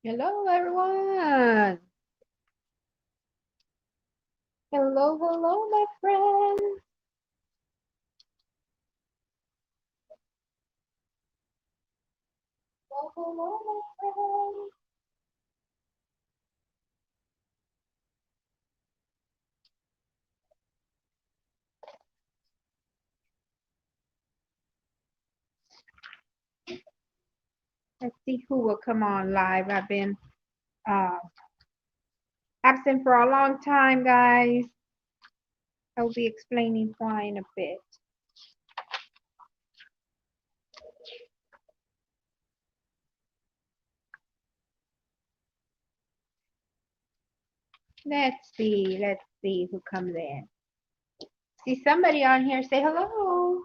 Hello, everyone. Hello, hello, my friend. Hello, hello, my friend. Let's see who will come on live. I've been uh, absent for a long time, guys. I'll be explaining why in a bit. Let's see who comes in. See somebody on here, say hello.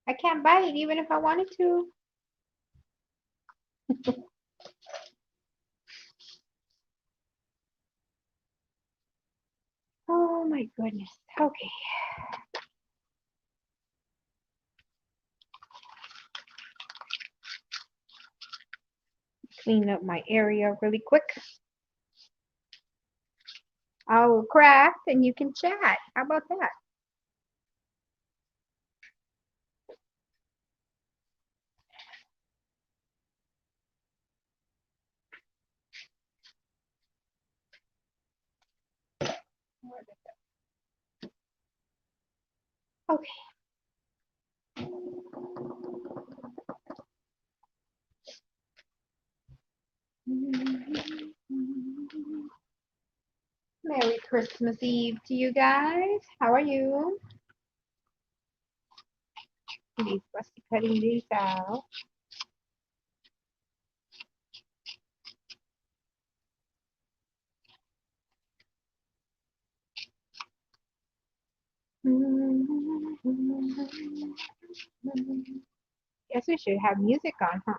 I can't bite even if I wanted to. Oh my goodness. Okay. Clean up my area really quick. I'll craft and you can chat. How about that? Okay. Merry Christmas Eve to you guys. How are you? These fussy cutting these out. Guess we should have music on, huh?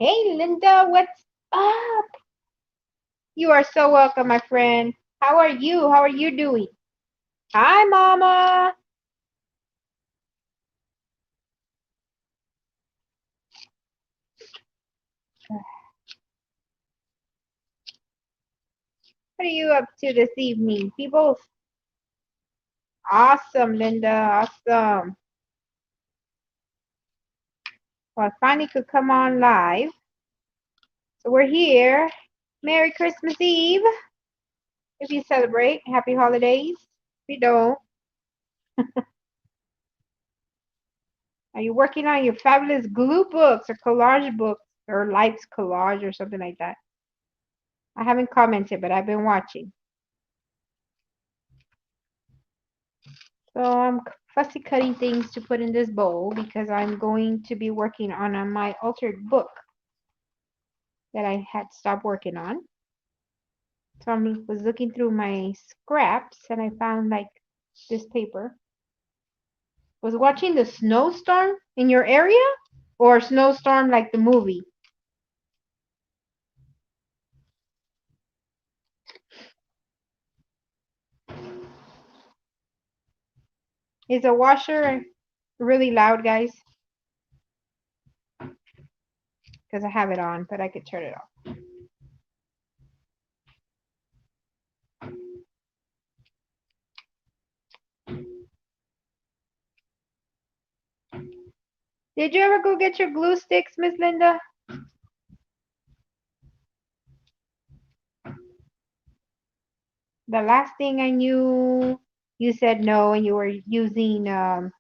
Hey, Linda, what's up? You are so welcome, my friend. How are you? How are you doing? Hi, Mama. What are you up to this evening, people? Awesome, Linda. Awesome. Well, I finally could come on live. So we're here. Merry Christmas Eve. If you celebrate, happy holidays. If you don't, are you working on your fabulous glue books or collage books or life's collage or something like that? I haven't commented, but I've been watching. So I'm fussy cutting things to put in this bowl because I'm going to be working on my altered book that I had stopped working on. So I was looking through my scraps and I found like this paper. Was watching the snowstorm in your area or snowstorm like the movie? Is the washer really loud, guys? Because I have it on, but I could turn it off. Did you ever go get your glue sticks, Miss Linda? The last thing I knew, you said no, and you were using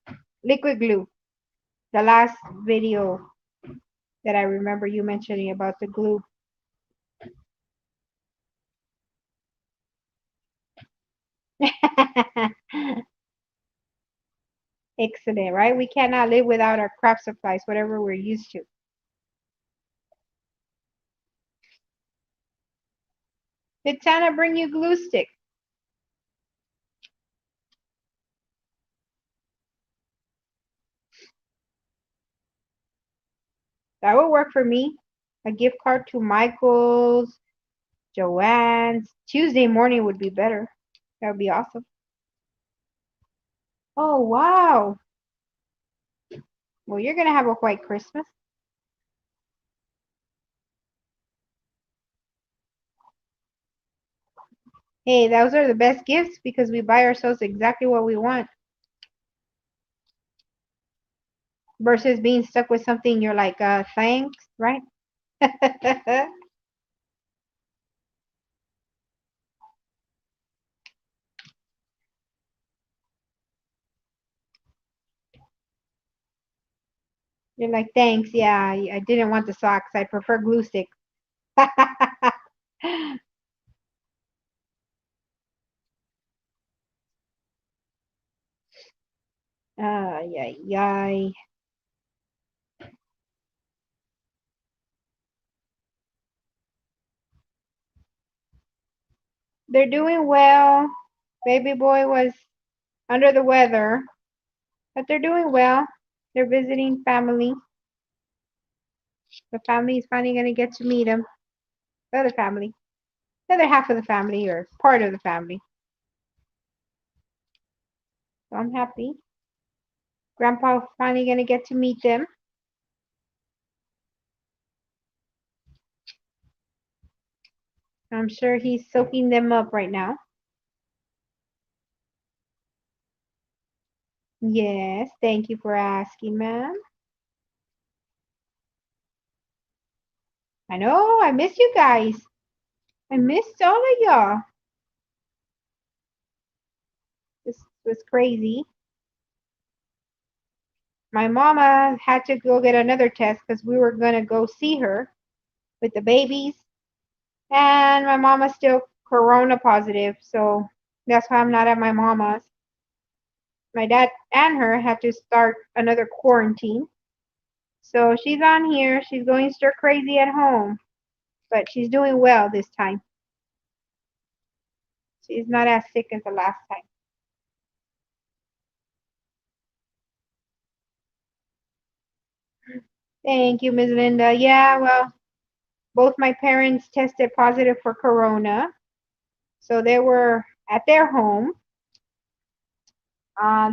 liquid glue. The last video that I remember you mentioning about the glue. Excellent, right? We cannot live without our craft supplies, whatever we're used to. Did Tana bring you glue sticks? That would work for me. A gift card to Michael's, Joanne's. Tuesday morning would be better. That would be awesome. Oh, wow. Well, you're going to have a white Christmas. Hey, those are the best gifts because we buy ourselves exactly what we want versus being stuck with something you're like, thanks, right? You're like, thanks, yeah, I didn't want the socks. I prefer glue sticks. Yay, yay. They're doing well. Baby boy was under the weather, but they're doing well. They're visiting family. The family is finally going to get to meet him. The other family. The other half of the family, or part of the family. So I'm happy. Grandpa finally going to get to meet them. I'm sure he's soaking them up right now. Yes, thank you for asking, ma'am. I know, I miss you guys. I missed all of y'all. This was crazy. My mama had to go get another test because we were going to go see her with the babies. And my mama's still corona positive, so that's why I'm not at my mama's. My dad and her had to start another quarantine. So she's on here. She's going stir crazy at home, but she's doing well this time. She's not as sick as the last time. Thank you, Ms. Linda. Yeah, well, both my parents tested positive for corona. So they were at their home.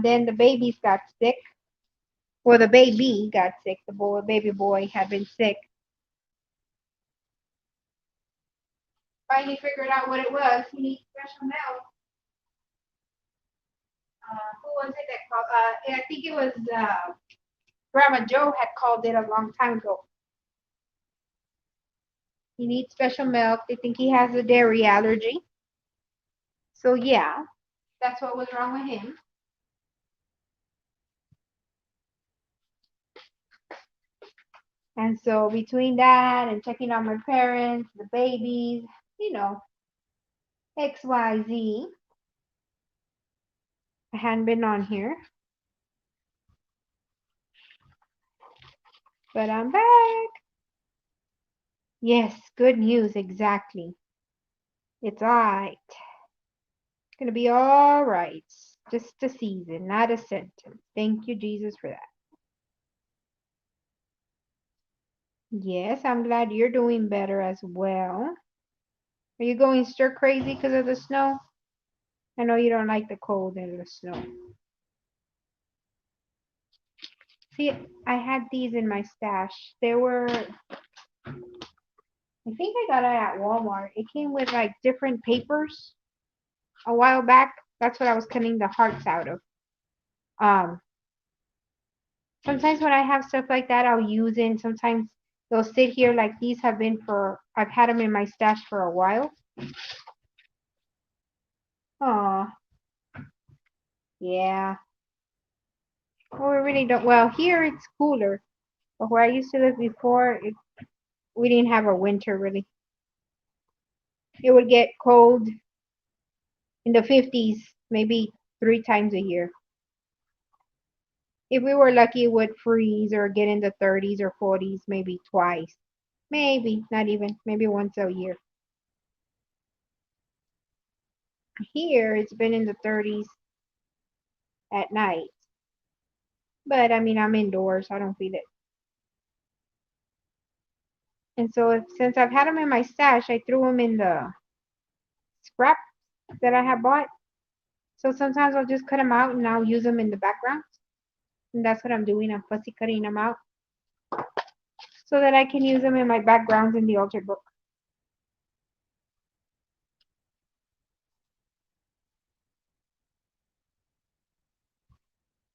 Then the babies got sick. Well, the baby got sick. The baby boy had been sick. Finally figured out what it was. He needs special milk. Who was it that called? I think it was Grandma Joe had called it a long time ago. He needs special milk. They think he has a dairy allergy. So yeah, that's what was wrong with him. And so between that and checking on my parents, the babies, you know, XYZ, I hadn't been on here. But I'm back. Yes, good news, exactly. It's alright. It's gonna be alright. Just a season, not a sentence. Thank you, Jesus, for that. Yes, I'm glad you're doing better as well. Are you going stir crazy because of the snow? I know you don't like the cold and the snow. See, I had these in my stash. They were, I think I got it at Walmart. It came with like different papers a while back. That's what I was cutting the hearts out of. Um, Sometimes when I have stuff like that, I'll use it. And sometimes they'll sit here like these have been for, I've had them in my stash for a while. Oh, yeah. Well, we really don't. Well, here it's cooler. But where I used to live before, we didn't have a winter really. It would get cold in the 50s, maybe 3 times a year. If we were lucky, it would freeze or get in the 30s or 40s, maybe twice. Maybe, not even, maybe once a year. Here, it's been in the 30s at night. But I mean, I'm indoors, so I don't feel it. And so since I've had them in my stash, I threw them in the scrap that I have bought. So sometimes I'll just cut them out and I'll use them in the background. And that's what I'm doing. I'm fussy cutting them out so that I can use them in my backgrounds in the altered book.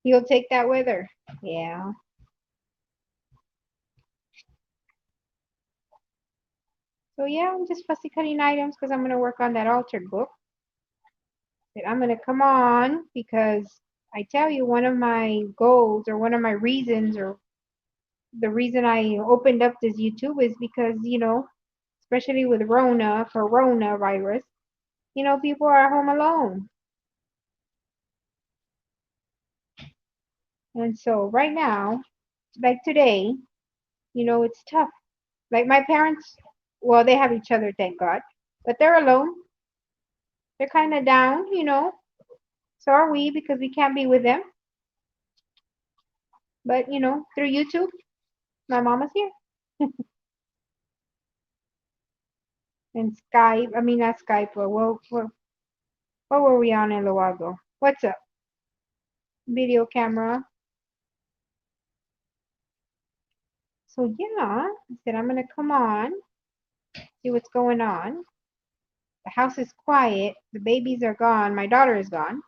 You'll take that with her. Yeah. So yeah, I'm just fussy cutting items because I'm going to work on that altered book. That I'm going to come on because I tell you, one of my goals or one of my reasons or the reason I opened up this YouTube is because, especially with coronavirus, people are home alone. And so right now, like today, it's tough. Like my parents, well, they have each other, thank God, but they're alone. They're kind of down. So are we because we can't be with them. But, through YouTube, my mama's here. And Skype, I mean, not Skype, but what were we on a little while ago? What's up? Video camera. So yeah, I said I'm gonna come on, see what's going on. The house is quiet. The babies are gone. My daughter is gone.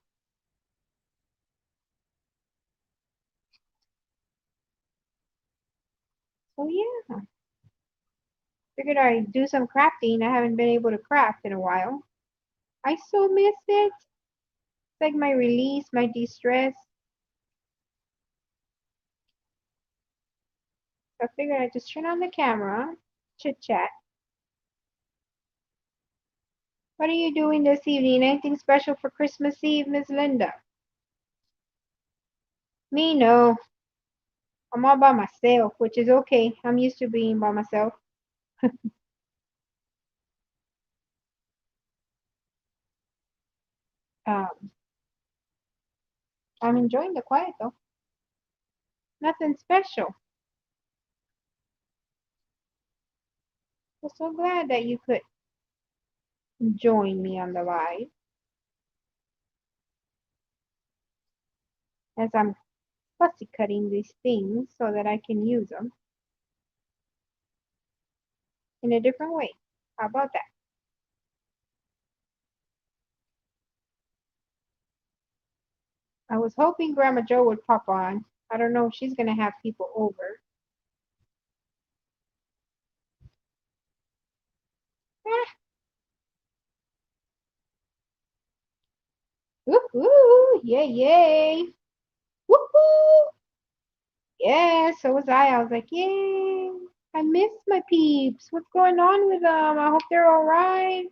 So yeah, figured I'd do some crafting. I haven't been able to craft in a while. I so miss it. It's like my release, my de-stress. So I figured I'd just turn on the camera, chit chat. What are you doing this evening? Anything special for Christmas Eve, Miss Linda? Me, no. I'm all by myself, which is okay. I'm used to being by myself. Um, I'm enjoying the quiet though. Nothing special. I'm so glad that you could join me on the live as I'm fussy cutting these things so that I can use them in a different way. How about that? I was hoping Grandma Joe would pop on. I don't know if she's going to have people over. Ah, woohoo! Yay, yay! Woohoo! Yeah, so was I. I was like, yay! I miss my peeps. What's going on with them? I hope they're all right.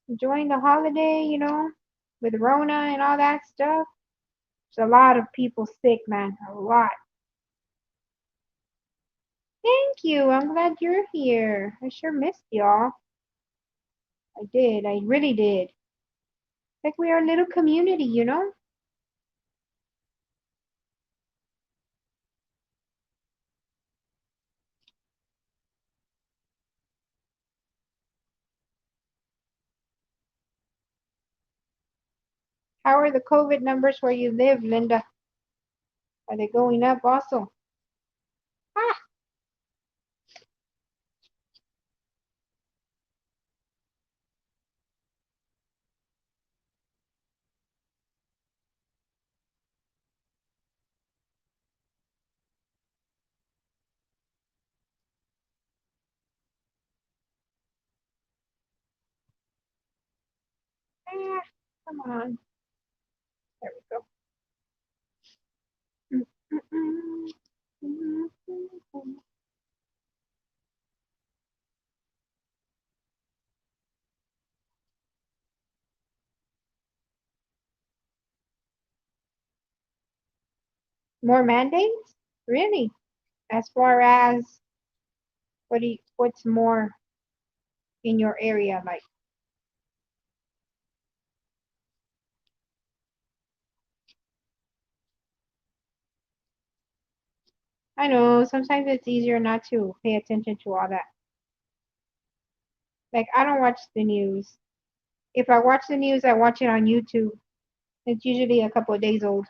Enjoying the holiday, with Rona and all that stuff. There's a lot of people sick, man. A lot. Thank you. I'm glad you're here. I sure missed y'all. I did. I really did. Like we are a little community. How are the COVID numbers where you live, Linda? Are they going up also? Ah, ah, come on. There we go. More mandates? Really? As far as what's more in your area like? I know sometimes it's easier not to pay attention to all that. Like I don't watch the news. If I watch the news, I watch it on YouTube. It's usually a couple of days old.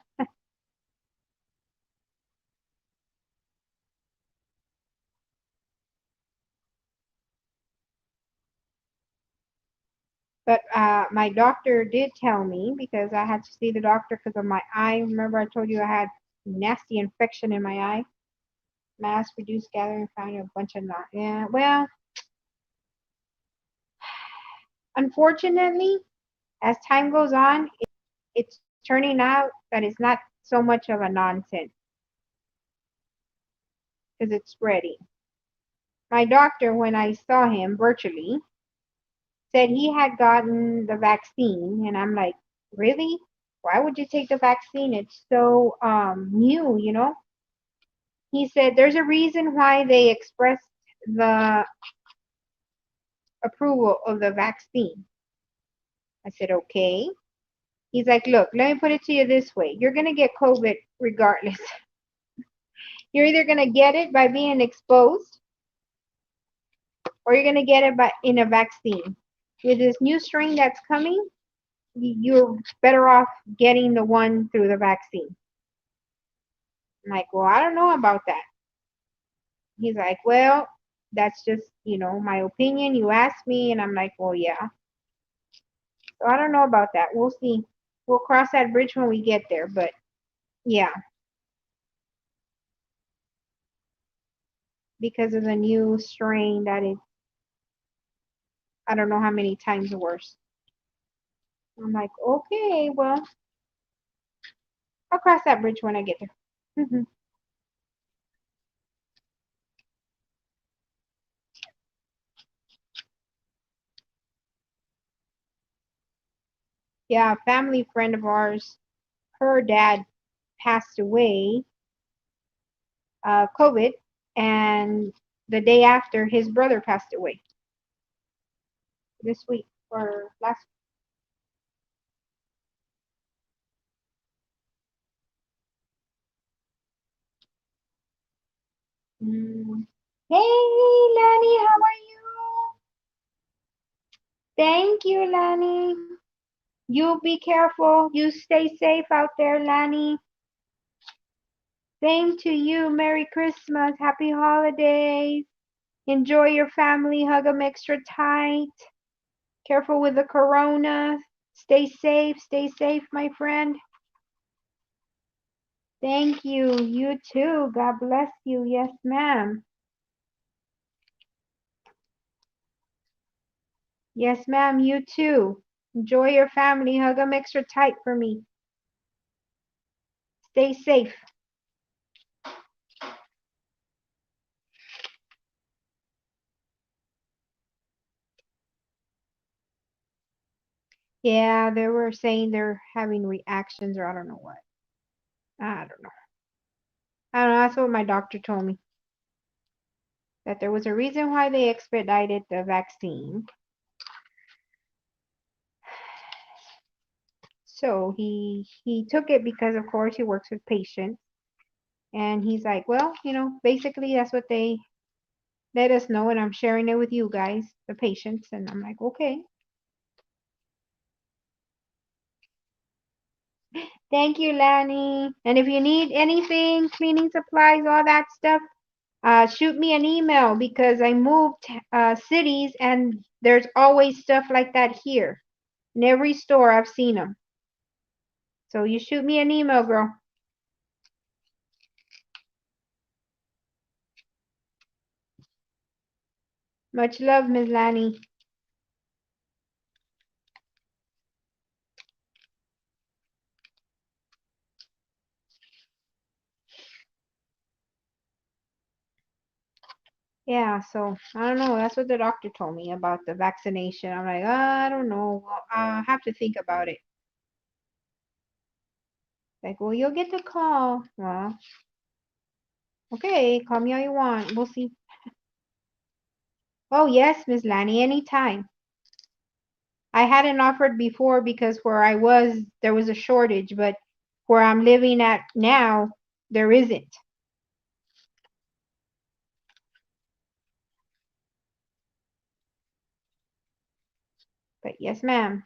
But my doctor did tell me because I had to see the doctor because of my eye. Remember, I told you I had nasty infection in my eye. Mass reduced gathering, found a bunch of not. Yeah, well, unfortunately, as time goes on, it's turning out that it's not so much of a nonsense because it's spreading. My doctor, when I saw him virtually, said he had gotten the vaccine, and I'm like, really? Why would you take the vaccine? It's so new, you know? He said there's a reason why they expressed the approval of the vaccine. I said, okay. He's like, look, let me put it to you this way. You're going to get COVID regardless. You're either going to get it by being exposed or you're going to get it by in a vaccine. With this new strain that's coming, you're better off getting the one through the vaccine. I'm like, well, I don't know about that. He's like, well, that's just, my opinion. You asked me, and I'm like, well, yeah. So I don't know about that. We'll see. We'll cross that bridge when we get there. But yeah, because of the new strain that is, I don't know how many times worse. I'm like, okay, well, I'll cross that bridge when I get there. Yeah, a family friend of ours, her dad passed away of COVID, and the day after, his brother passed away this week or last. Mm. Hey, Lani, how are you? Thank you, Lani. You be careful. You stay safe out there, Lani. Same to you. Merry Christmas. Happy holidays. Enjoy your family. Hug them extra tight. Careful with the corona. Stay safe. Stay safe, my friend. Thank you. You too. God bless you. Yes, ma'am. Yes, ma'am. You too. Enjoy your family. Hug them extra tight for me. Stay safe. Yeah, they were saying they're having reactions or I don't know what. I don't know. I don't know. That's what my doctor told me. That there was a reason why they expedited the vaccine. So he took it because of course he works with patients. And he's like, well, basically that's what they let us know and I'm sharing it with you guys, the patients. And I'm like, okay. Thank you, Lanny. And if you need anything, cleaning supplies, all that stuff, shoot me an email because I moved cities and there's always stuff like that here. In every store, I've seen them. So you shoot me an email, girl. Much love, Ms. Lanny. Yeah, so I don't know. That's what the doctor told me about the vaccination. I'm like, I don't know. Well, I'll have to think about it. Like, well, you'll get the call. Well, okay, call me all you want. We'll see. Oh, yes, Miss Lanny, anytime. I hadn't offered before because where I was, there was a shortage, but where I'm living at now, there isn't. But yes, ma'am.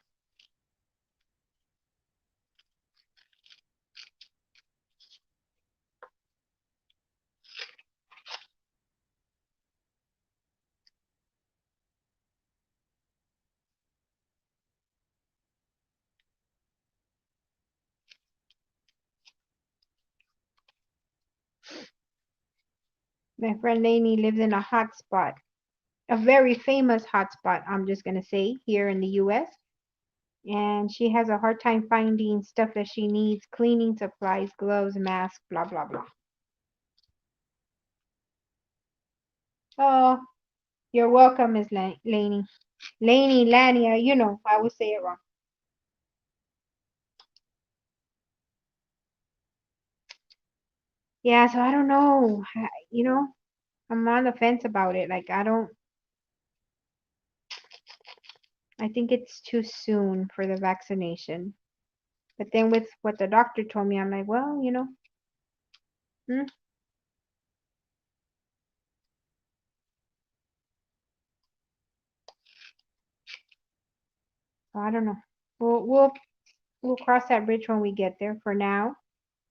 My friend Lainey lives in a hot spot, a very famous hot spot, I'm just going to say, here in the US. And she has a hard time finding stuff that she needs, cleaning supplies, gloves, masks, blah, blah, blah. Oh, you're welcome, Miss Lainey. Lainey, Lania, you know, I would say it wrong. Yeah, so I don't know. You know, I'm on the fence about it. Like, I think it's too soon for the vaccination. But then with what the doctor told me, I'm like, well, you know, hmm, I don't know. We'll cross that bridge when we get there. For now,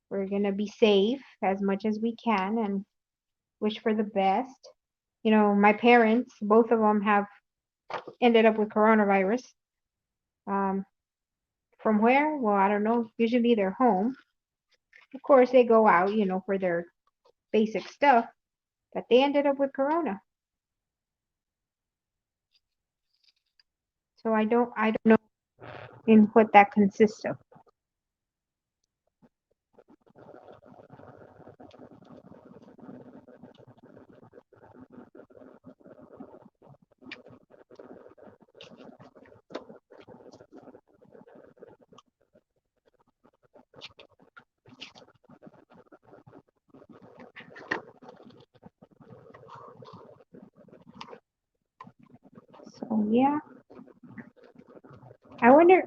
we're gonna be safe as much as we can and wish for the best. You know, my parents, both of them have ended up with coronavirus. Um, from where? Well, I don't know. Usually they're home. Of course, they go out, you know, for their basic stuff, but they ended up with corona. So I don't know in what that consists of. So yeah, I wonder.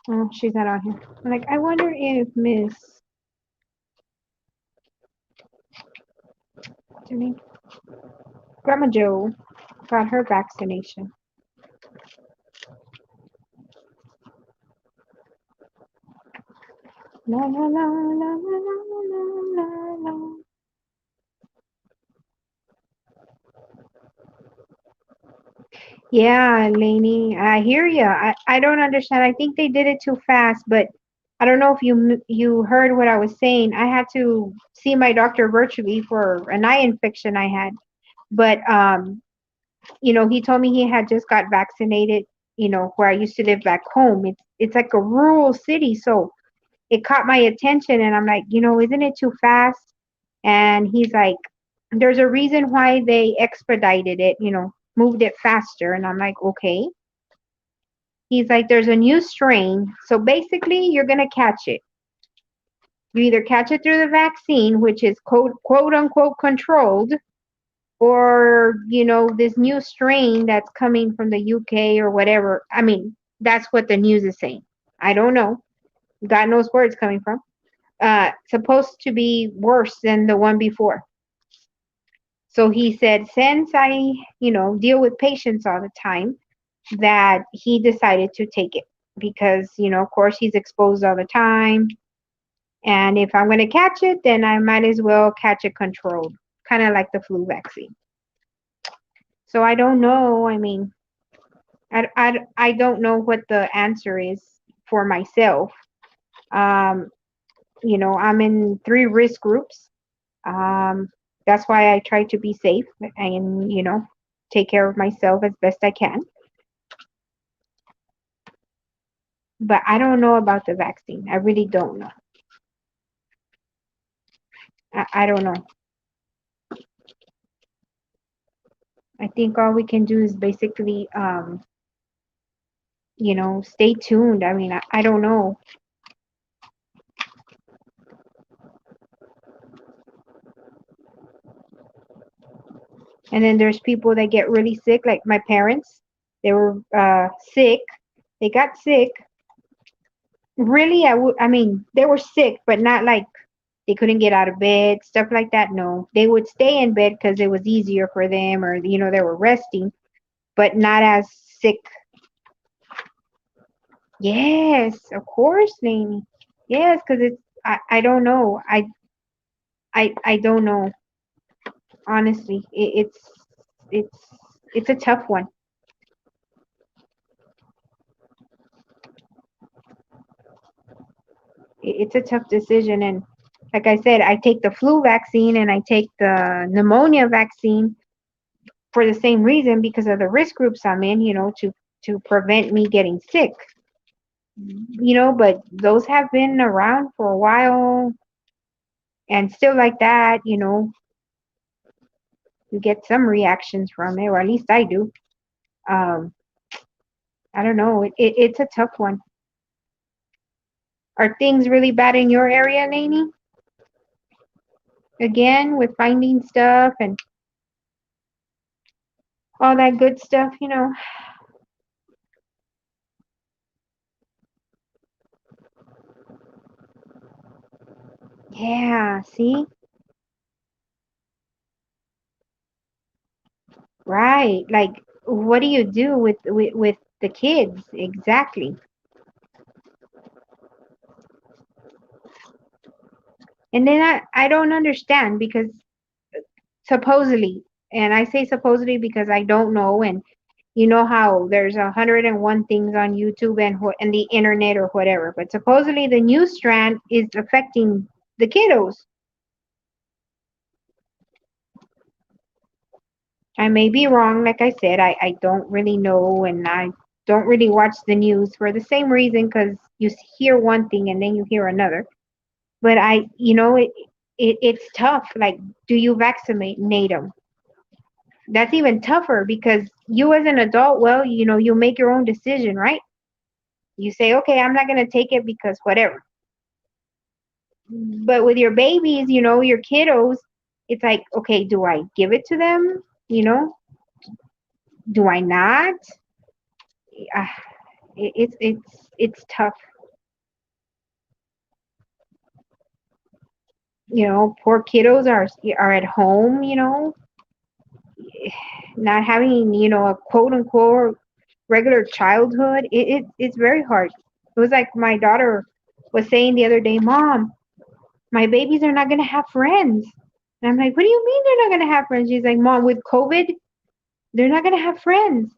Oh, she's not on here. Like, I wonder if Miss Jimmy, Grandma Joe got her vaccination. La la la la la la la la la. Yeah, Lainey, I hear you. I don't understand. I think they did it too fast, but I don't know if you heard what I was saying. I had to see my doctor virtually for an eye infection I had, but you know, he told me he had just got vaccinated. You know, where I used to live back home. It's like a rural city, so it caught my attention, and I'm like, you know, isn't it too fast? And he's like, there's a reason why they expedited it. You know, moved it faster, and I'm like, okay. He's like, there's a new strain. So basically, you're going to catch it. You either catch it through the vaccine, which is quote unquote controlled, or, you know, this new strain that's coming from the UK or whatever. I mean, that's what the news is saying. I don't know. God knows where it's coming from. Supposed to be worse than the one before. So he said, since I, you know, deal with patients all the time, that he decided to take it because, you know, of course, he's exposed all the time. And if I'm going to catch it, then I might as well catch it controlled, kind of like the flu vaccine. So I don't know. I mean, I don't know what the answer is for myself. Um, you know, I'm in 3 risk groups. Um, that's why I try to be safe and, you know, take care of myself as best I can. But I don't know about the vaccine. I really don't know. I don't know. I think all we can do is basically, you know, stay tuned. I mean, I don't know. And then there's people that get really sick, like my parents. They were sick. They got sick. Really, I mean, they were sick, but not like they couldn't get out of bed, stuff like that. No, they would stay in bed because it was easier for them, or you know, they were resting, but not as sick. Yes, of course, Lainey. Yes, because I don't know. I don't know. Honestly, it's it's a tough one. It's a tough decision, and like I said, I take the flu vaccine and I take the pneumonia vaccine for the same reason because of the risk groups I'm in. To prevent me getting sick. But those have been around for a while, and still like that. You get some reactions from it, or at least I do. Um, I don't know. It's a tough one. Are things really bad in your area, Lainey? Again, with finding stuff and all that good stuff. Yeah, see? Right. Like, what do you do with the kids? Exactly. And then I don't understand because supposedly, and I say supposedly because I don't know, and you know how there's 101 things on YouTube and the internet or whatever, but supposedly the new strand is affecting the kiddos. I may be wrong, like I said, I don't really know, and I don't really watch the news for the same reason because you hear one thing and then you hear another. But it's tough. Like, do you vaccinate them? That's even tougher because you as an adult, well, you make your own decision, right? You say, okay, I'm not gonna take it because whatever. But with your babies, your kiddos, it's like, okay, do I give it to them? You know, do I not? Ah, it's tough. Poor kiddos are at home. Not having a quote unquote regular childhood. It's very hard. It was like my daughter was saying the other day, Mom, my babies are not gonna have friends. And I'm like, what do you mean they're not gonna have friends? She's like, Mom, with COVID, they're not gonna have friends.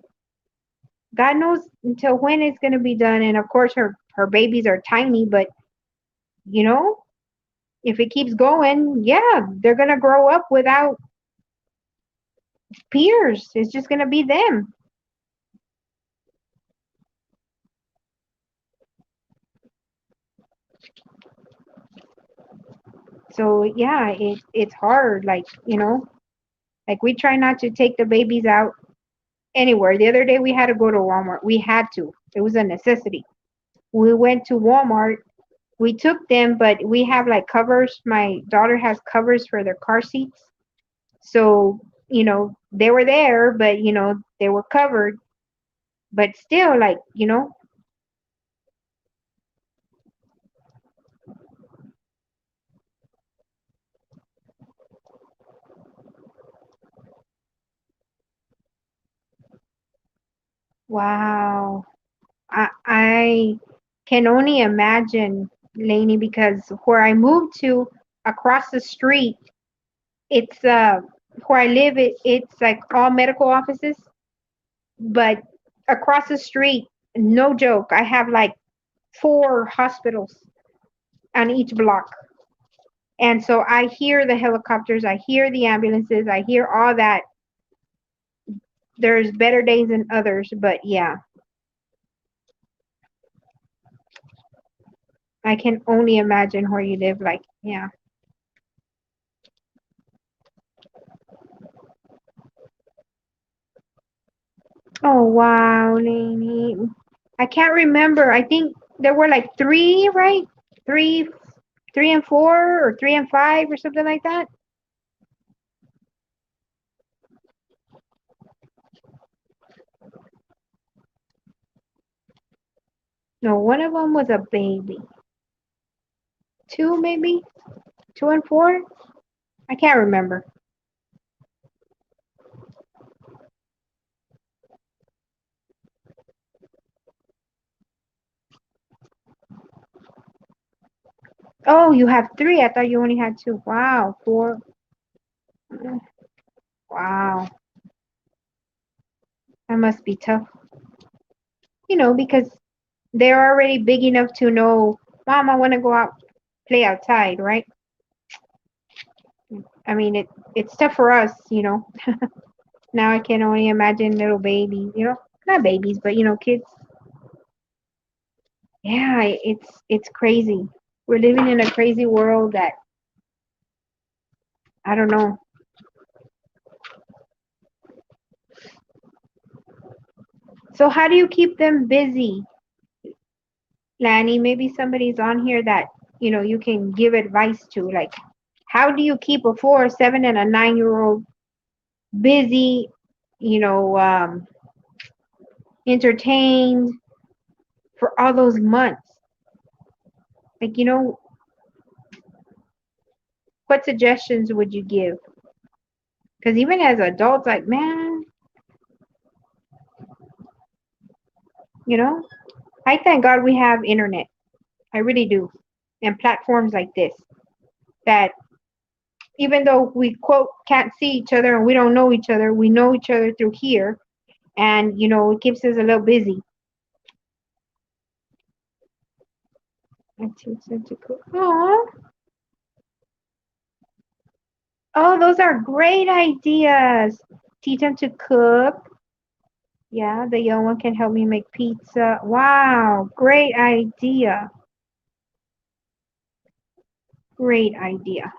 God knows until when it's gonna be done. And of course, her babies are tiny, but you know, if it keeps going, yeah, they're gonna grow up without peers. It's just gonna be them. So yeah, it's hard. Like we try not to take the babies out anywhere. The other day we had to go to Walmart. We had to. It was a necessity. We went to Walmart. We took them, but we have like covers. My daughter has covers for their car seats. So, they were there, but they were covered. But still, wow. I can only imagine, Lainey, because where I moved to across the street, it's where I live, it's like all medical offices, but across the street, no joke, I have like four hospitals on each block. And so I hear the helicopters, I hear the ambulances, I hear all that. There's better days than others, but yeah, I can only imagine where you live. Like, yeah. Oh wow, Lainey. I can't remember. I think there were like three, right? Three, three and four, or three and five, or something like that. No, one of them was a baby. Two, maybe? Two and four? I can't remember. Oh, you have three. I thought you only had two. Wow, four. Mm, wow, that must be tough. Because they're already big enough to know, Mom, I want to go out, play outside, right? I mean, it's tough for us. Now I can only imagine little babies. Not babies, but kids. Yeah, it's crazy. We're living in a crazy world that I don't know. So how do you keep them busy, Lanny? Maybe somebody's on here that you can give advice to. Like, how do you keep a 4, 7, and a 9-year-old busy? You know, entertained for all those months. Like, what suggestions would you give? Because even as adults, like, man, you know, I thank God we have internet. I really do. And platforms like this that even though we quote can't see each other and we don't know each other, we know each other through here. And, it keeps us a little busy. I teach them to cook. Oh, oh, those are great ideas. Teach them to cook. Yeah, the young one can help me make pizza. Wow, great idea. Great idea.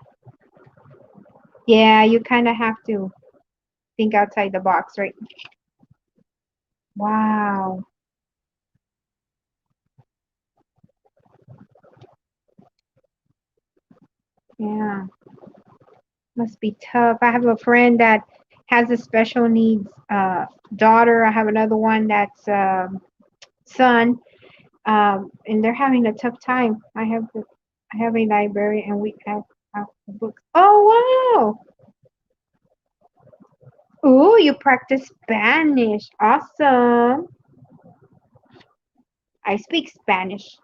Yeah, you kind of have to think outside the box, right? Wow. Yeah, must be tough. I have a friend that has a special needs daughter. I have another one that's son, and they're having a tough time. I have a library, and we have the books. Oh wow! Ooh, you practice Spanish. Awesome. I speak Spanish.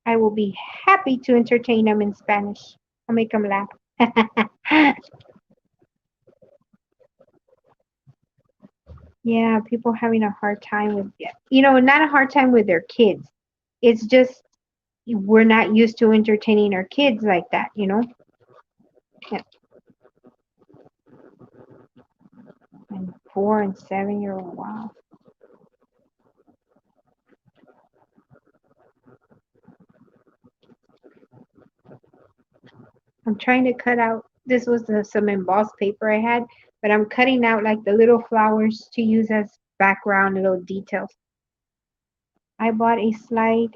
I will be happy to entertain them in Spanish. I'll make them laugh. Yeah, people having a hard time with, not a hard time with their kids. It's just we're not used to entertaining our kids like that. Yeah, and 4 and 7-year-old. Wow. I'm trying to cut out. This was some embossed paper I had, but I'm cutting out like the little flowers to use as background little details. I bought a slide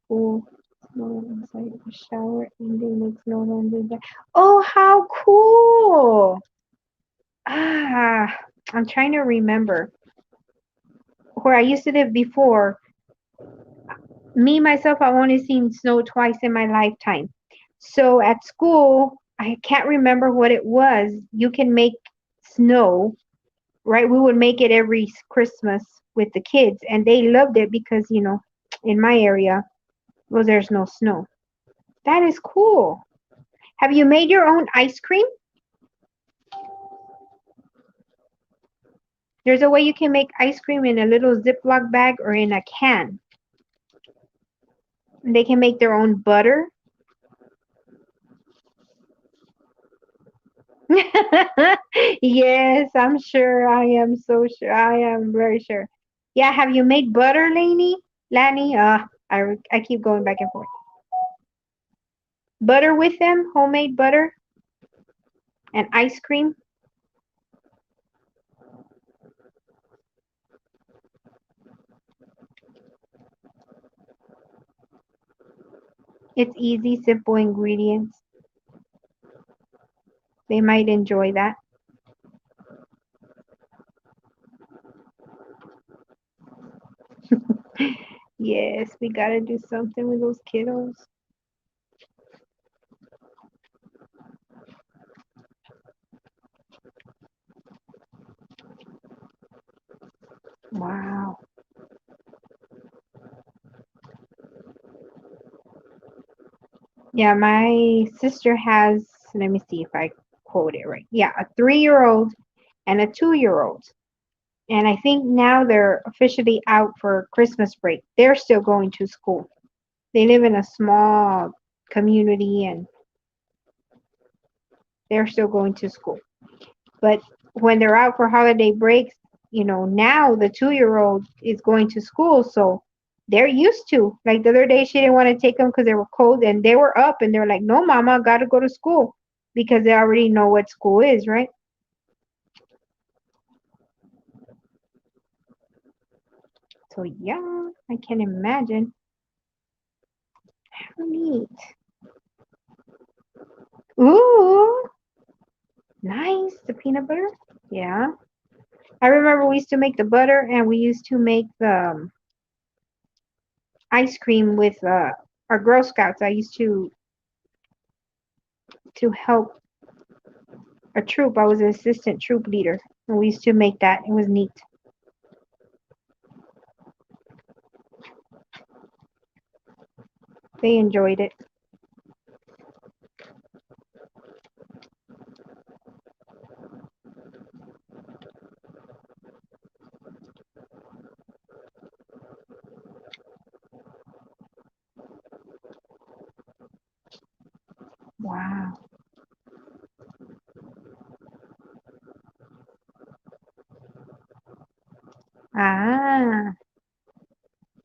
pool snow inside the shower and they make snow under that. Oh, how cool! Ah, I'm trying to remember where I used to live before. Me myself, I've only seen snow twice in my lifetime. So at school, I can't remember what it was. You can make snow, right? We would make it every Christmas with the kids, and they loved it because in my area, well, there's no snow. That is cool. Have you made your own ice cream? There's a way you can make ice cream in a little Ziploc bag or in a can. They can make their own butter. Yes, I'm sure. I am so sure. I am very sure. Yeah, have you made butter, Lainey? Lanny? I keep going back and forth. Butter with them, homemade butter and ice cream. It's easy, simple ingredients. They might enjoy that. Yes, we gotta do something with those kiddos. Wow. Yeah, my sister has, let me see if I quote it right. Yeah, a 3-year-old and a 2-year-old. And I think now they're officially out for Christmas break. They're still going to school. They live in a small community and they're still going to school. But when they're out for holiday breaks, now the 2-year-old is going to school. So they're used to. Like the other day, she didn't want to take them because they were cold and they were up and they're like, no, mama, got to go to school because they already know what school is, right? So yeah, I can imagine. How neat. Ooh, nice. The peanut butter. Yeah. I remember we used to make the butter and we used to make the ice cream with our Girl Scouts. I used to help a troop. I was an assistant troop leader, and we used to make that. It was neat. They enjoyed it. Wow. Ah,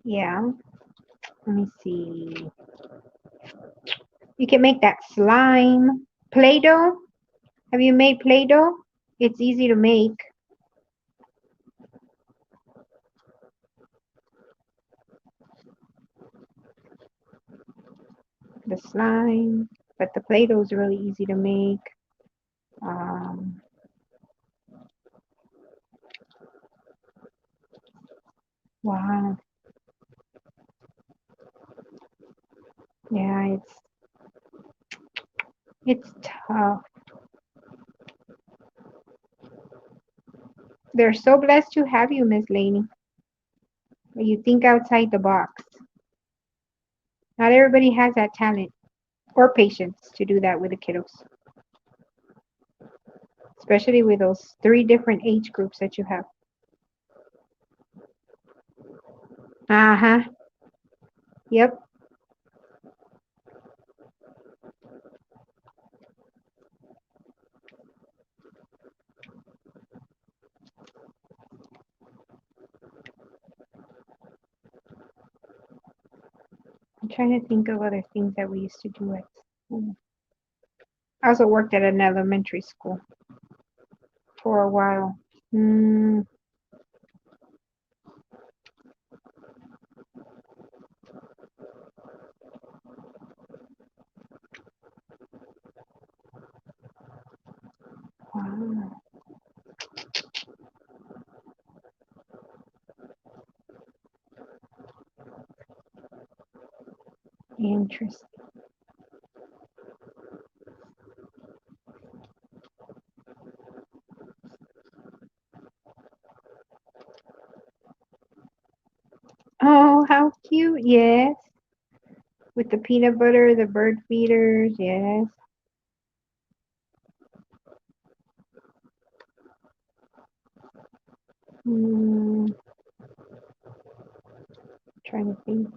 yeah. Let me see. You can make that slime. Play-Doh. Have you made Play-Doh? It's easy to make. The slime, but the Play-Doh is really easy to make. Um, wow. Yeah, it's tough. They're so blessed to have you, Miss Laney. You think outside the box. Not everybody has that talent or patience to do that with the kiddos, especially with those 3 different age groups that you have. Uh huh. Yep. I'm trying to think of other things that we used to do at school. I also worked at an elementary school for a while. Mm, wow. Interesting. Oh, how cute. Yes. With the peanut butter, the bird feeders. Yes. Mm, trying to think.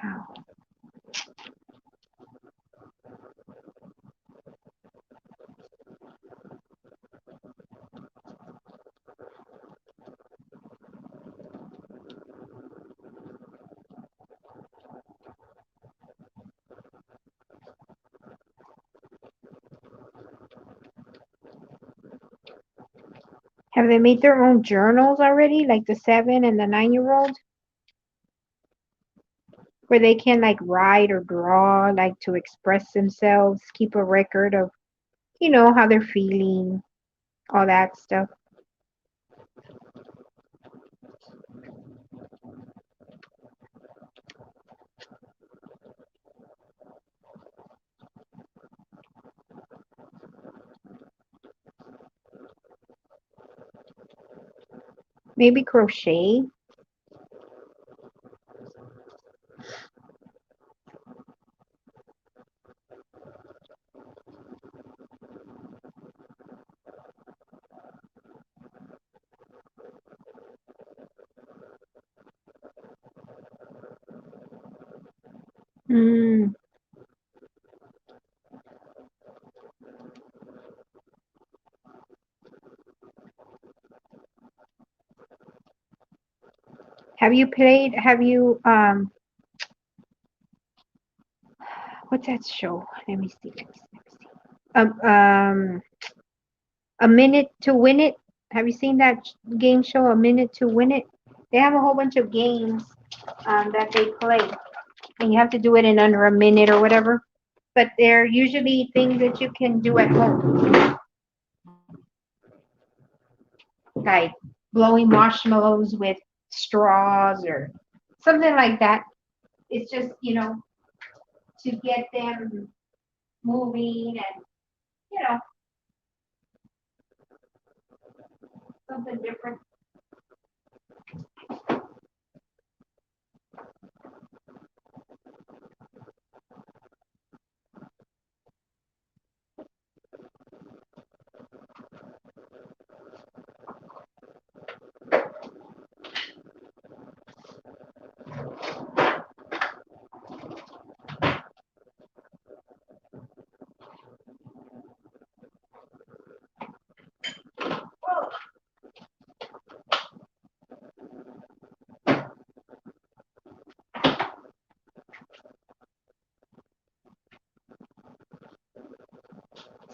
Wow. Have they made their own journals already, like the 7 and the 9-year-old, where they can like write or draw, like to express themselves, keep a record of, how they're feeling, all that stuff. Maybe crochet. Mm. Have you what's that show? Let me see. Um, A Minute to Win It. Have you seen that game show, A Minute to Win It? They have a whole bunch of games that they play, and you have to do it in under a minute or whatever. But they're usually things that you can do at home, like blowing marshmallows with straws or something like that. It's just, to get them moving and, you know, something different.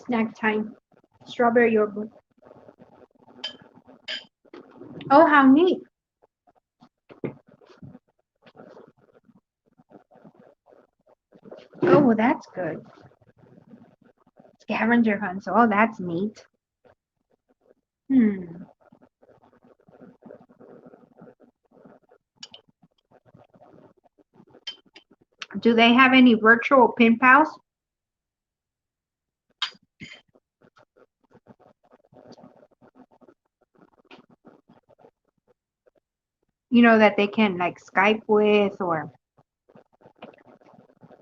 Snack time. Strawberry yogurt. Oh, how neat. Oh, well, that's good. Scavenger hunts. Oh, that's neat. Hmm. Do they have any virtual pen pals? That they can like Skype with or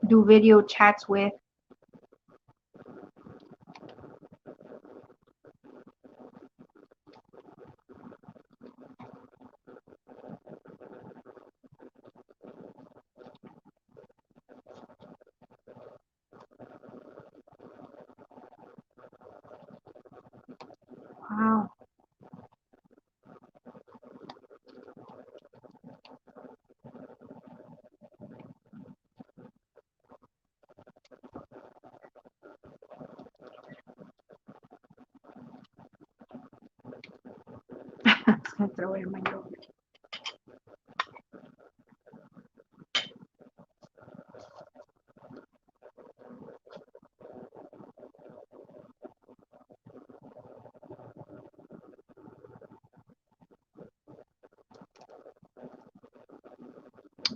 do video chats with? Wow. I'm just gonna throw it in my yogurt.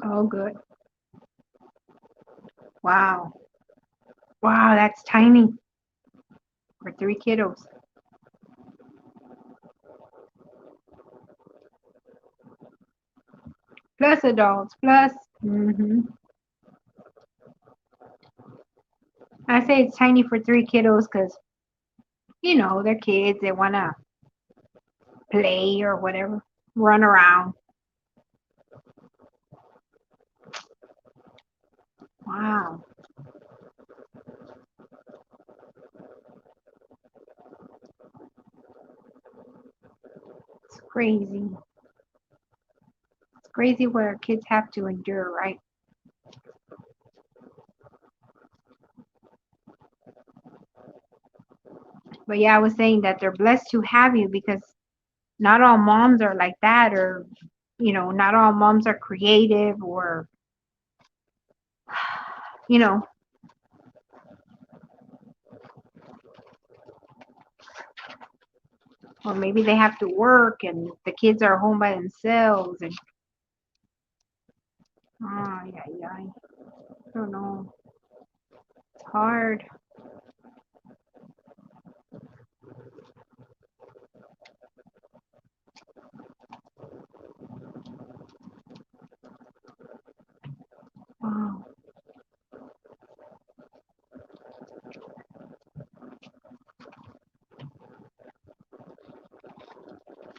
Oh, good. Wow. Wow, that's tiny for 3 kiddos. Plus adults, plus. I say it's tiny for 3 kiddos because, they're kids. They want to play or whatever, run around. Wow. It's crazy. It's crazy what our kids have to endure, right? But yeah, I was saying that they're blessed to have you because not all moms are like that, or, not all moms are creative, or, you know, or maybe they have to work and the kids are home by themselves and, oh, yeah, yeah, I don't know. It's hard.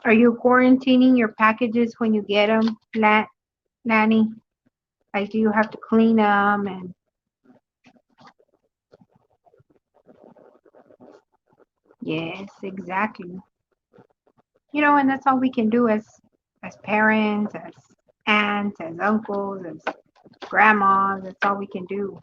Are you quarantining your packages when you get them, Lanny? Like, do you have to clean them? And yes, exactly. You know, and that's all we can do as parents, as aunts, as uncles, as grandmas. That's all we can do.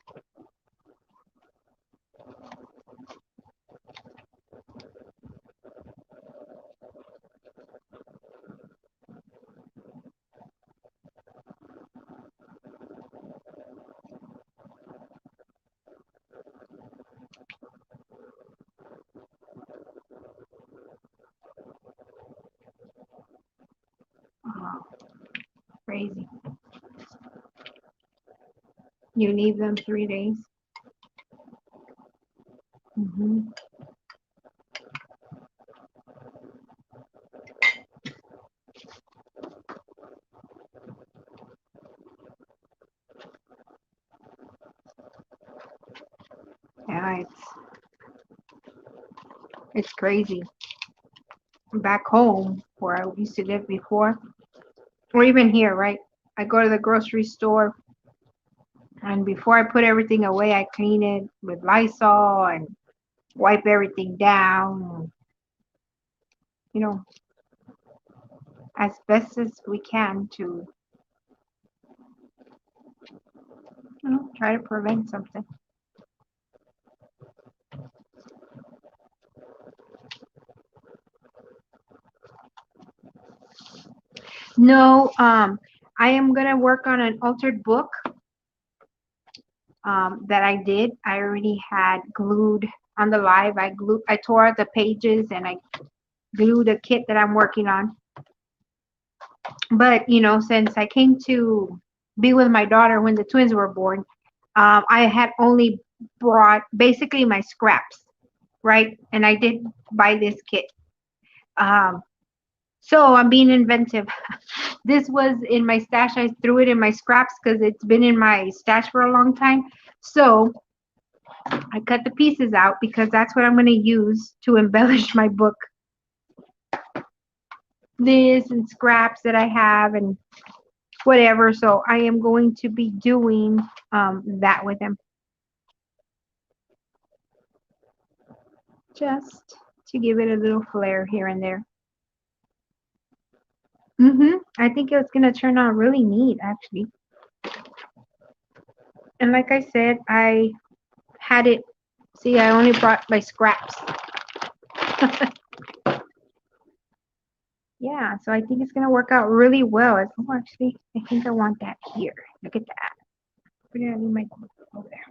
Oh, crazy. You leave them 3 days. Hmm. Yeah, it's crazy. Back home where I used to live before, or even here, right? I go to the grocery store, and before I put everything away, I clean it with Lysol and wipe everything down, you know, as best as we can to, try to prevent something. No, I am gonna work on an altered book that I did. I already had glued on the live. I tore out the pages and I glued a kit that I'm working on. But since I came to be with my daughter when the twins were born, I had only brought basically my scraps, right? And I did buy this kit. Um, so I'm being inventive. This was in my stash. I threw it in my scraps because it's been in my stash for a long time. So I cut the pieces out because that's what I'm going to use to embellish my book. This and scraps that I have and whatever. So I am going to be doing that with them. Just to give it a little flair here and there. I think it's going to turn out really neat, actually. And like I said, I had it. See, I only brought my scraps. Yeah, so I think it's going to work out really well. Oh, actually, I think I want that here. Look at that. Put it in my over there.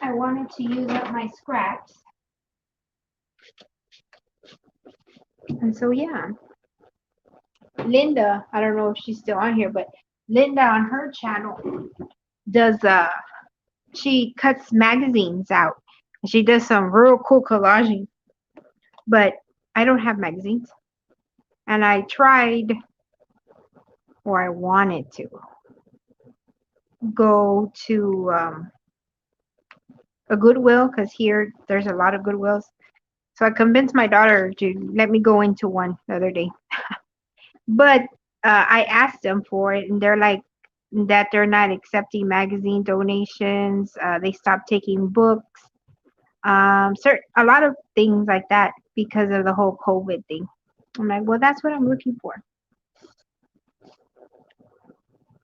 I wanted to use up my scraps. And so, yeah. Linda, I don't know if she's still on here, but Linda on her channel does she cuts magazines out. She does some real cool collaging. But I don't have magazines. And I tried, or I wanted to go to a Goodwill because here there's a lot of Goodwills. So I convinced my daughter to let me go into one the other day. But I asked them for it, and they're like that they're not accepting magazine donations. They stopped taking books. A lot of things like that because of the whole COVID thing. I'm like, well, that's what I'm looking for.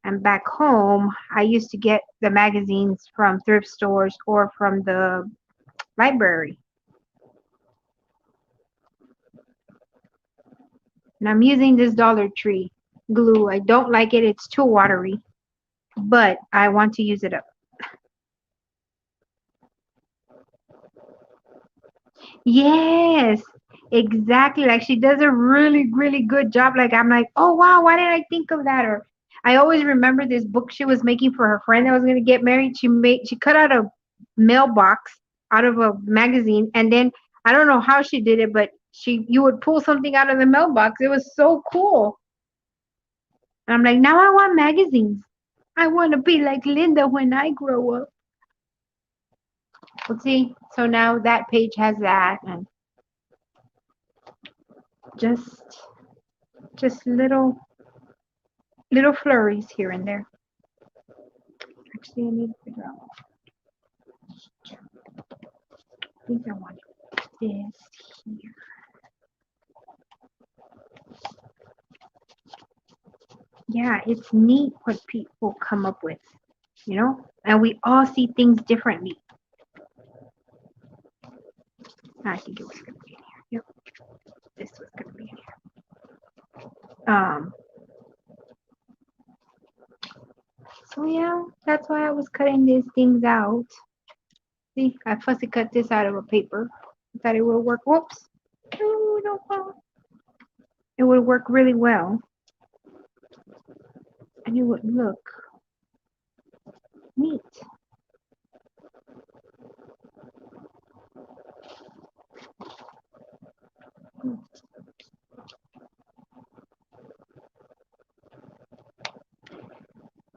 And back home, I used to get the magazines from thrift stores or from the library. And I'm using this Dollar Tree glue. I don't like it. It's too watery, but I want to use it up. Yes, exactly. Like she does a really, really good job. Like I'm like, oh wow, why did I think of that? Or I always remember this book she was making for her friend that was gonna get married. She cut out a mailbox out of a magazine, and then I don't know how she did it, but you would pull something out of the mailbox. It was so cool. And I'm like, now I want magazines. I want to be like Linda when I grow up. Well, see, so now that page has that, and Just little flurries here and there. Actually, I need to figure out. I think I want this here. Yeah, it's neat what people come up with, you know? And we all see things differently. I think it was going to be in here. Yep, this was going to be in here. So yeah, that's why I was cutting these things out. See, I fussy cut this out of a paper. I thought it would work. Whoops. Oh, no, no. It would work really well. And it would look neat.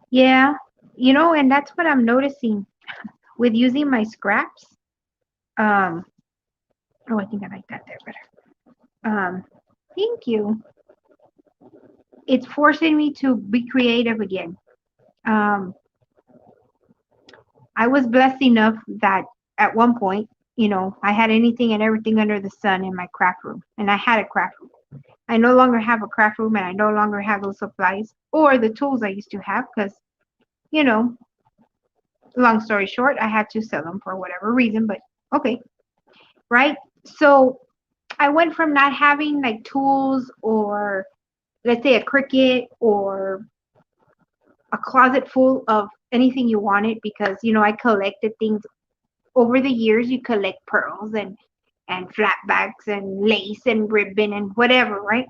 Yeah, you know, and that's what I'm noticing with using my scraps. Um, oh, I think I like that there better. Thank you. It's forcing me to be creative again. Um, I was blessed enough that at one point, you know, I had anything and everything under the sun in my craft room, and I had a craft room. I no longer have a craft room, and I no longer have those supplies or the tools I used to have because, you know, long story short, I had to sell them for whatever reason, but okay, right? So I went from not having like tools or let's say a Cricut or a closet full of anything you wanted because you know I collected things over the years. You collect pearls and flatbacks and lace and ribbon and whatever, right?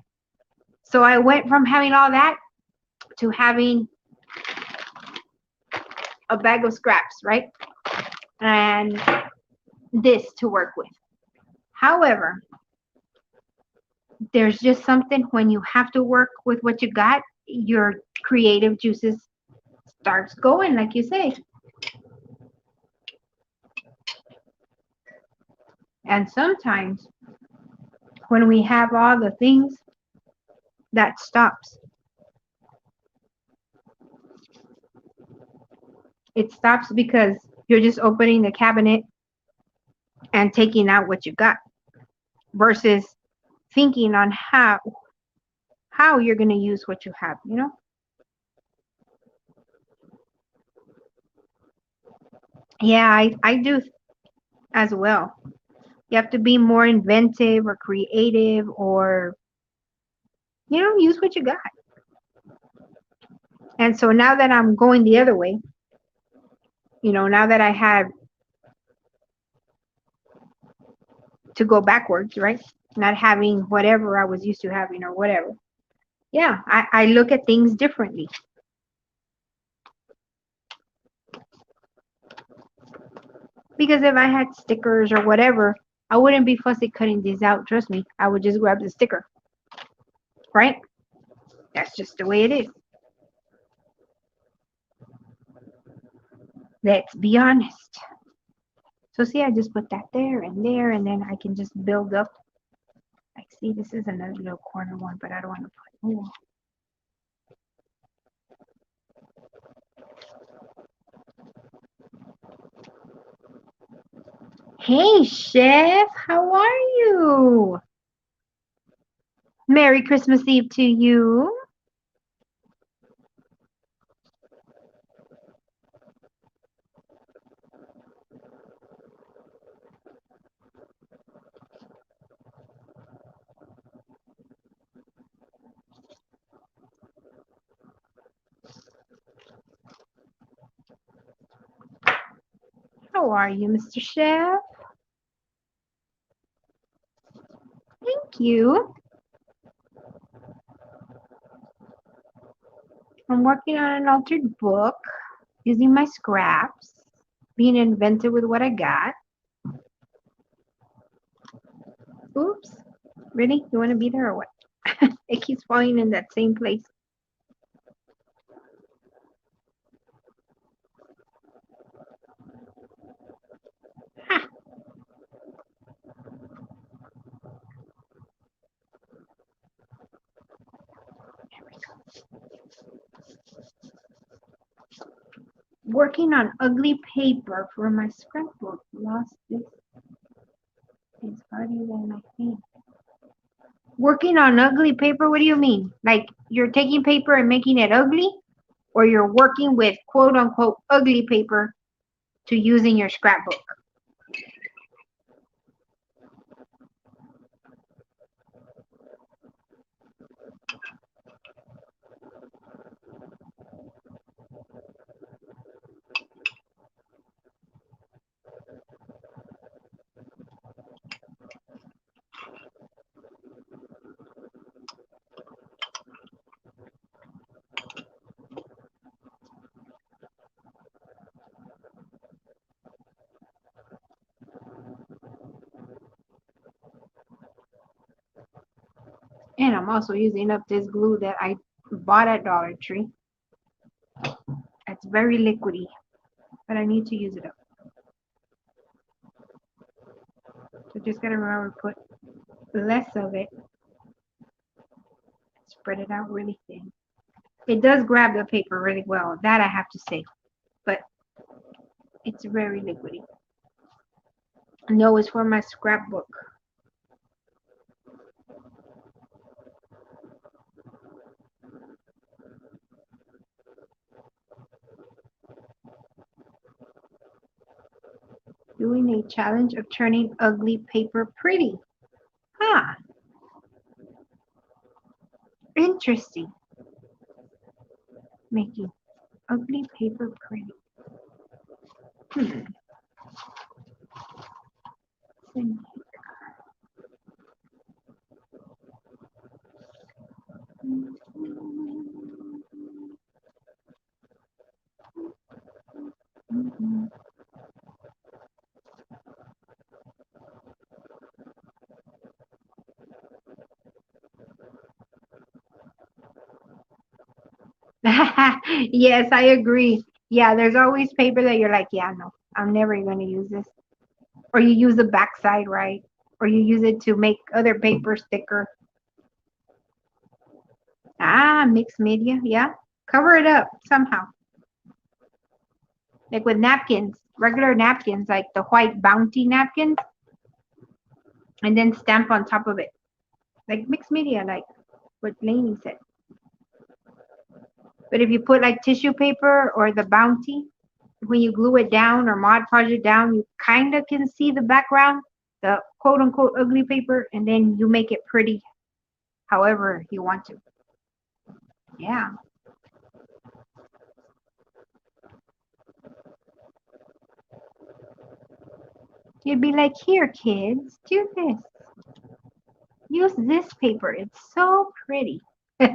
So I went from having all that to having a bag of scraps, right? And this to work with. However, there's just something when you have to work with what you got, your creative juices starts going, like you say. And sometimes when we have all the things, that stops. It stops because you're just opening the cabinet and taking out what you got versus thinking on how you're going to use what you have, you know? Yeah, I do as well. You have to be more inventive or creative or, you know, use what you got. And so now that I'm going the other way, you know, now that I have to go backwards, right? Not having whatever I was used to having or whatever. Yeah, I look at things differently. Because if I had stickers or whatever, I wouldn't be fussy cutting these out. Trust me, I would just grab the sticker, right? That's just the way it is. Let's be honest. So see, I just put that there, and then I can just build up. Like, see, this is another little corner one, but I don't want to put. Ooh. Hey, Chef, how are you? Merry Christmas Eve to you. How are you, Mr. Chef? Thank you. I'm working on an altered book using my scraps, being inventive with what I got. Oops. Really? You want to be there or what? It keeps falling in that same place. Ha. Working on ugly paper for my scrapbook. Lost this is harder than I think. Working on ugly paper, what do you mean? Like you're taking paper and making it ugly? Or you're working with quote unquote ugly paper to use in your scrapbook? And I'm also using up this glue that I bought at Dollar Tree. It's very liquidy, but I need to use it up. So just gotta remember to put less of it. Spread it out really thin. It does grab the paper really well, that I have to say, but it's very liquidy. No, it's for my scrapbook. Doing a challenge of turning ugly paper pretty. Huh. Interesting. Making ugly paper pretty. Hmm. Yes, I agree. Yeah, there's always paper that you're like, yeah, no, I'm never going to use this. Or you use the backside, right? Or you use it to make other paper sticker. Ah, mixed media, yeah. Cover it up somehow. Like with napkins, regular napkins, like the white Bounty napkins, and then stamp on top of it. Like mixed media, like what Lainey said. But if you put like tissue paper or the Bounty, when you glue it down or Mod Podge it down, you kind of can see the background, the quote unquote ugly paper, and then you make it pretty however you want to. Yeah. You'd be like, here, kids, do this. Use this paper. It's so pretty. Yeah.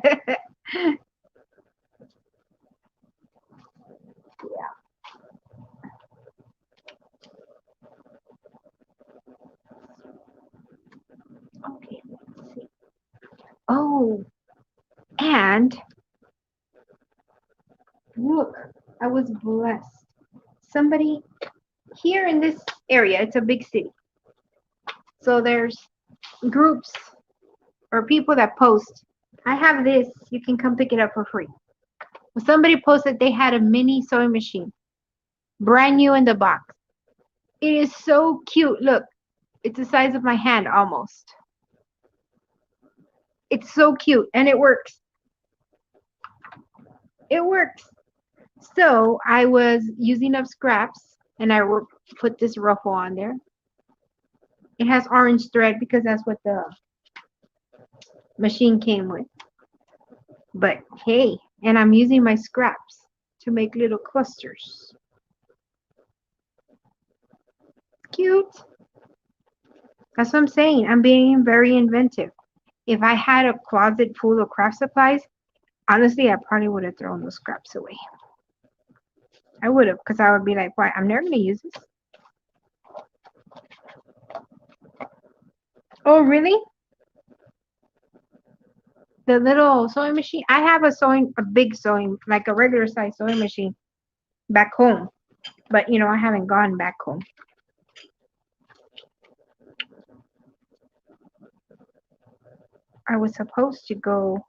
Okay, let's see. Oh, and look, I was blessed. Somebody here in this area, it's a big city. So there's groups or people that post, I have this, you can come pick it up for free. Well, somebody posted they had a mini sewing machine, brand new in the box. It is so cute. Look, it's the size of my hand almost. It's so cute and it works. It works. So I was using up scraps and I put this ruffle on there. It has orange thread because that's what the machine came with. But hey, and I'm using my scraps to make little clusters. Cute. That's what I'm saying. I'm being very inventive. If I had a closet full of craft supplies, honestly, I probably would have thrown those scraps away. I would have, because I would be like, why? I'm never going to use this. Oh, really? The little sewing machine? I have a big sewing, like a regular size sewing machine back home. But, I haven't gone back home. I was supposed to go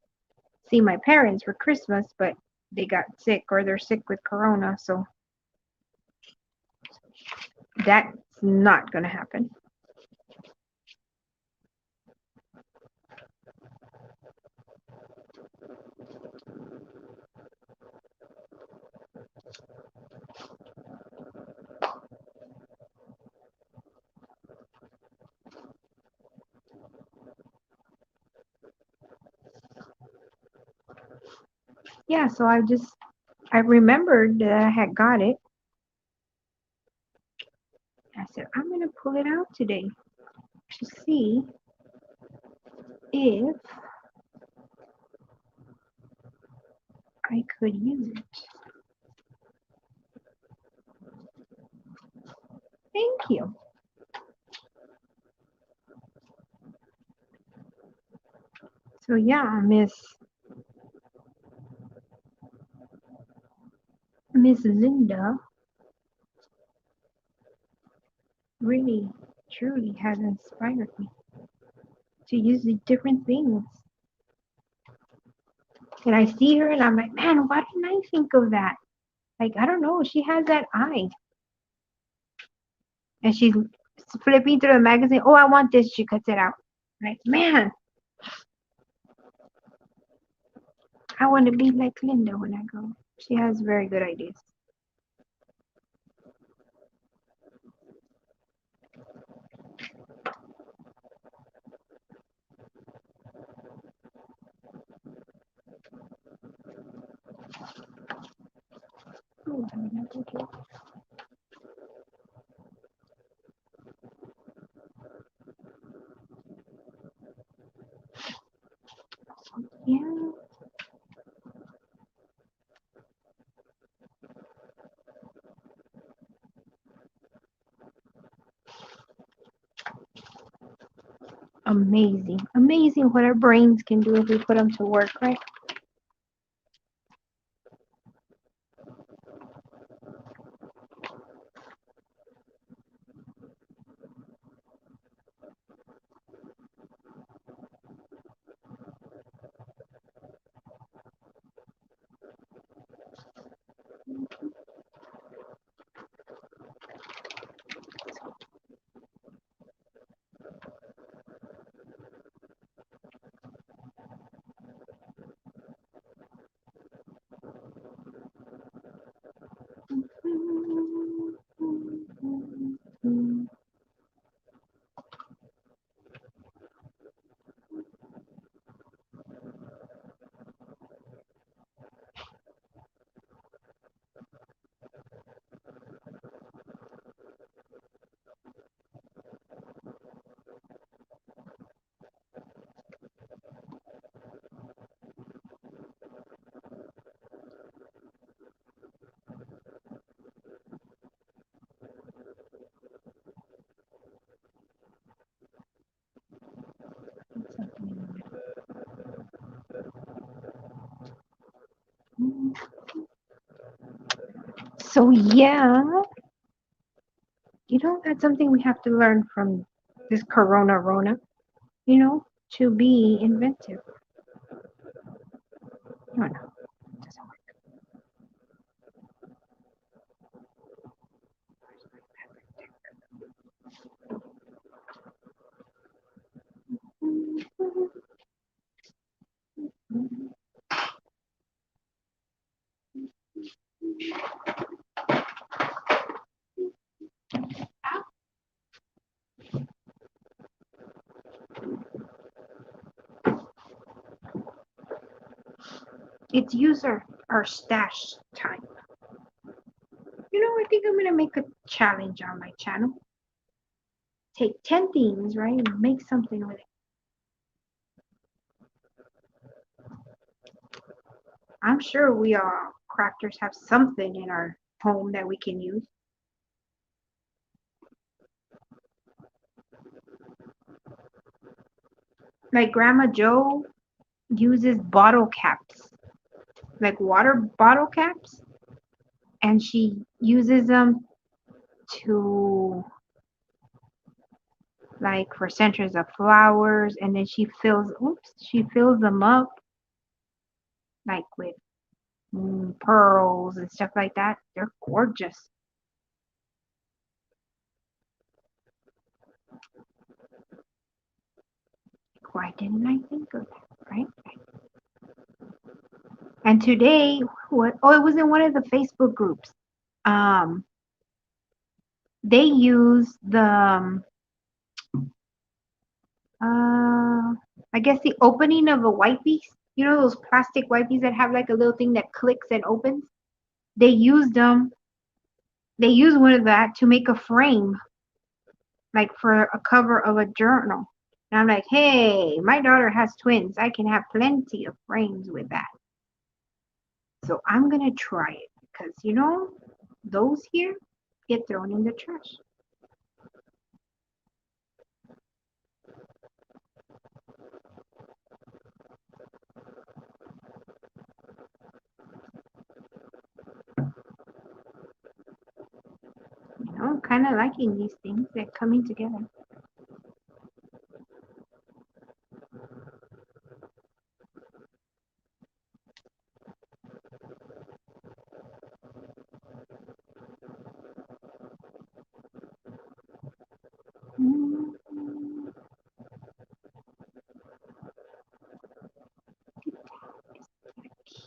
see my parents for Christmas, but they got sick or they're sick with corona, so that's not gonna happen. Yeah, so I remembered that I had got it. I said, I'm gonna pull it out today to see if I could use it. Thank you. So yeah, Miss Linda really truly has inspired me to use the different things. And I see her and I'm like, man, why didn't I think of that? Like, I don't know, she has that eye. And she's flipping through the magazine. Oh, I want this. She cuts it out. Like, man, I want to be like Linda when I grow. She has very good ideas. Oh, yeah. Amazing. Amazing what our brains can do if we put them to work, right? So yeah, that's something we have to learn from this Corona Rona, to be inventive. No, no, it doesn't work. It's our stash time. I think I'm gonna make a challenge on my channel. Take 10 things, right, and make something with it. I'm sure we all crafters have something in our home that we can use. Like Grandma Joe uses bottle caps, like water bottle caps, and she uses them to, like, for centers of flowers, and then she fills them up like with pearls and stuff like that. They're gorgeous. Why didn't I think of that, right? And today, what? Oh, it was in one of the Facebook groups. Um, they use the I guess the opening of a white piece. You know those plastic white pieces that have like a little thing that clicks and opens. They used them. They used one of that to make a frame, like for a cover of a journal. And I'm like, hey, my daughter has twins. I can have plenty of frames with that. So I'm gonna try it because those here get thrown in the trash. I'm kind of liking these things. They're coming together.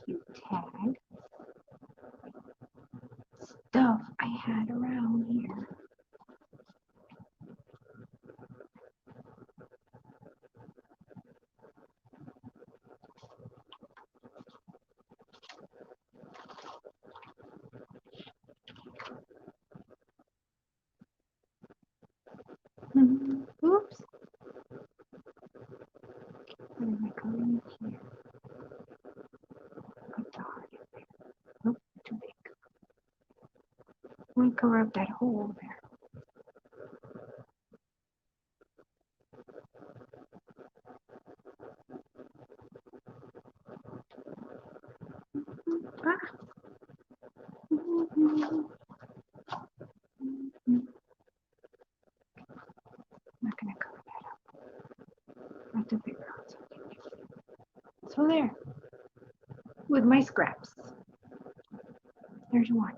Cute tag stuff I had around here. Oops. What am I going here? Put the heart in there. Nope, too big. Let me cover up that hole there. Ah. I'm not gonna cover that up. I have to figure out something. So there, with my scraps. There's one.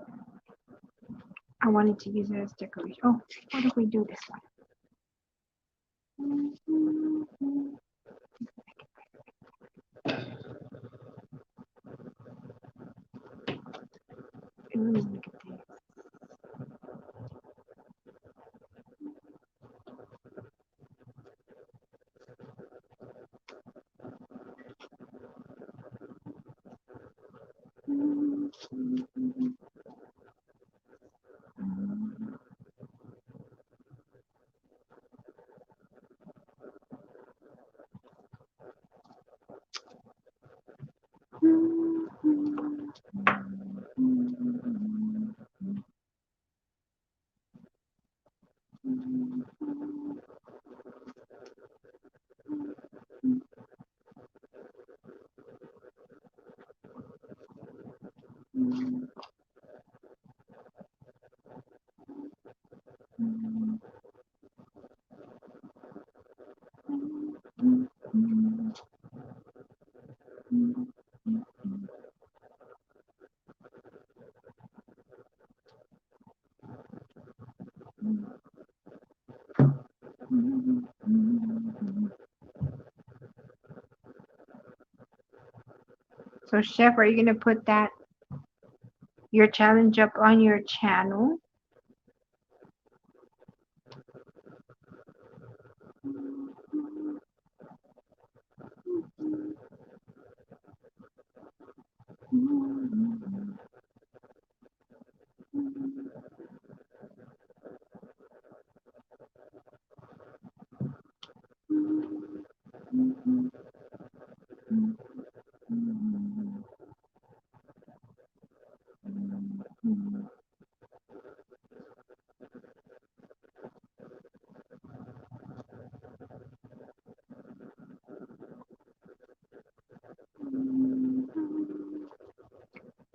I wanted to use it as decoration. Oh, what if we do this one? Ooh, look at this. So, Chef, are you gonna put your challenge up on your channel?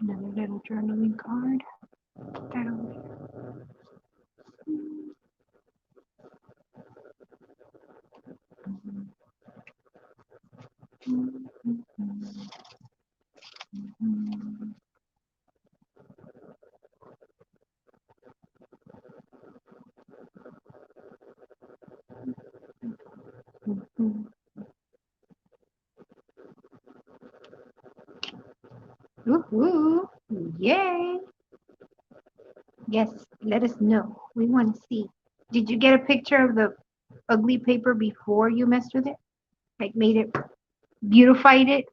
Another little journaling card. That over here. Mhm. Woohoo! Yay! Yes, let us know. We want to see. Did you get a picture of the ugly paper before you messed with it? Like made it, beautified it?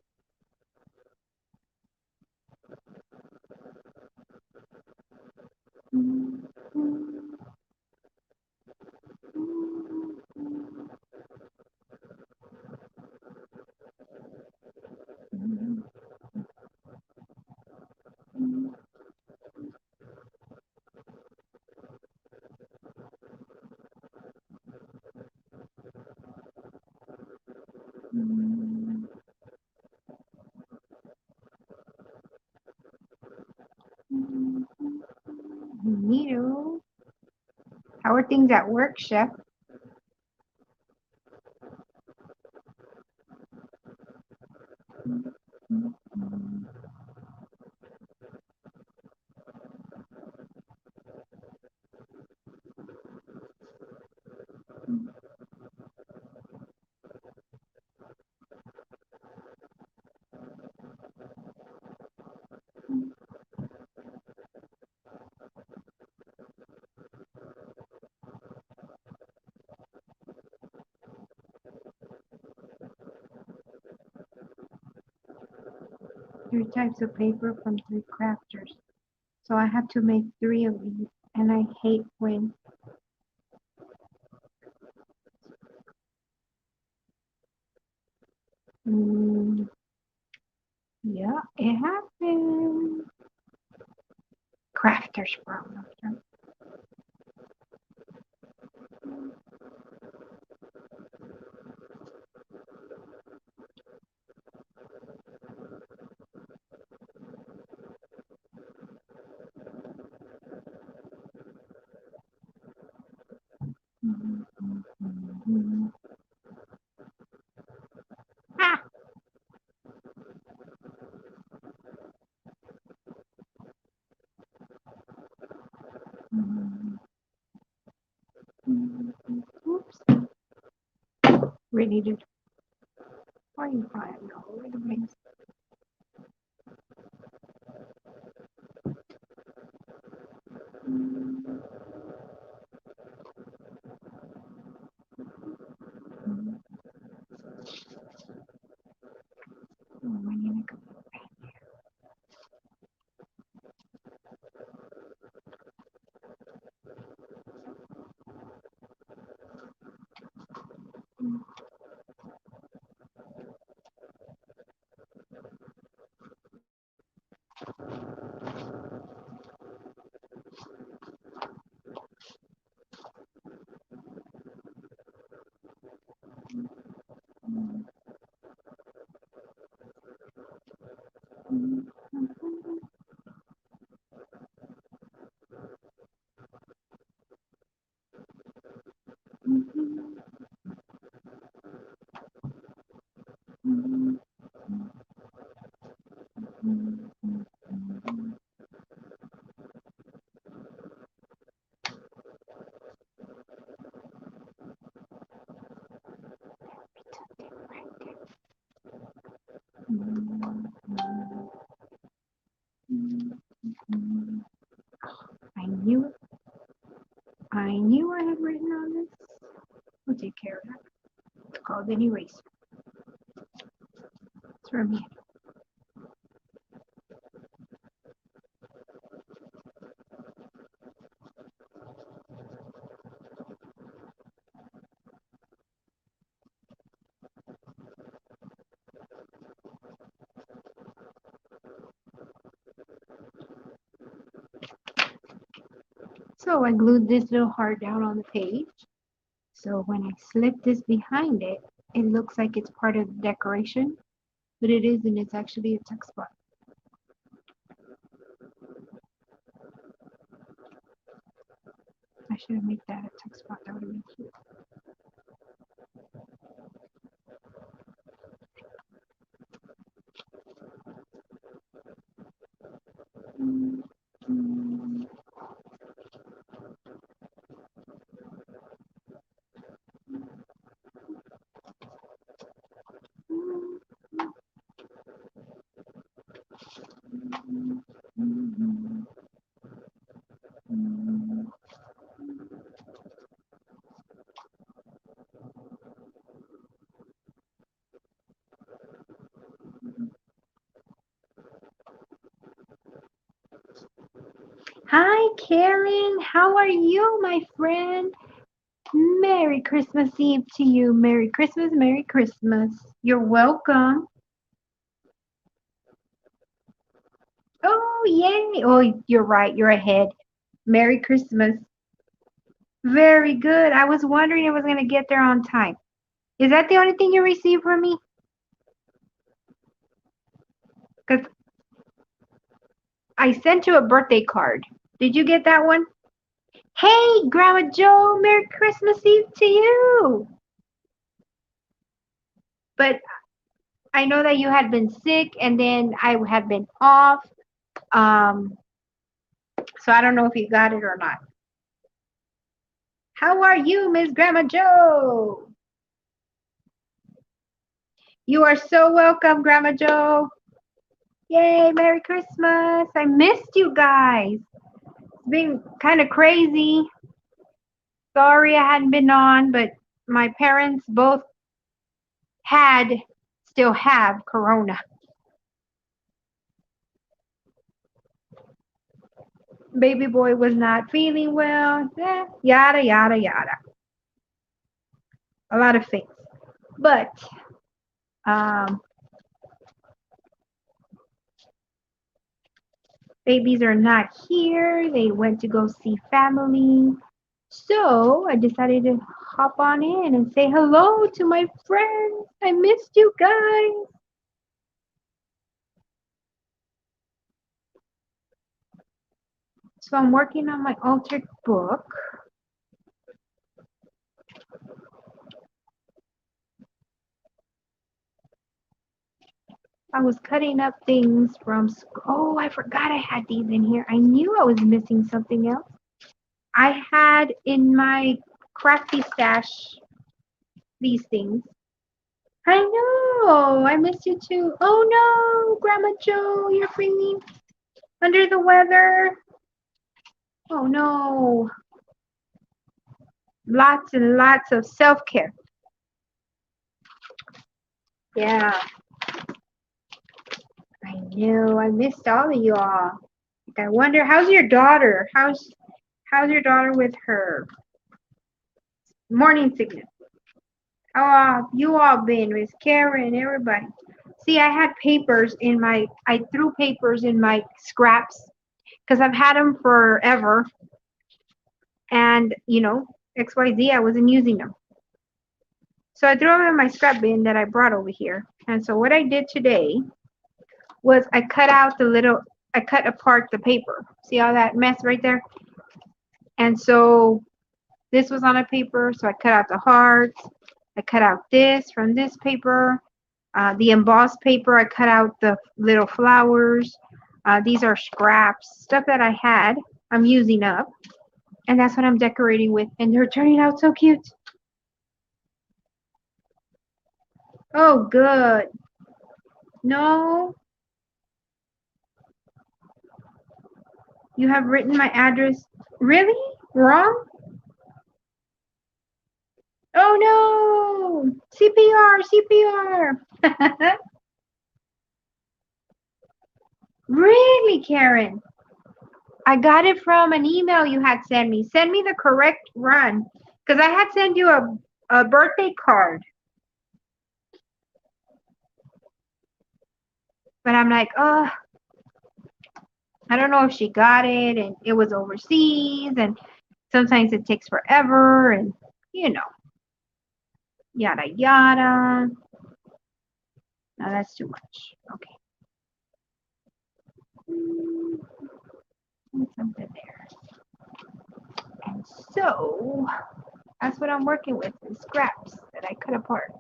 Neato. How are things at work, Chef? Three types of paper from three crafters. So I have to make three of these, and I hate when. Mm, yeah, it happens. Crafters problem. Ah! Oops. Ready to 25. No, wait a minute. I knew it. I knew I had written on this. We'll take care of that. It's called an eraser. It's for me. So I glued this little heart down on the page. So when I slip this behind it, it looks like it's part of the decoration, but it isn't. It's actually a tuck spot. I should have made that a tuck spot. That would have been cute. Hi, Karen. How are you, my friend? Merry Christmas Eve to you. Merry Christmas, Merry Christmas. You're welcome. Oh, yay. Oh, you're right. You're ahead. Merry Christmas. Very good. I was wondering if I was going to get there on time. Is that the only thing you received from me? Because I sent you a birthday card. Did you get that one? Hey, Grandma Joe, Merry Christmas Eve to you. But I know that you had been sick and then I had been off. Um, so I don't know if you got it or not. How are you, Miss Grandma Joe? You are so welcome, Grandma Joe. Yay, Merry Christmas. I missed you guys. It's been kind of crazy. Sorry I hadn't been on, but my parents both had, still have Corona. Baby boy was not feeling well. Yada, yada, yada. A lot of things. But um, babies are not here. They went to go see family. So I decided to hop on in and say hello to my friends. I missed you guys. So I'm working on my altered book. I was cutting up things from, oh, I forgot I had these in here. I knew I was missing something else. I had in my crafty stash these things. I know, I missed you too. Oh no, Grandma Joe, you're feeling under the weather. Oh no. Lots and lots of self-care. Yeah, I know. I missed all of y'all. I wonder, how's your daughter? How's your daughter with her morning sickness? How have you all been, Miss Karen, everybody? See, I threw papers in my scraps because I've had them forever. And, XYZ, I wasn't using them. So I threw them in my scrap bin that I brought over here. And so what I did today was I cut apart the paper. See all that mess right there? And so this was on a paper, so I cut out the hearts. I cut out this from this paper. The embossed paper, I cut out the little flowers. These are scraps, stuff that I had. I'm using up. And that's what I'm decorating with. And they're turning out so cute. Oh, good. No, you have written my address. Really? Wrong? Oh no! CPR, CPR. Really, Karen? I got it from an email you had sent me. Send me the correct run. Because I had sent you a birthday card. But I'm like, oh, I don't know if she got it and it was overseas and sometimes it takes forever and yada yada. No, that's too much. Okay. Something there. And so that's what I'm working with, the scraps that I cut apart.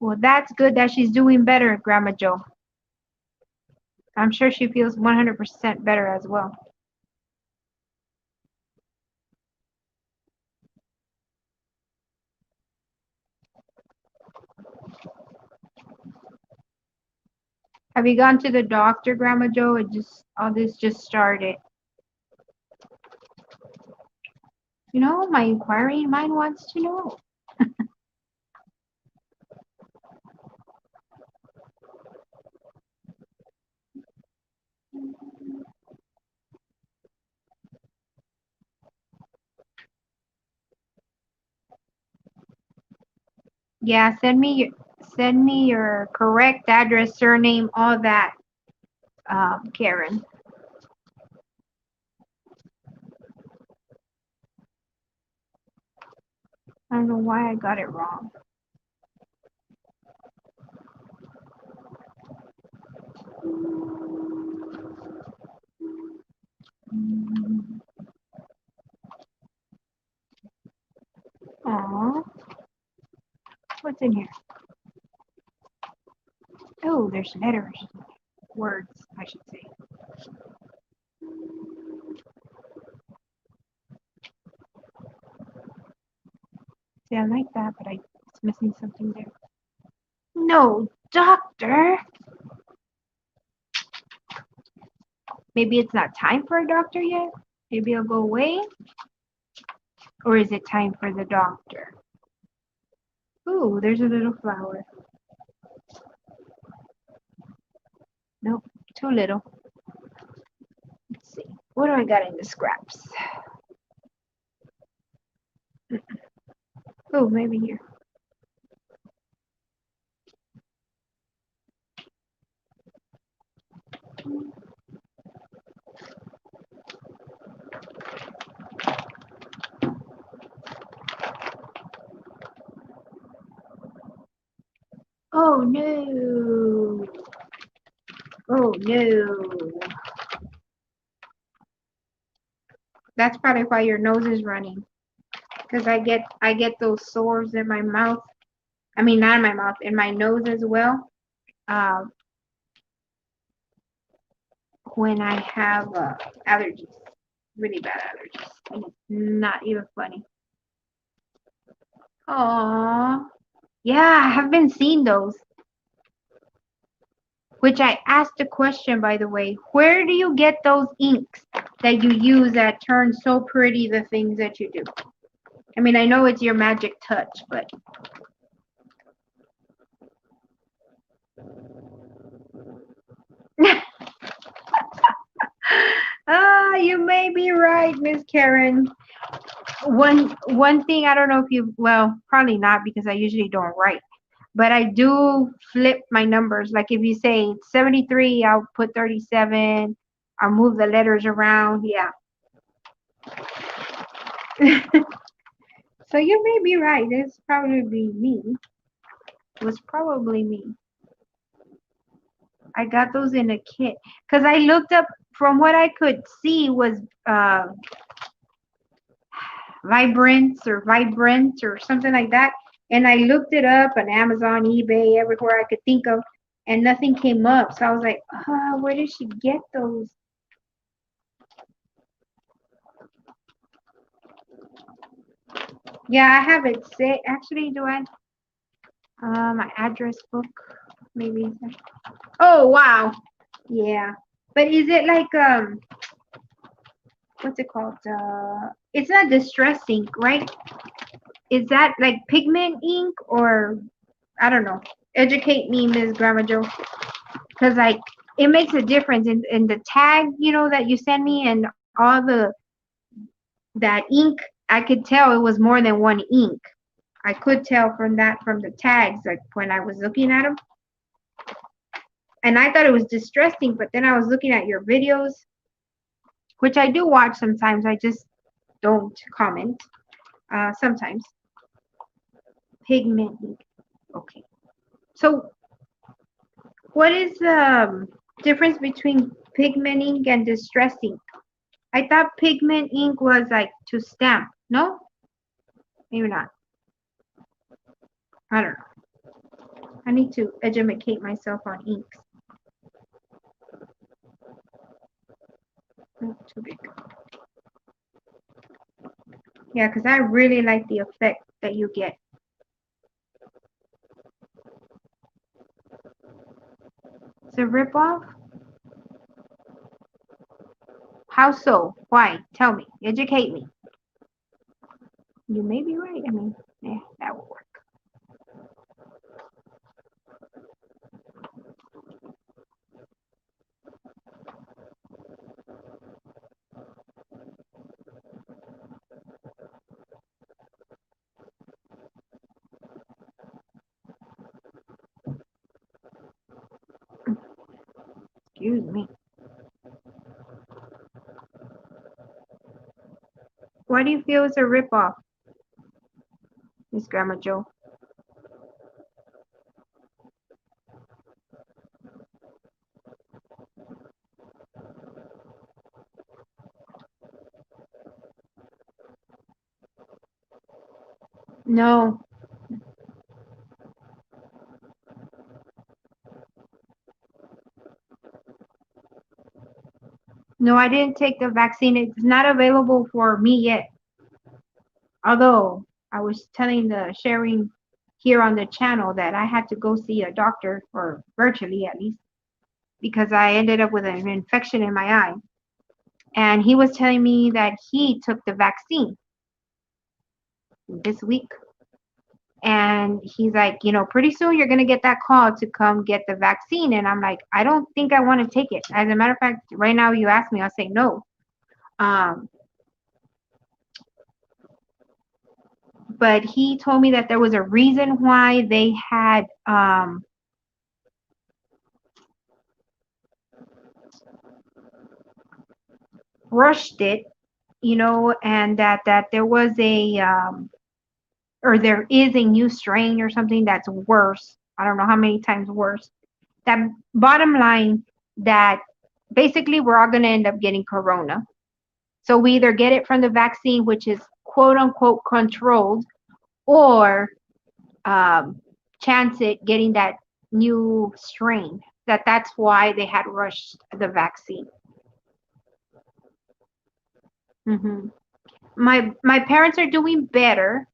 Well, that's good that she's doing better, Grandma Joe. I'm sure she feels 100% better as well. Have you gone to the doctor, Grandma Joe? All this just started. My inquiring mind wants to know. Yeah, send me your correct address, surname, all that, Karen. I don't know why I got it wrong. Aw, what's in here? Oh, there's letters, words, I should say. See, I like that, but it's missing something there. No, doctor. Maybe it's not time for a doctor yet. Maybe I'll go away. Or is it time for the doctor? Ooh, there's a little flower. Nope, too little. Let's see. What do I got in the scraps? Oh, maybe here. Oh no. Oh no. That's probably why your nose is running. Because I get those sores in my mouth. I mean, not in my mouth, in my nose as well. Uh, when I have allergies, really bad allergies. And it's not even funny. Aww. Yeah, I have been seeing those. Which I asked a question, by the way. Where do you get those inks that you use that turn so pretty the things that you do? I mean, I know it's your magic touch, but you may be right, Miss Karen. One thing I don't know if you, well, probably not because I usually don't write, but I do flip my numbers. Like if you say 73, I'll put 37. I'll move the letters around. Yeah. So you may be right. It's probably me. It was probably me. I got those in a kit because I looked up, from what I could see was Vibrant or something like that. And I looked it up on Amazon, eBay, everywhere I could think of, and nothing came up. So I was like, where did she get those? Yeah, I have it. Say, actually, do I? My address book, maybe. Oh wow, yeah. But is it like what's it called? It's not distress ink, right? Is that like pigment ink or I don't know? Educate me, Ms. Grandma Joe, because like it makes a difference in the tag, that you send me and all that ink. I could tell it was more than one ink. I could tell from the tags, like when I was looking at them, and I thought it was distressing. But then I was looking at your videos, which I do watch sometimes. I just don't comment. Sometimes pigment ink. Okay. So what is the difference between pigment ink and distress ink? I thought pigment ink was like to stamp. No? Maybe not. I don't know. I need to educate myself on inks. Not too big. Yeah, because I really like the effect that you get. It's a ripoff? How so? Why? Tell me. Educate me. You may be right. I mean, yeah, that will work. Excuse me. Why do you feel it's a ripoff, Miss Grandma Joe? No, no, I didn't take the vaccine. It's not available for me yet. Although I was sharing here on the channel that I had to go see a doctor, or virtually at least, because I ended up with an infection in my eye. And he was telling me that he took the vaccine this week. And he's like, pretty soon you're going to get that call to come get the vaccine. And I'm like, I don't think I want to take it. As a matter of fact, right now you ask me, I'll say no. Um, but he told me that there was a reason why they had rushed it, and that there was or there is a new strain or something that's worse. I don't know how many times worse. That bottom line, that basically we're all going to end up getting corona. So we either get it from the vaccine, which is quote unquote controlled, or chance it getting that new strain. That's why they had rushed the vaccine. Hmm. My parents are doing better.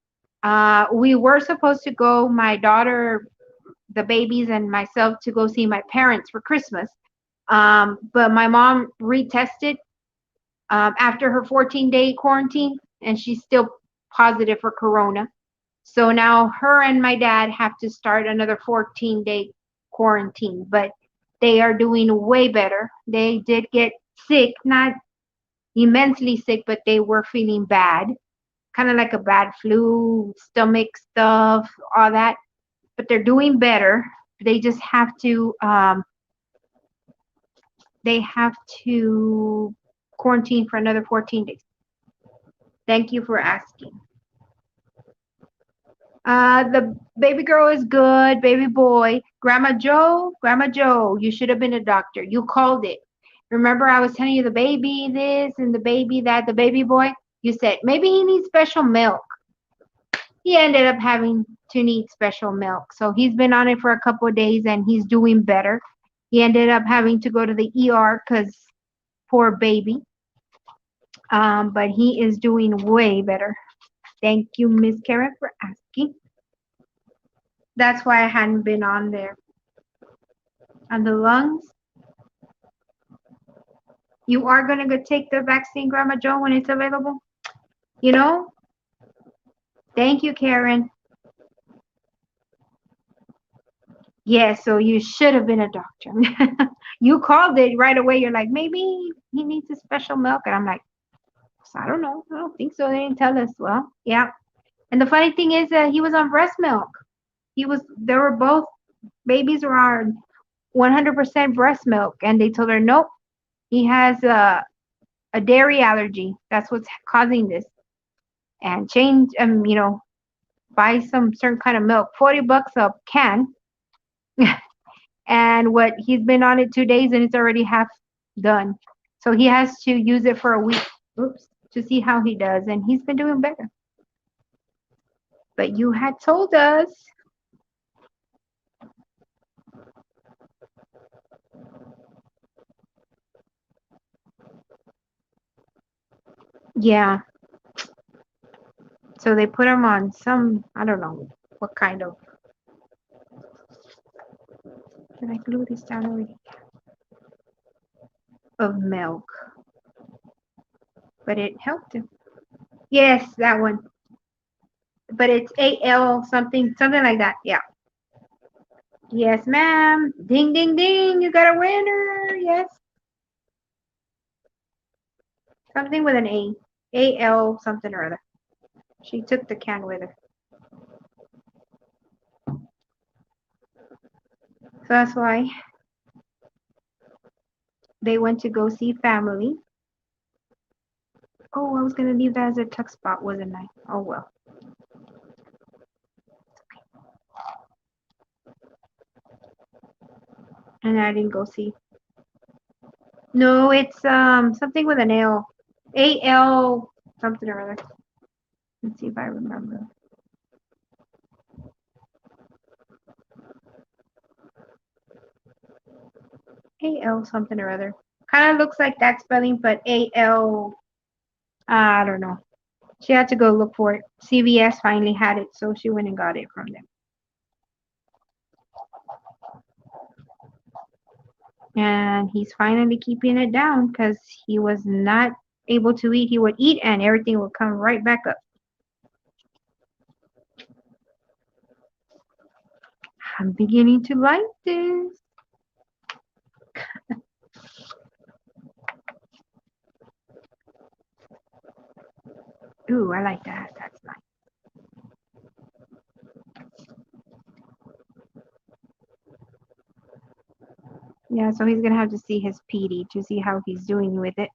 We were supposed to go, my daughter, the babies, and myself, to go see my parents for Christmas. But my mom retested after her 14-day quarantine, and she's still positive for corona. So now her and my dad have to start another 14-day quarantine, but they are doing way better. They did get sick, not immensely sick, but they were feeling bad, kind of like a bad flu, stomach stuff, all that. But they're doing better. They just have to quarantine for another 14 days. Thank you for asking. The baby girl is good. Baby boy, Grandma Joe, you should have been a doctor. You called it. Remember, I was telling you the baby this and the baby that, the baby boy. You said maybe he needs special milk. He ended up having to need special milk. So he's been on it for a couple of days and he's doing better. He ended up having to go to the ER because poor baby. But he is doing way better. Thank you, Miss Karen, for asking. That's why I hadn't been on there. On the lungs, you are going to go take the vaccine, Grandma Joe, when it's available? You know? Thank you, Karen. Yeah, so you should have been a doctor. You called it right away. You're like, maybe he needs a special milk. And I'm like, I don't know. I don't think so. They didn't tell us. Well, yeah. And the funny thing is that he was on breast milk. They were both, babies were on 100% breast milk. And they told her, nope, he has a dairy allergy. That's what's causing this. And change, buy some certain kind of milk, $40 a can. And what he's been on it 2 days and it's already half done. So he has to use it for a week. Oops, to see how he does. And he's been doing better. But you had told us. Yeah. So they put him on some, I don't know what kind of. Did I glue this down already? Of milk. But it helped him. Yes, that one. But it's AL something, something like that. Yeah. Yes, ma'am. Ding, ding, ding. You got a winner. Yes. Something with an A. AL something or other. She took the can with her. So that's why. They went to go see family. Oh, I was gonna leave that as a tuck spot, wasn't I? Oh well. And I didn't go see. No, it's something with an L. A-L something or other. Let's see if I remember. A-L something or other. Kind of looks like that spelling, but A-L, I don't know. She had to go look for it. CVS finally had it, so she went and got it from them. And he's finally keeping it down because he was not able to eat. He would eat and everything would come right back up. I'm beginning to like this. Ooh, I like that. That's nice. Yeah, so he's gonna have to see his PD to see how he's doing with it.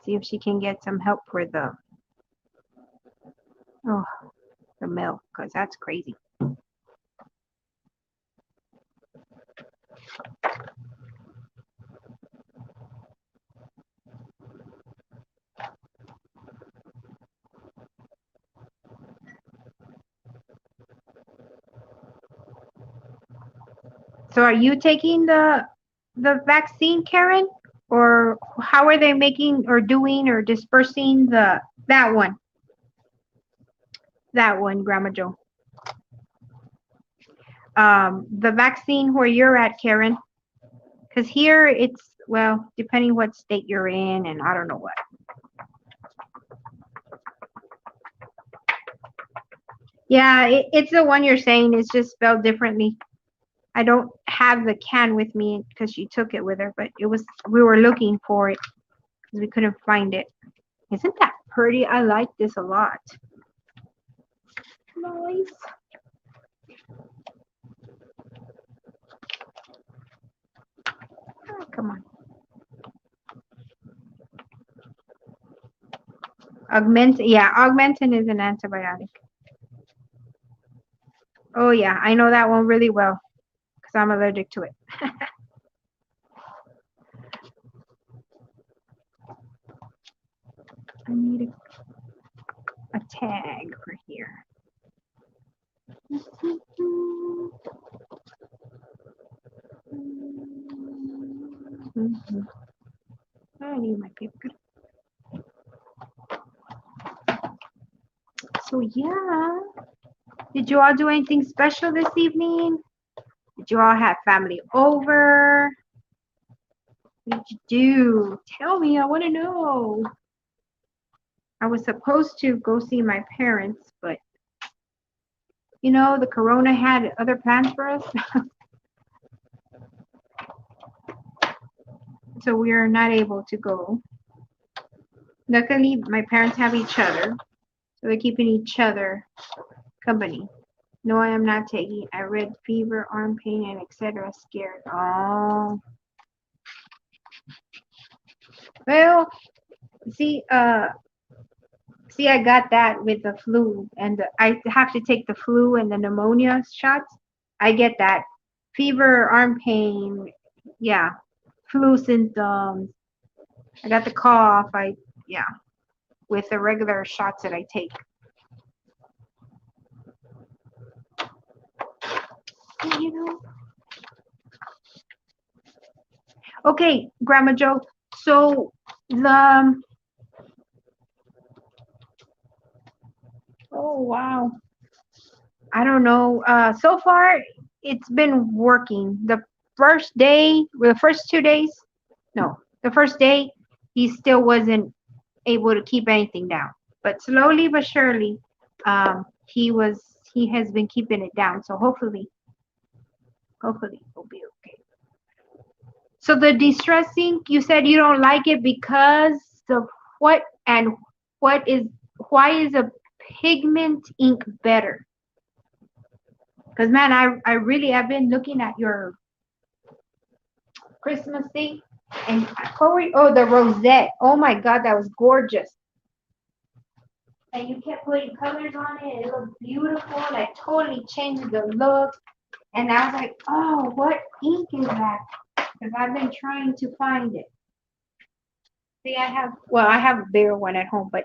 See if she can get some help for the milk, because that's crazy. So are you taking the vaccine, Karen? Or how are they making or doing or dispersing that one? That one, Grandma Joe. The vaccine where you're at, Karen. Because here it's, well, depending what state you're in and I don't know what. Yeah, it's the one you're saying. It's just spelled differently. I don't have the can with me because she took it with her, but we were looking for it because we couldn't find it. Isn't that pretty? I like this a lot. Nice. Oh, come on. Augmentin is an antibiotic. Oh yeah, I know that one really well because I'm allergic to it. I need a tag for here. I need my paper. So yeah, did you all do anything special this evening? Did you all have family over? What did you do? Tell me, I want to know. I was supposed to go see my parents, but the corona had other plans for us. So we are not able to go. Luckily, my parents have each other, so they're keeping each other company. No, I am not taking. I read fever, arm pain, and etc. Scared. Oh. Well, see, I got that with the flu, and I have to take the flu and the pneumonia shots. I get that fever, arm pain, yeah, flu symptoms. I got the cough. Yeah, with the regular shots that I take. Okay, Grandma Joe. So the oh wow, I don't know. So far it's been working. The first 2 days, no, the first day he still wasn't able to keep anything down. But slowly but surely, he has been keeping it down. So hopefully it'll be okay. So the distressing, you said you don't like it because of what and what is why is a pigment ink better? Because man, I really have been looking at your Christmassy. And oh, the rosette. Oh my God, that was gorgeous. And you kept putting colors on it. It looked beautiful. Like totally changed the look. And I was like, oh, what ink is that? Because I've been trying to find it. See, I have a bigger one at home, but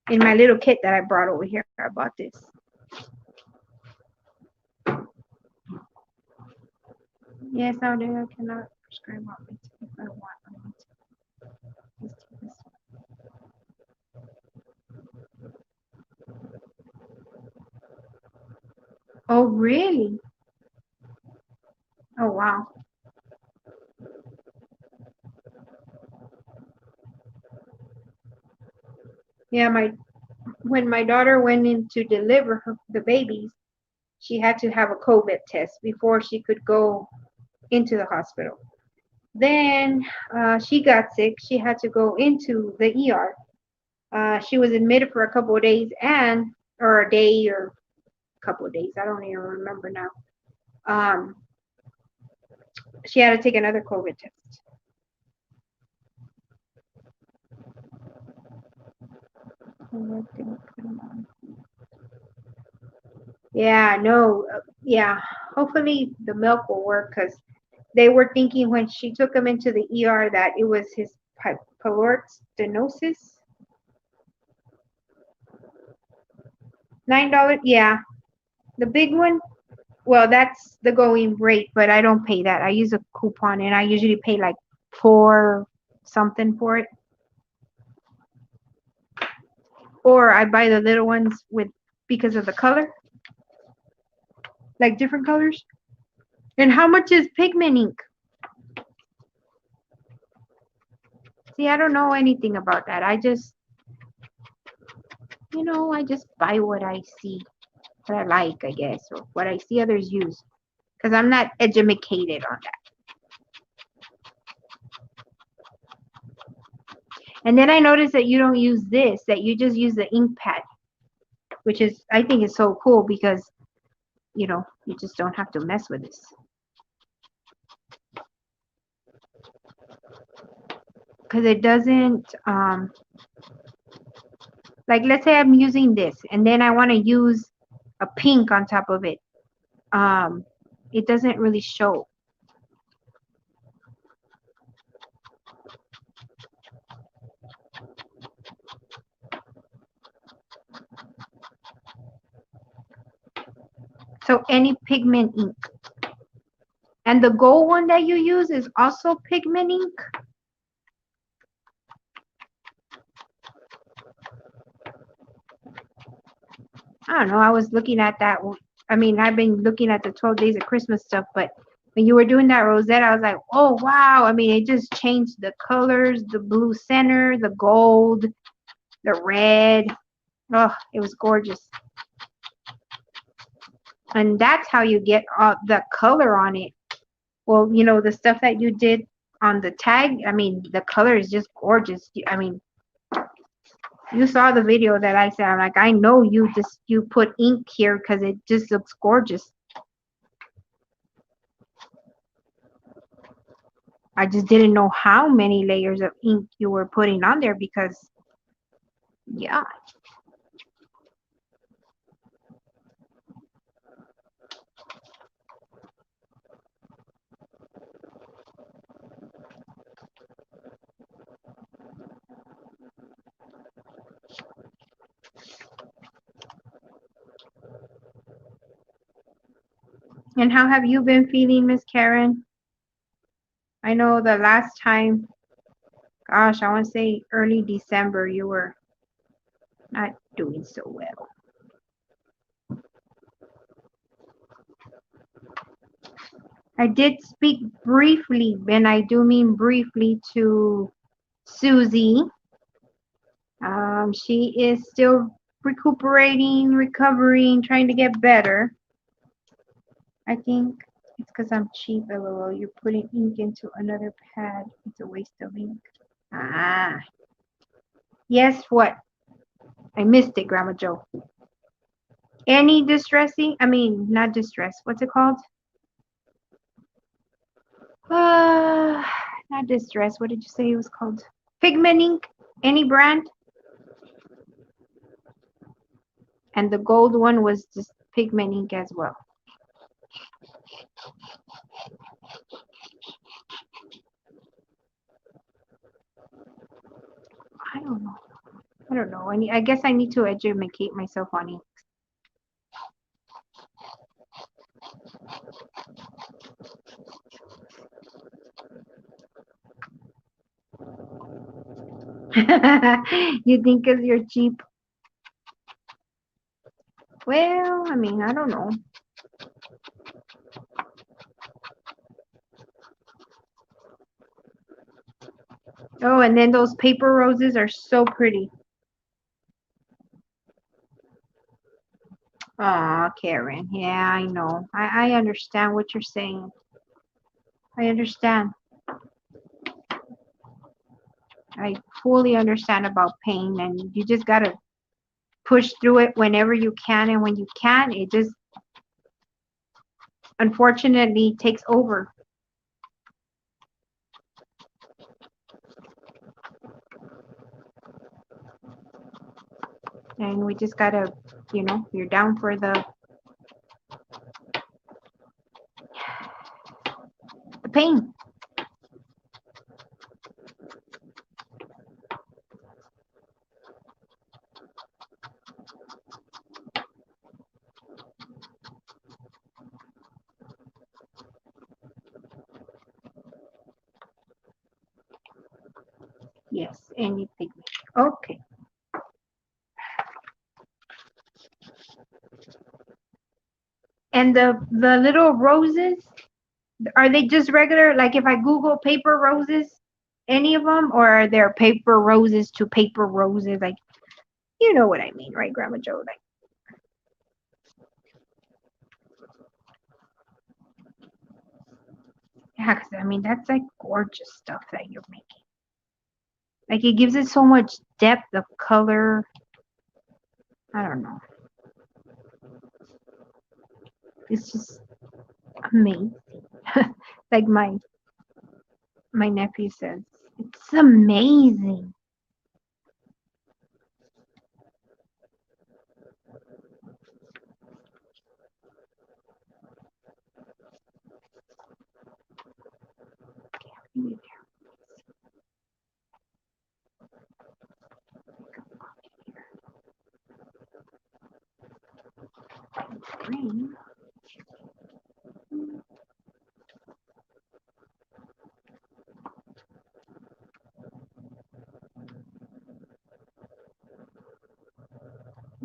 in my little kit that I brought over here, I bought this. Yes, I cannot prescribe if I want. Oh, really? Oh, wow. Yeah, when my daughter went in to deliver the babies, she had to have a COVID test before she could go into the hospital. Then she got sick. She had to go into the ER. She was admitted for a couple of days or a day or a couple of days. I don't even remember now. Um, she had to take another COVID test. Yeah, no, yeah. Hopefully the milk will work because they were thinking when she took him into the ER that it was his pyloric stenosis. $9, yeah. The big one, well, that's the going rate, but I don't pay that. I use a coupon and I usually pay like 4 something for it. Or I buy the little ones because of the color, like different colors. And how much is pigment ink? See, I don't know anything about that. I just buy what I see, what I like, I guess, or what I see others use. Because I'm not educated on that. And then I noticed that you don't use this, that you just use the ink pad, which I think is so cool because, you just don't have to mess with this. Because it doesn't, like let's say I'm using this and then I want to use a pink on top of it. It doesn't really show. So any pigment ink. And the gold one that you use is also pigment ink? I don't know. I was looking at that. I mean, I've been looking at the 12 Days of Christmas stuff, but when you were doing that rosette, I was like, oh, wow. I mean, it just changed the colors, the blue center, the gold, the red. Oh, it was gorgeous. And that's how you get the color on it. Well, the stuff that you did on the tag, I mean, the color is just gorgeous. I mean, you saw the video that I said. I'm like, I know you put ink here because it just looks gorgeous. I just didn't know how many layers of ink you were putting on there because, yeah. And how have you been feeling, Miss Karen? I know the last time, gosh, I want to say early December, you were not doing so well. I did speak briefly, and I do mean briefly, to Susie. She is still recovering, trying to get better. I think it's because I'm cheap, LOL. You're putting ink into another pad. It's a waste of ink. Ah. Yes, what? I missed it, Grandma Joe. Any distressing? I mean, not distress. What's it called? Not Distress. What did you say it was called? Pigment ink. Any brand. And the gold one was just pigment ink as well. I don't know. I don't know. I guess I need to educate myself on it. You think because you're cheap? Well, I mean, I don't know. Oh, and then those paper roses are so pretty. Aw, Karen. Yeah, I know. I understand what you're saying. I understand. I fully understand about pain, and you just gotta push through it whenever you can, and when you can, it just unfortunately takes over. And we just gotta, you're down for the pain. Yes, any pigment. Okay. And the little roses, are they just regular? Like if I Google paper roses, any of them, or are there paper roses to paper roses? Like, you know what I mean, right, Grandma Joe? Like, yeah, 'cause I mean that's like gorgeous stuff that you're making. Like it gives it so much depth of color. I don't know. It's just amazing. Like my nephew says, it's amazing. Green.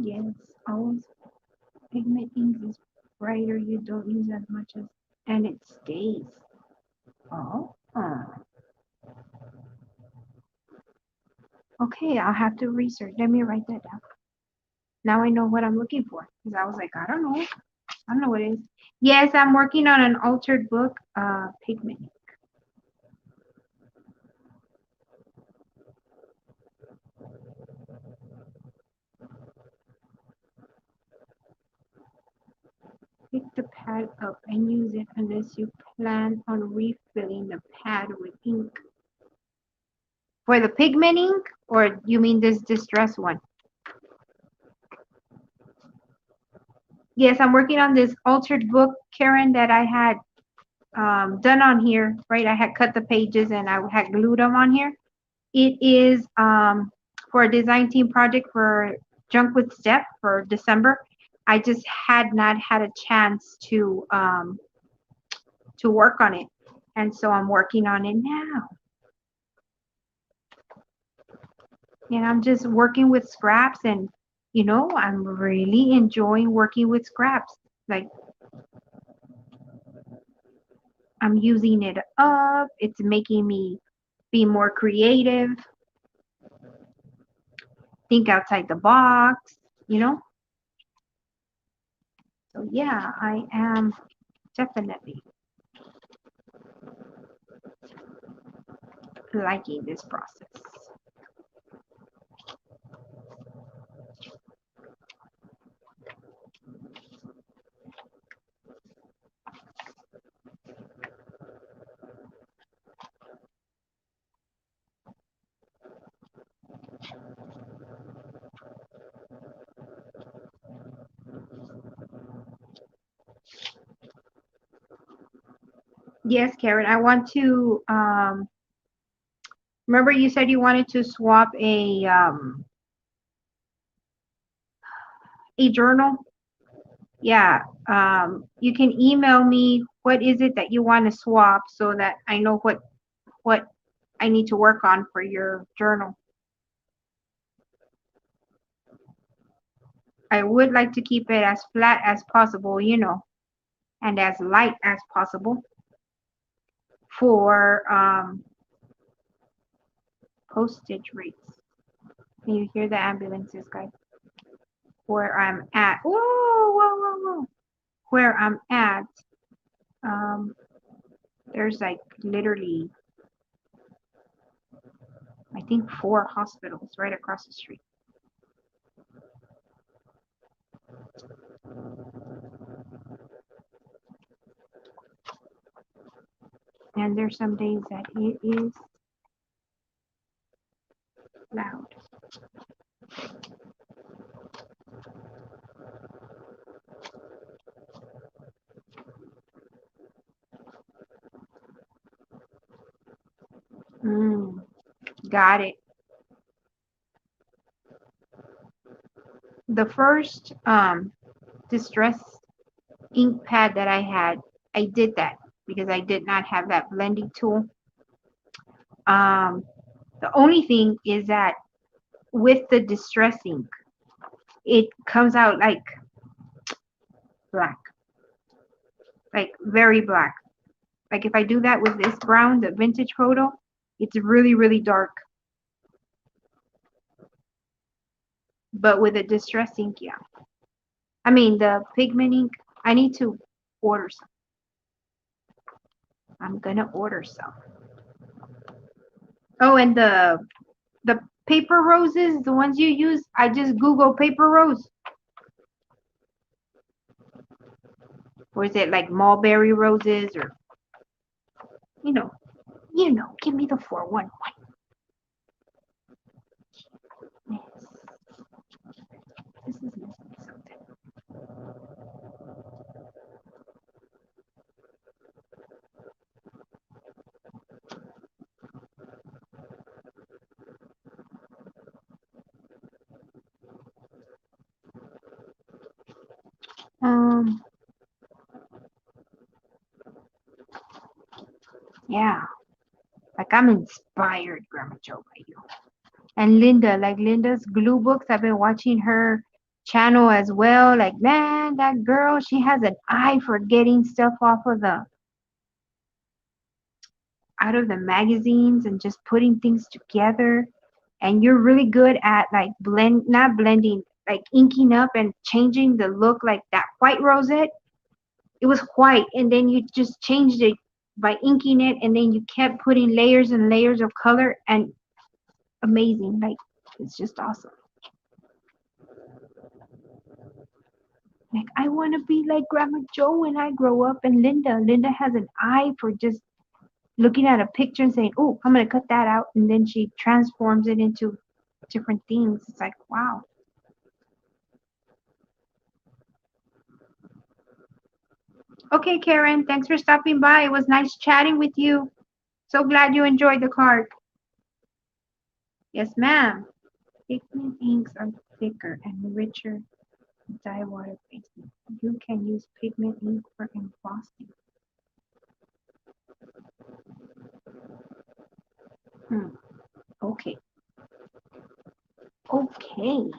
Yes, always pigment ink is brighter. You don't use as much as, and it stays. Oh, okay. I'll have to research. Let me write that down. Now I know what I'm looking for. Because I was like, I don't know. I don't know what it is. Yes, I'm working on an altered book, pigment. Pick the pad up and use it unless you plan on refilling the pad with ink. For the pigment ink, or you mean this distress one? Yes, I'm working on this altered book, Karen, that I had done on here, right? I had cut the pages and I had glued them on here. It is for a design team project for Junk with Step for December. I just had not had a chance to work on it, and so I'm working on it now. And I'm just working with scraps, and I'm really enjoying working with scraps. Like I'm using it up. It's making me be more creative, think outside the box, you know? So yeah, I am definitely liking this process. Yes, Karen. I want to remember you said you wanted to swap a journal. Yeah. You can email me what is it that you want to swap so that I know what I need to work on for your journal. I would like to keep it as flat as possible, and as light as possible for postage rates. Can you hear the ambulances, guys? Where I'm at. Whoa, whoa, whoa, whoa. Where I'm at, um, there's like literally, I think 4 hospitals right across the street. And there's some days that it is loud. Mm, got it. The first distress ink pad that I had, I did that because I did not have that blending tool. Um, the only thing is that with the distress ink, it comes out like black, like very black. Like if I do that with this brown, the vintage photo, it's really, really dark. But with a distress ink, yeah. I mean, the pigment ink, I need to order some. I'm gonna order some. Oh, and the paper roses, the ones you use, I just Google paper rose. Or is it like mulberry roses or you know, give me the 411. Yes. This is missing something. Um, yeah. Like I'm inspired, Grandma Joe, by you. And Linda, like Linda's glue books, I've been watching her channel as well. Like, man, that girl, she has an eye for getting stuff off of the out of the magazines and just putting things together. And you're really good at like not blending, like inking up and changing the look. Like that white rosette, it was white, and then you just changed it by inking it, and then you kept putting layers and layers of color, and amazing. Like it's just awesome. Like I want to be like Grandma Joe when I grow up. And Linda has an eye for just looking at a picture and saying, "Oh, I'm gonna cut that out," and then she transforms it into different things. It's like, wow. Okay, Karen, thanks for stopping by. It was nice chatting with you. So glad you enjoyed the card. Yes, ma'am. Pigment inks are thicker and richer dye water based. You can use pigment ink for embossing. Hmm. Okay. Okay.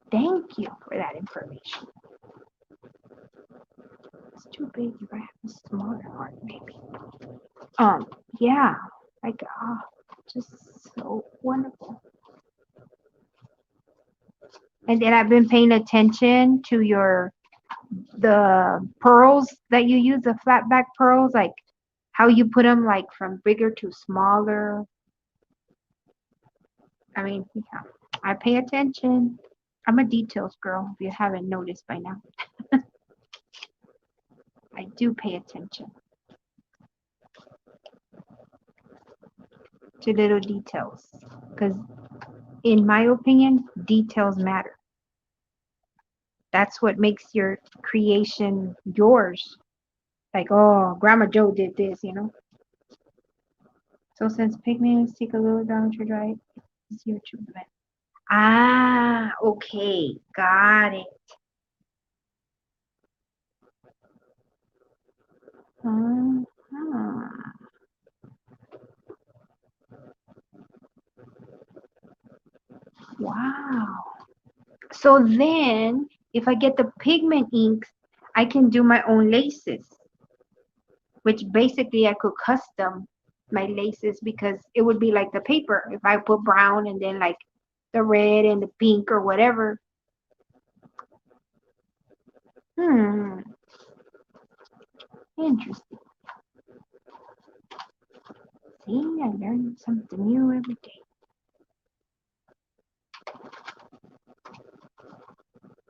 Thank you for that information. It's too big. You're gonna have a smaller heart, maybe. Um. Yeah. Like just so wonderful. And then I've been paying attention to the pearls that you use, the flat back pearls, like how you put them like from bigger to smaller. I mean, yeah, I pay attention. I'm a details girl, if you haven't noticed by now. I do pay attention to little details because, in my opinion, details matter. That's what makes your creation yours. Like, oh, Grandma Joe did this, you know. So since pigments take a little time to dry, it's easier to blend. Ah, okay, got it. Uh-huh. Wow. So then, if I get the pigment inks, I can do my own laces, which basically I could custom my laces because it would be like the paper. If I put brown and then like the red and the pink or whatever. Hmm, interesting. See, I learn something new every day.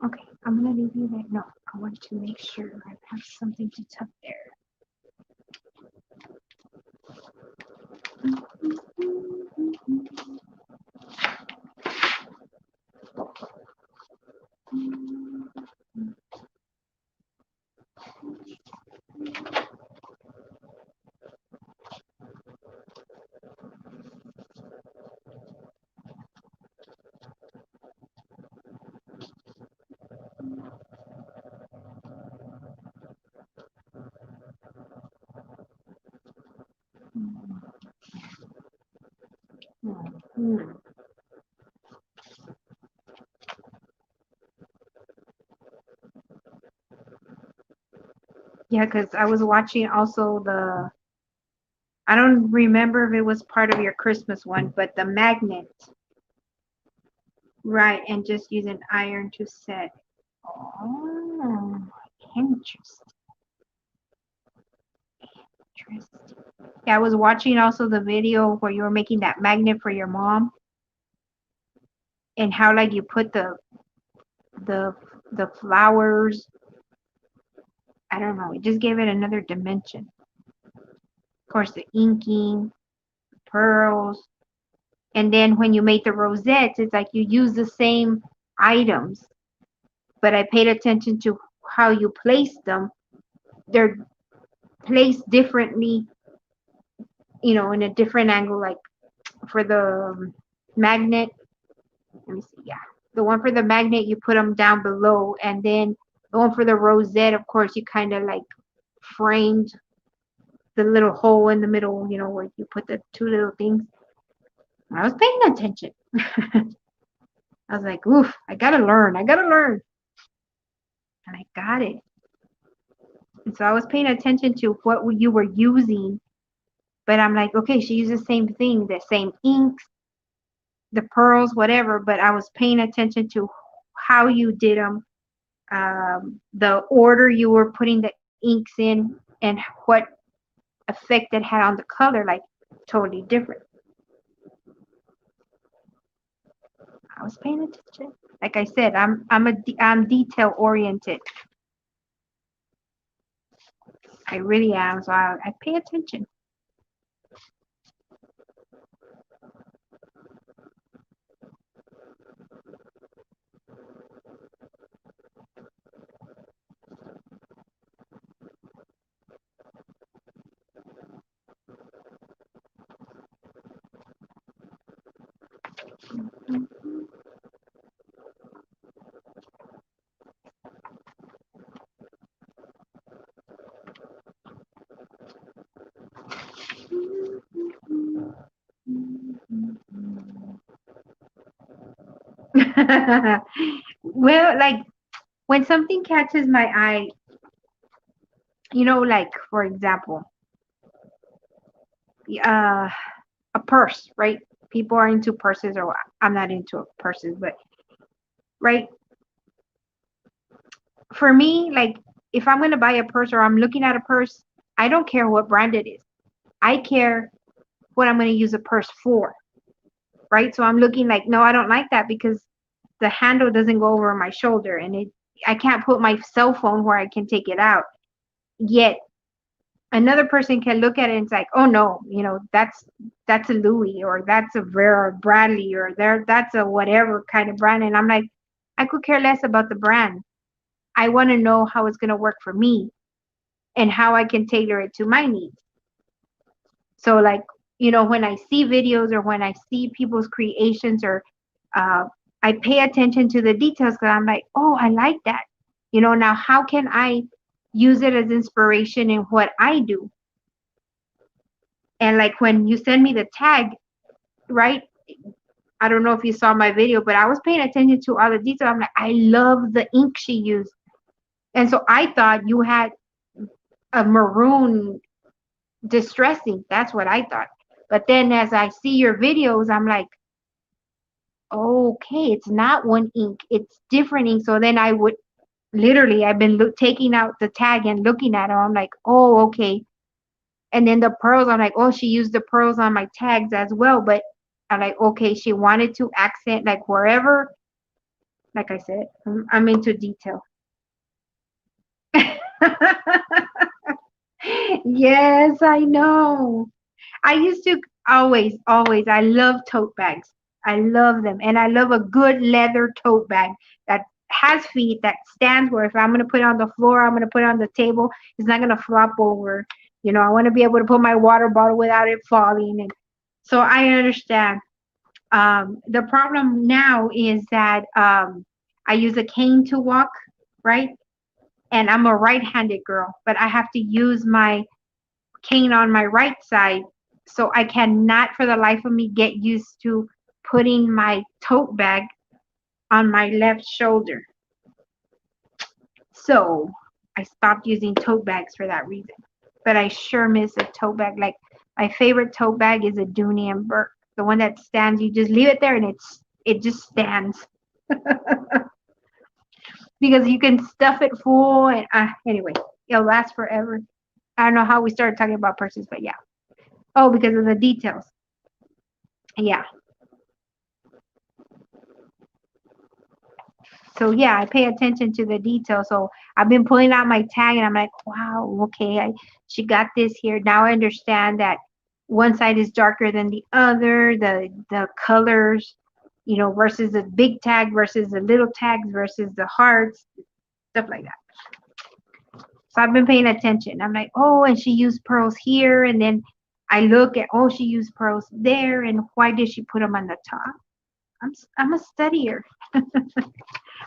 Okay, I'm gonna leave you there. No, I want to make sure I have something to tuck there. Hmm. Yeah, because I was watching also I don't remember if it was part of your Christmas one, but the magnet, right? And just use an iron to set. Oh, interesting. Interesting. Yeah, I was watching also the video where you were making that magnet for your mom and how like you put the the flowers. I don't know. It just gave it another dimension. Of course, the inking, pearls, and then when you make the rosettes, it's like you use the same items, but I paid attention to how you place them. They're placed differently, you know, in a different angle. Like for the magnet, let me see, yeah, the one for the magnet you put them down below, and then the one for the rosette, of course, you kind of like framed the little hole in the middle, you know, where you put the two little things. I was paying attention. I was like, oof, I gotta learn. I gotta learn. And I got it. And so I was paying attention to what you were using, but I'm like, okay, she used the same thing, the same inks, the pearls, whatever, but I was paying attention to how you did them, the order you were putting the inks in, and what effect it had on the color, like totally different. I was paying attention. Like I said, I'm detail oriented. I really am. So I pay attention. Well, like when something catches my eye, you know, like for example, uh, a purse, right? People are into purses, or I'm not into purses, but right, for me, like if I'm gonna buy a purse or I'm looking at a purse, I don't care what brand it is. I care what I'm gonna use a purse for, right? So I'm looking like, no, I don't like that because the handle doesn't go over my shoulder, and I can't put my cell phone where I can take it out. Yet another person can look at it and it's like, oh no, you know, that's a Louis, or that's a Vera Bradley, or that's a whatever kind of brand, and I'm like, I could care less about the brand. I want to know how it's gonna work for me. and how I can tailor it to my needs. So like, when I see videos or when I see people's creations, or uh, I pay attention to the details, because I'm like, oh, I like that. Now how can I use it as inspiration in what I do? And like when you send me the tag, right? I don't know if you saw my video, but I was paying attention to all the details. I'm like, I love the ink she used. And so I thought you had a maroon distressing. That's what I thought. But then as I see your videos, I'm like, okay, it's not one ink, it's different ink. So then I would literally, I've been taking out the tag and looking at it. I'm like, oh, okay. And then the pearls, I'm like, oh, she used the pearls on my tags as well. But I'm like, okay, she wanted to accent like wherever. Like I said, I'm into detail. Yes, I know. I used to always, I love tote bags. I love them. And I love a good leather tote bag that has feet, that stands where if I'm going to put it on the floor, I'm going to put it on the table, it's not going to flop over. I want to be able to put my water bottle without it falling. And so I understand. The problem now is that I use a cane to walk, right? And I'm a right-handed girl, but I have to use my cane on my right side. So I cannot for the life of me get used to putting my tote bag on my left shoulder. So I stopped using tote bags for that reason. But I sure miss a tote bag. Like my favorite tote bag is a Dooney and Burke. The one that stands, you just leave it there and it just stands. Because you can stuff it full and anyway, it'll last forever. I don't know how we started talking about purses, but yeah. Oh, because of the details. Yeah. So yeah, I pay attention to the details. So I've been pulling out my tag and I'm like, wow, okay, she got this here. Now I understand that one side is darker than the other, the colors, versus the big tag versus the little tags versus the hearts, stuff like that. So I've been paying attention. I'm like, oh, and she used pearls here, and then I look at, oh, she used pearls there, and why did she put them on the top? I'm a studier.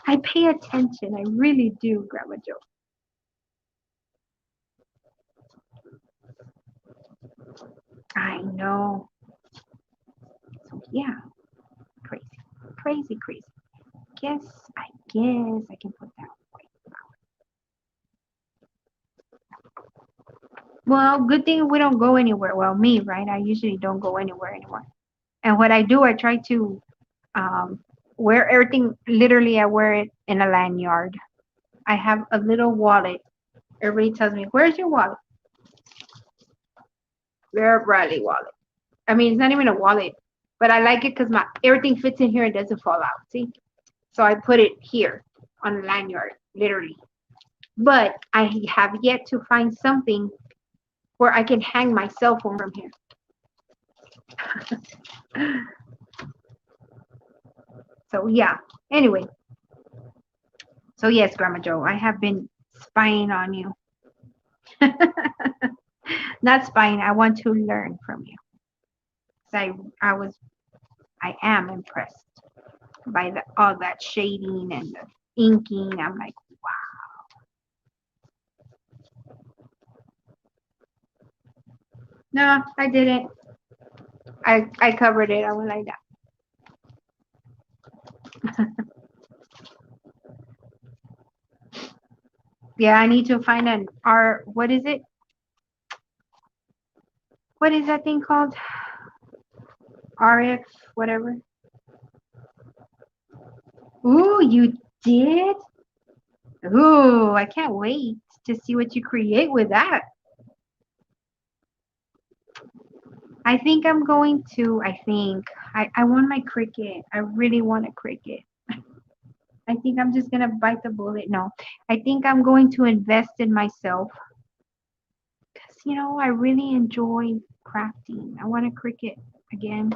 I pay attention. I really do, Grandma Joe. I know. So yeah, crazy, crazy, crazy. I guess I can put that away. Well, good thing we don't go anywhere. Well, me, right? I usually don't go anywhere anymore. And what I do, I try to um, wear everything. Literally, I wear it in a lanyard. I have a little wallet. Everybody tells me, "Where's your wallet?" Bear Bradley wallet. I mean, it's not even a wallet, but I like it because my everything fits in here and doesn't fall out. See? So I put it here on a lanyard, literally. But I have yet to find something where I can hang my cell phone from here. So yeah. Anyway. So yes, Grandma Joe, I have been spying on you. Not spying. I want to learn from you. I am impressed by all that shading and the inking. I'm like, no, I didn't. I covered it. I went like that. Yeah, I need to find an R. What is it? What is that thing called? RF, whatever. Ooh, you did? Ooh, I can't wait to see what you create with that. I think I'm going to, I want my Cricut. I really want a Cricut. I think I'm just going to bite the bullet. No, I think I'm going to invest in myself because, I really enjoy crafting. I want a Cricut again.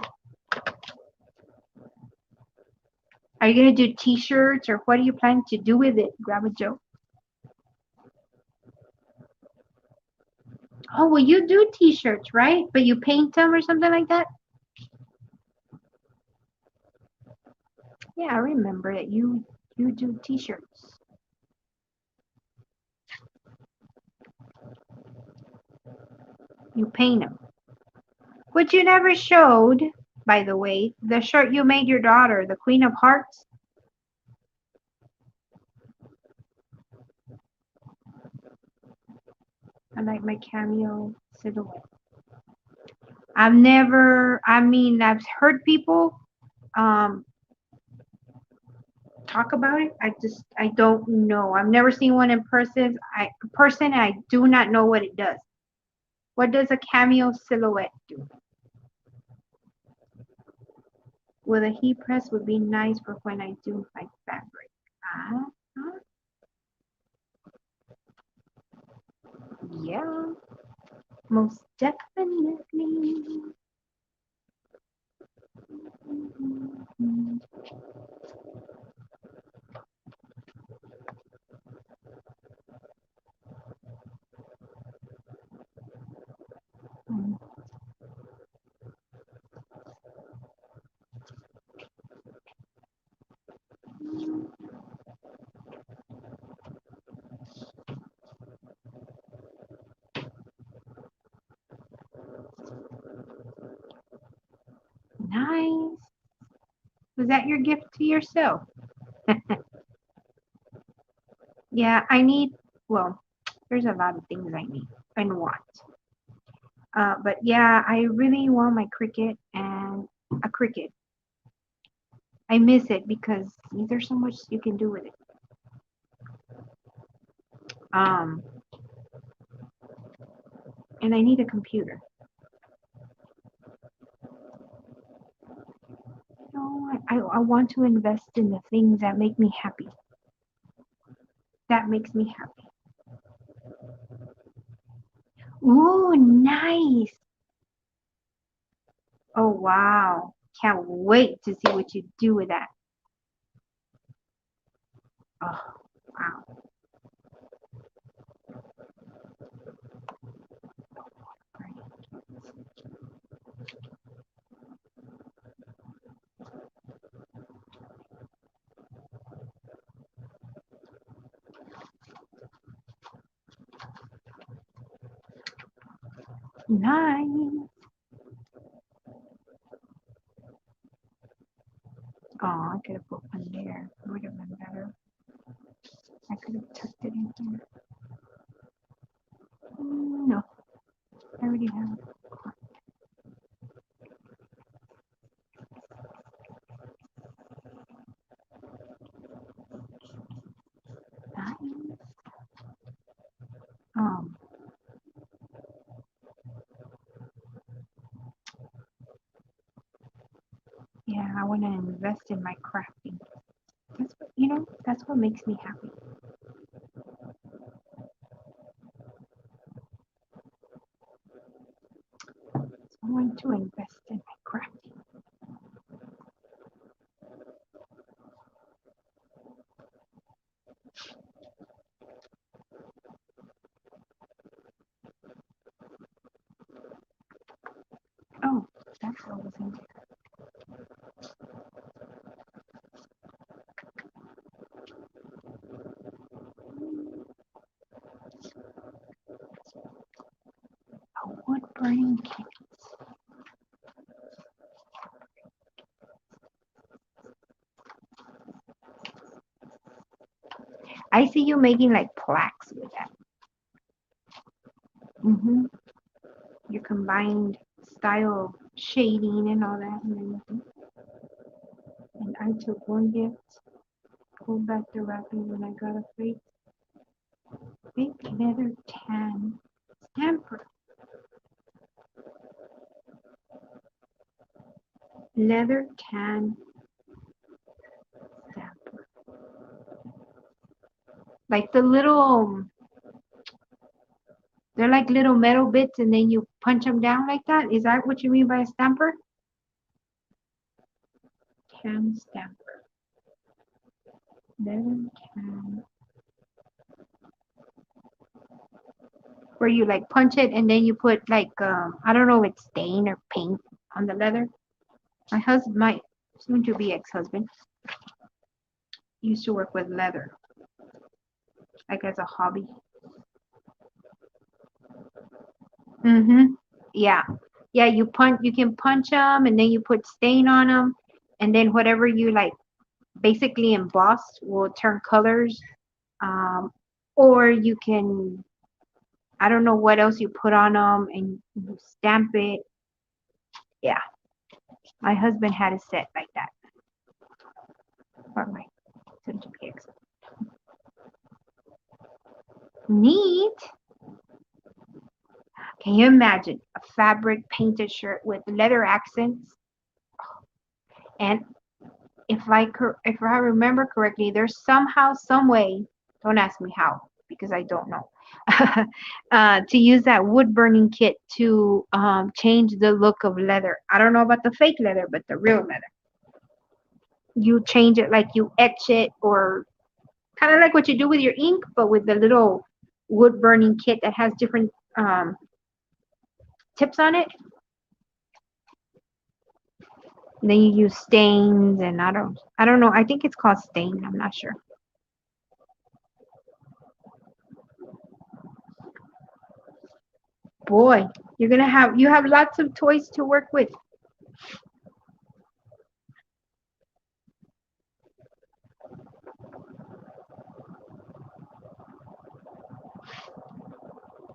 Are you going to do t-shirts or what are you planning to do with it, Grandma Joe? Oh, well, you do t-shirts, right? But you paint them or something like that? Yeah, I remember that you do t-shirts. You paint them. What you never showed, by the way, the shirt you made your daughter, the Queen of Hearts. I like my cameo silhouette. I've heard people um, talk about it. I don't know. I've never seen one in person. I do not know what it does. What does a cameo silhouette do? With a heat press would be nice for when I do my fabric. Uh, yeah, most definitely. Nice. Was that your gift to yourself? Yeah, well, there's a lot of things I need and want. But yeah, I really want my Cricut and a Cricut. I miss it because there's so much you can do with it. Um, and I need a computer. I want to invest in the things that make me happy. That makes me happy. Ooh, nice. Oh, wow. Can't wait to see what you do with that. Oh, wow. Nice. Oh, I could have put one there. It would have been better. I could have tucked it in here. No, I already have it. Nice. Um, yeah, I want to invest in my crafting. That's what makes me happy. So I want to invest in my crafting. Oh, that's what was in there. A wood burning kit. I see you making like plaques with that. Mm-hmm. Your combined style of shading and all that and everything. And I took one gift, pulled back the wrapping when I got a fake leather tan stamper. Leather tan stamper. Like they're like little metal bits and then you punch them down like that. Is that what you mean by a stamper? Tan stamper. Leather tan. where you like punch it and then you put like I don't know if it's stain or paint on the leather. My soon to be ex-husband used to work with leather, like as a hobby. Mhm. Yeah. Yeah, you can punch them and then you put stain on them and then whatever you like basically embossed will turn colors. Um, or you can, I don't know what else you put on them and you stamp it. Yeah, my husband had a set like that for my soon to be ex. Neat. Can you imagine a fabric painted shirt with leather accents? And if I remember correctly, there's somehow, some way, don't ask me how because I don't know, to use that wood burning kit to change the look of leather. I don't know about the fake leather, but the real leather. You change it like you etch it or kind of like what you do with your ink, but with the little wood burning kit that has different tips on it. And then you use stains and I don't know. I think it's called stain. I'm not sure. Boy, you have lots of toys to work with.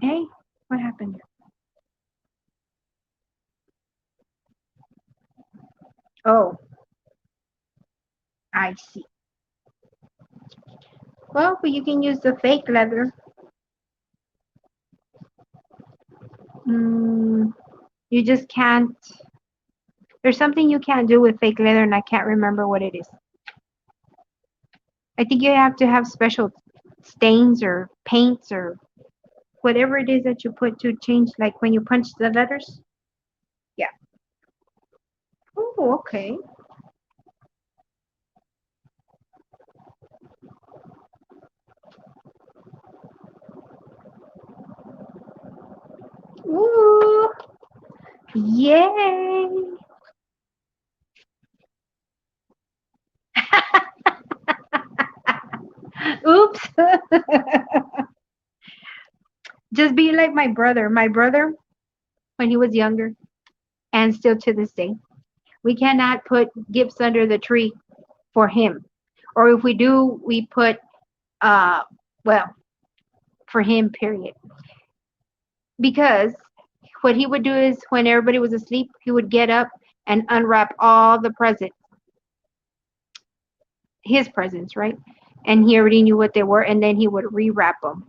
Hey, what happened? Oh, I see. Well, but you can use the fake leather. Mm, you just can't. There's something you can't do with fake leather, and I can't remember what it is. I think you have to have special stains or paints or whatever it is that you put to change, like when you punch the letters. Yeah. Oh, okay. Ooh, yay! Oops. Just be like my brother. My brother, when he was younger, and still to this day, we cannot put gifts under the tree for him. Or if we do, we put, uh, well, for him, period. Because what he would do is when everybody was asleep, he would get up and unwrap all the presents, his presents, right? And he already knew what they were, and then he would rewrap them.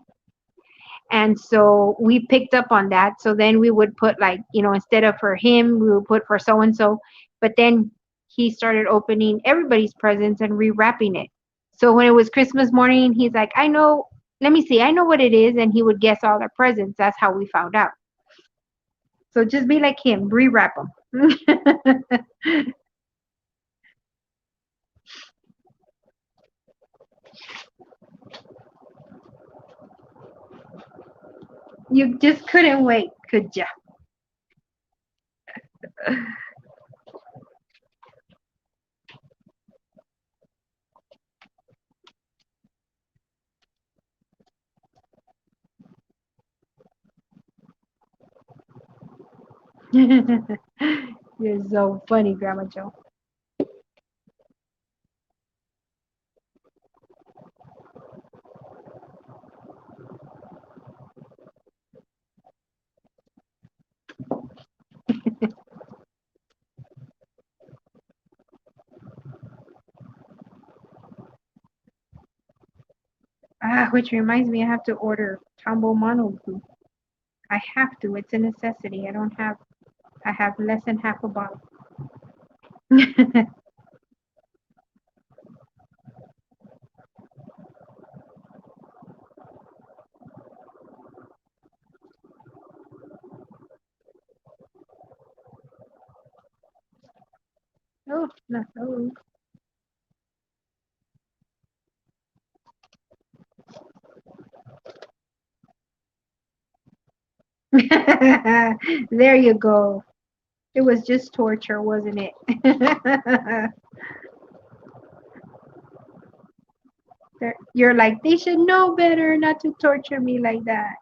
And so we picked up on that. So then we would put like, instead of for him, we would put for so and so. But then he started opening everybody's presents and rewrapping it. So when it was Christmas morning, he's like, I know, let me see, I know what it is. And he would guess all the presents. That's how we found out. So just be like him, rewrap them. You just couldn't wait, could ya? You're so funny, Grandma Joe. Which reminds me, I have to order Tombow Mono glue. I have to. It's a necessity. I have less than half a bottle. Oh, not those. There you go. It was just torture, wasn't it? You're like, they should know better not to torture me like that.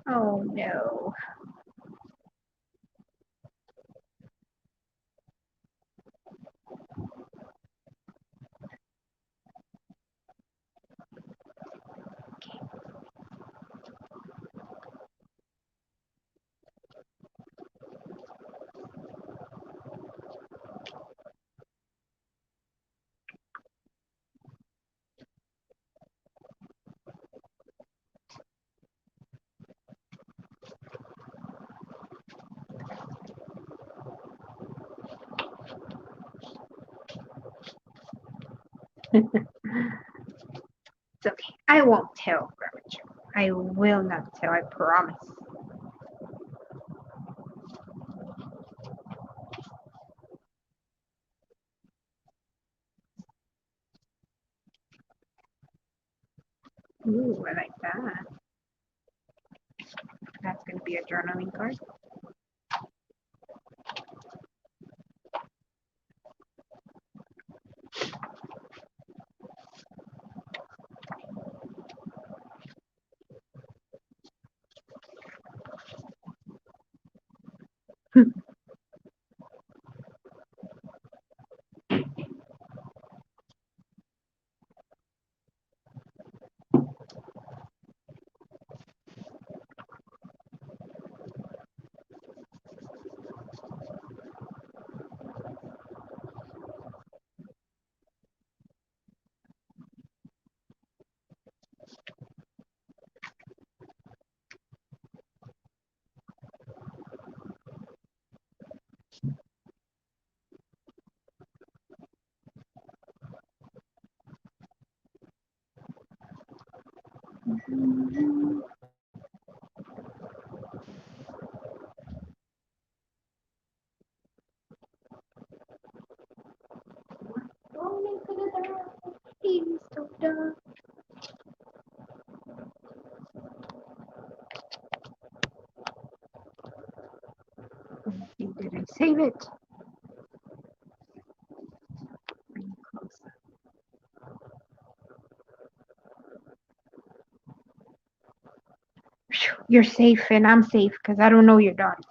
Oh no. It's okay. I won't tell, Grandma Jo. I will not tell, I promise. Ooh, I like that. That's going to be a journaling card. Rolling to the dark, he's so dark. Did I save it? Bring it closer. You're safe and I'm safe because I don't know your daughter.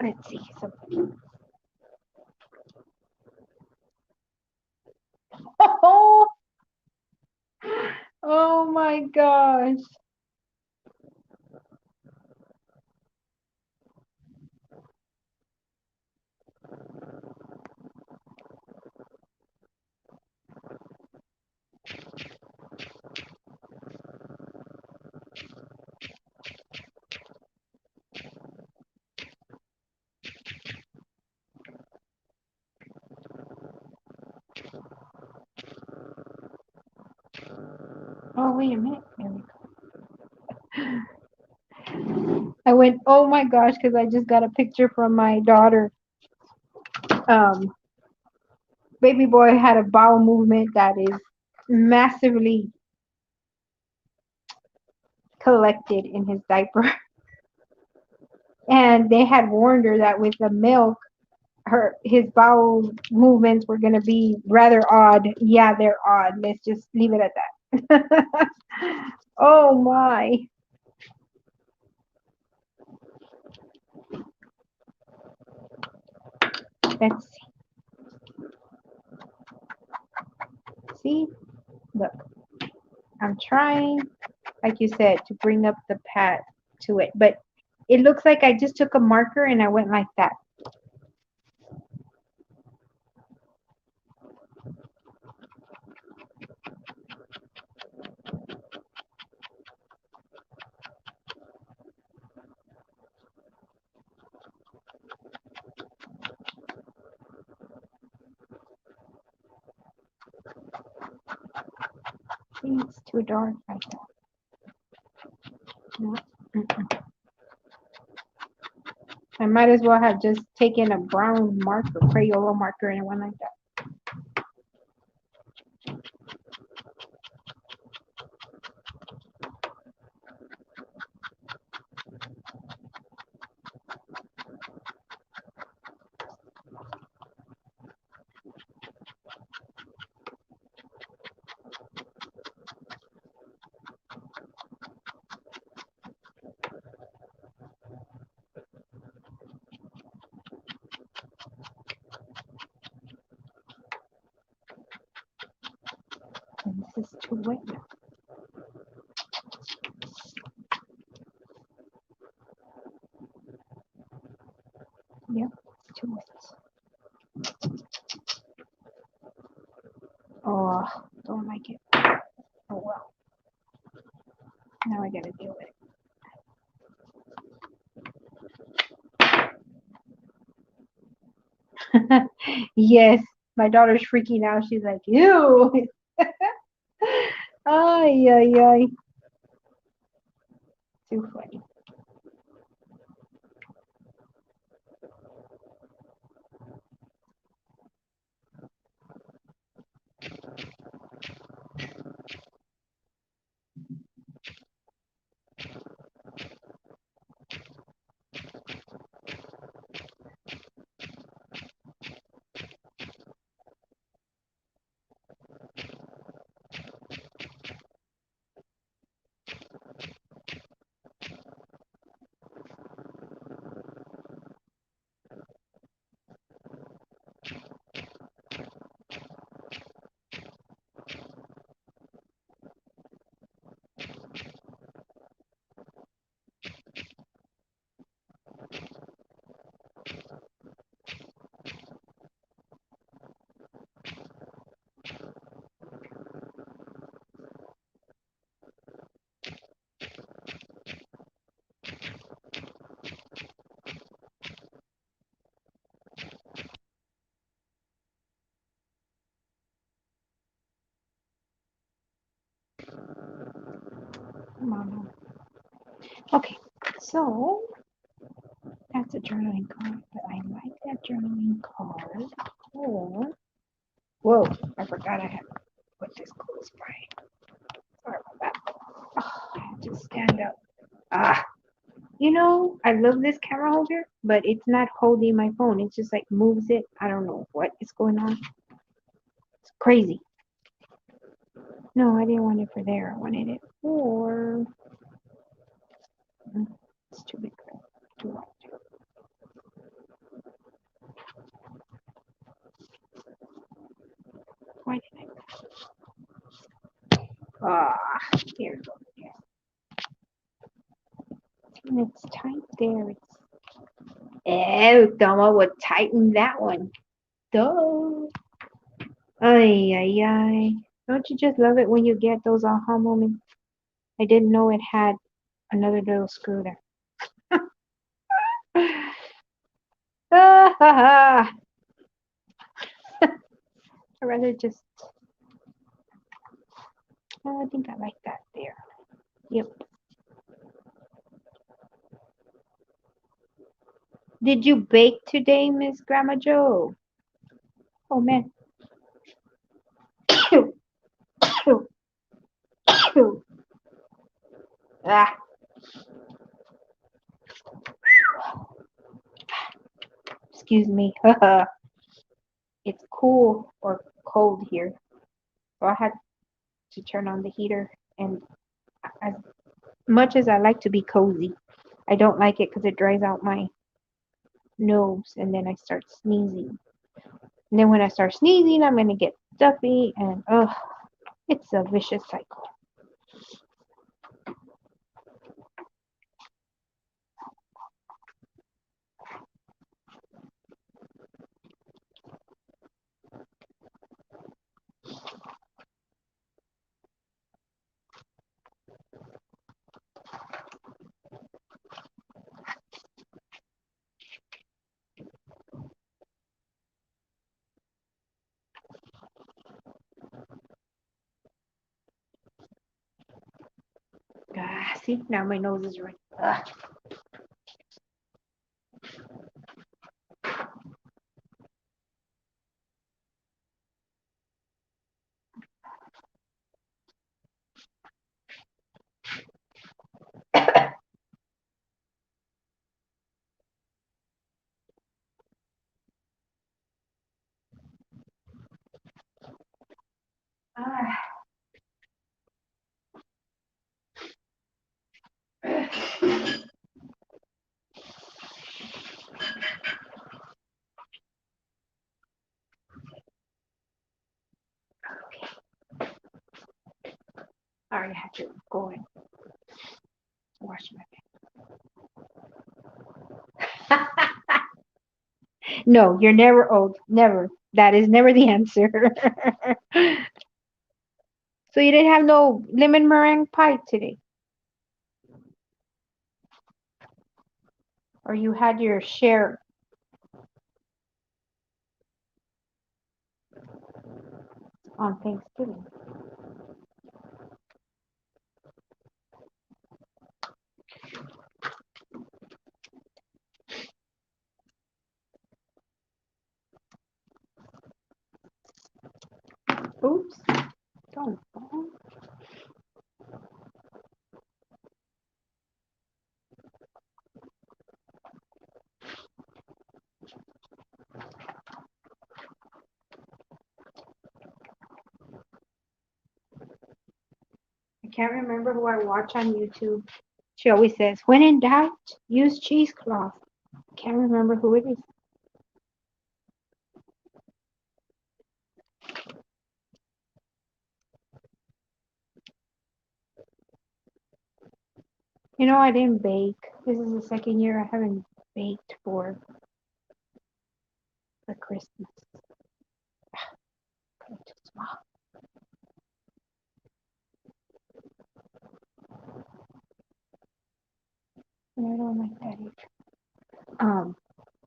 Let's see. So, oh, oh my gosh. Oh, wait a minute. There we go. I went, oh my gosh, because I just got a picture from my daughter. Um, baby boy had a bowel movement that is massively collected in his diaper. And they had warned her that with the milk, his bowel movements were going to be rather odd. Yeah, they're odd. Let's just leave it at that. Oh my. Let's see. Look, I'm trying, like you said, to bring up the pad to it, but it looks like I just took a marker and I went like that. See, it's too dark like that. No. Mm-mm. I might as well have just taken a brown marker, Crayola marker, and one like that. And this is too wet now. Yep, it's too wet. Oh, don't like it. Oh well. Now I gotta deal with it. Yes, my daughter's freaking out. She's like, ew. Ay, ay, ay. Too funny. Mama. Okay, so that's a journaling card, but I like that journaling card. Or, whoa, I forgot I had to put this close by. Sorry about that. Oh, I have to stand up. Ah, you know, I love this camera holder, but it's not holding my phone. It just like moves it. I don't know what is going on. It's crazy. No, I didn't want it for there. I wanted it for. It's too big for too large. Why did I? Ah, here it goes again. And it's tight there. It's. Oh, Toma would tighten that one. Duh. Ay, ay, ay. Don't you just love it when you get those aha moments? I didn't know it had another little screw there. Ah, ha, ha. I'd rather just. Oh, I think I like that there. Yep. Did you bake today, Miss Grandma Joe? Oh man. Ah, excuse me. It's cool or cold here, so I had to turn on the heater. And as much as I like to be cozy, I don't like it because it dries out my nose, and then I start sneezing. And then when I start sneezing, I'm gonna get stuffy, and it's a vicious cycle. Ah, see, now my nose is running. Ugh. Ah. I already had to go and wash my face. No, you're never old. Never. That is never the answer. So you didn't have no lemon meringue pie today? Or you had your share on Thanksgiving? Oops. Don't fall. I can't remember who I watch on YouTube. She always says, when in doubt, use cheesecloth. Can't remember who it is. You know, I didn't bake. This is the second year I haven't baked for Christmas. Too small. And I don't like that either.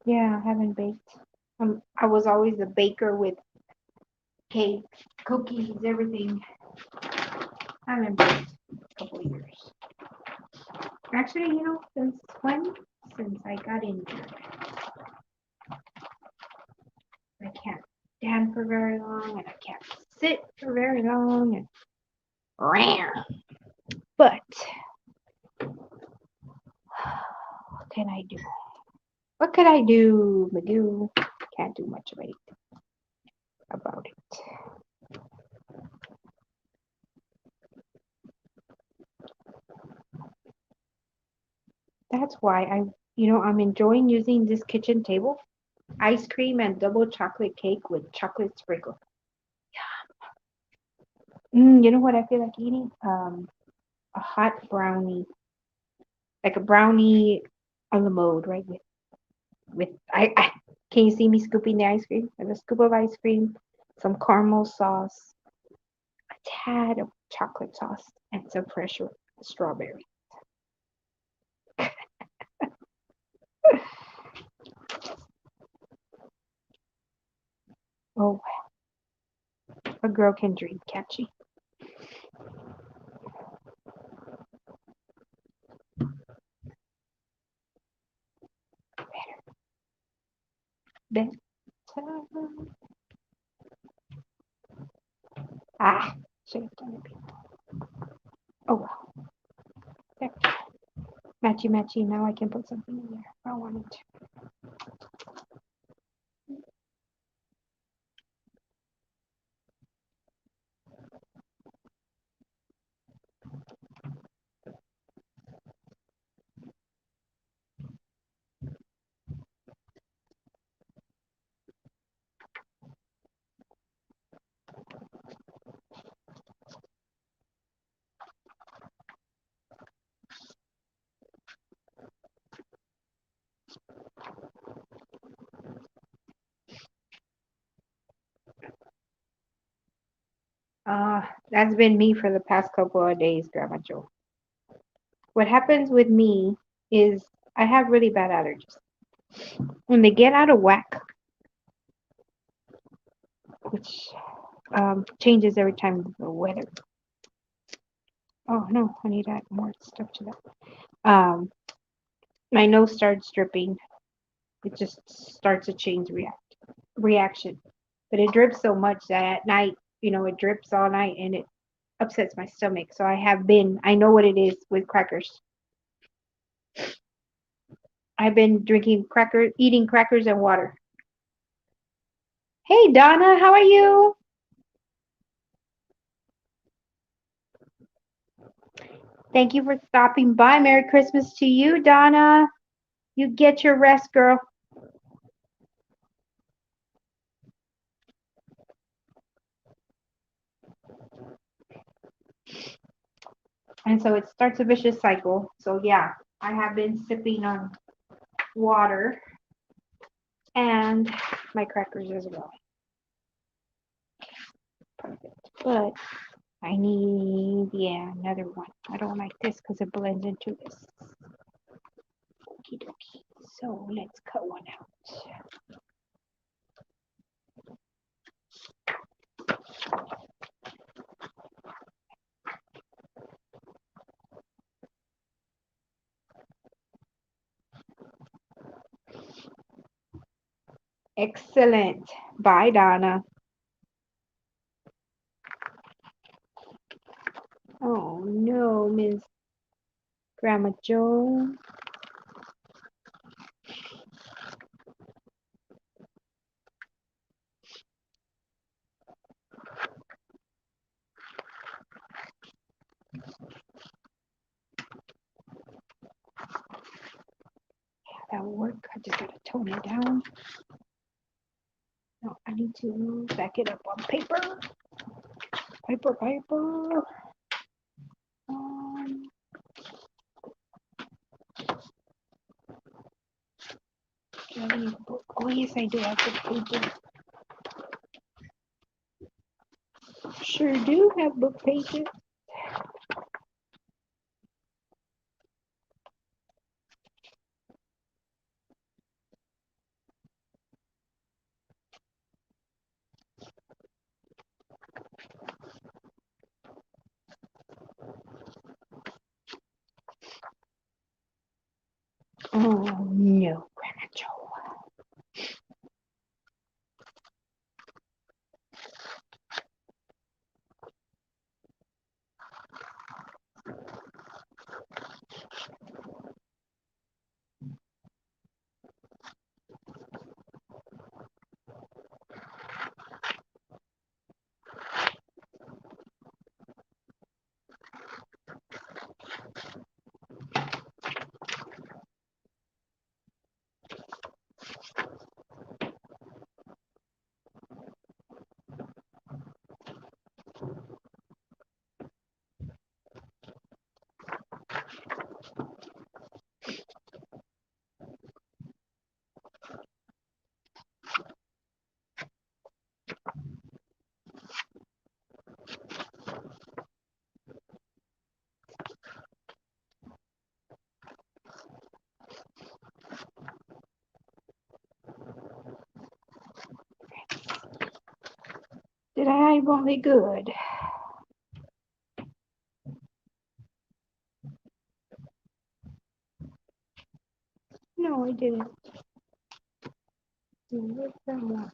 Yeah, I haven't baked. I was always a baker with cakes, cookies, everything. I haven't baked in a couple of years. Actually, you know, since when? Since I got injured. I can't stand for very long and I can't sit for very long and rare. But what can I do? What could I do, Magoo? Can't do much of anything about it. That's why I'm enjoying using this kitchen table. Ice cream and double chocolate cake with chocolate sprinkle. You know what I feel like eating? A hot brownie, like a brownie on the mode, right? With I can you see me scooping the ice cream? With a scoop of ice cream, some caramel sauce, a tad of chocolate sauce, and some fresh strawberry. Oh, a girl can dream, can't she? Better. Ah, should have done it before. Oh well. There. Matchy matchy. Now I can put something in there if I wanted to. That's been me for the past couple of days, Grandma Joe. What happens with me is I have really bad allergies. When they get out of whack, which changes every time the weather. Oh no, I need to add more stuff to that. My nose starts dripping. It just starts a chain reaction. But it drips so much that at night, it drips all night and it upsets my stomach. So I know what it is with crackers. I've been eating crackers and water. Hey Donna, how are you? Thank you for stopping by. Merry Christmas to you, Donna. You get your rest, girl. And so it starts a vicious cycle. So yeah, I have been sipping on water and my crackers as well. Perfect. But I need, another one. I don't like this because it blends into this. Okie dokie. So let's cut one out. Excellent. Bye, Donna. Oh no, Miss Grandma Joe. That will work. I just gotta tone it down. No, I need to back it up on paper. Paper. Um, do I have any book? Oh yes, I do have book pages. Sure do have book pages. Oh no, Grandma Joe. Did I eyeball it good? No, I didn't. Where's that one?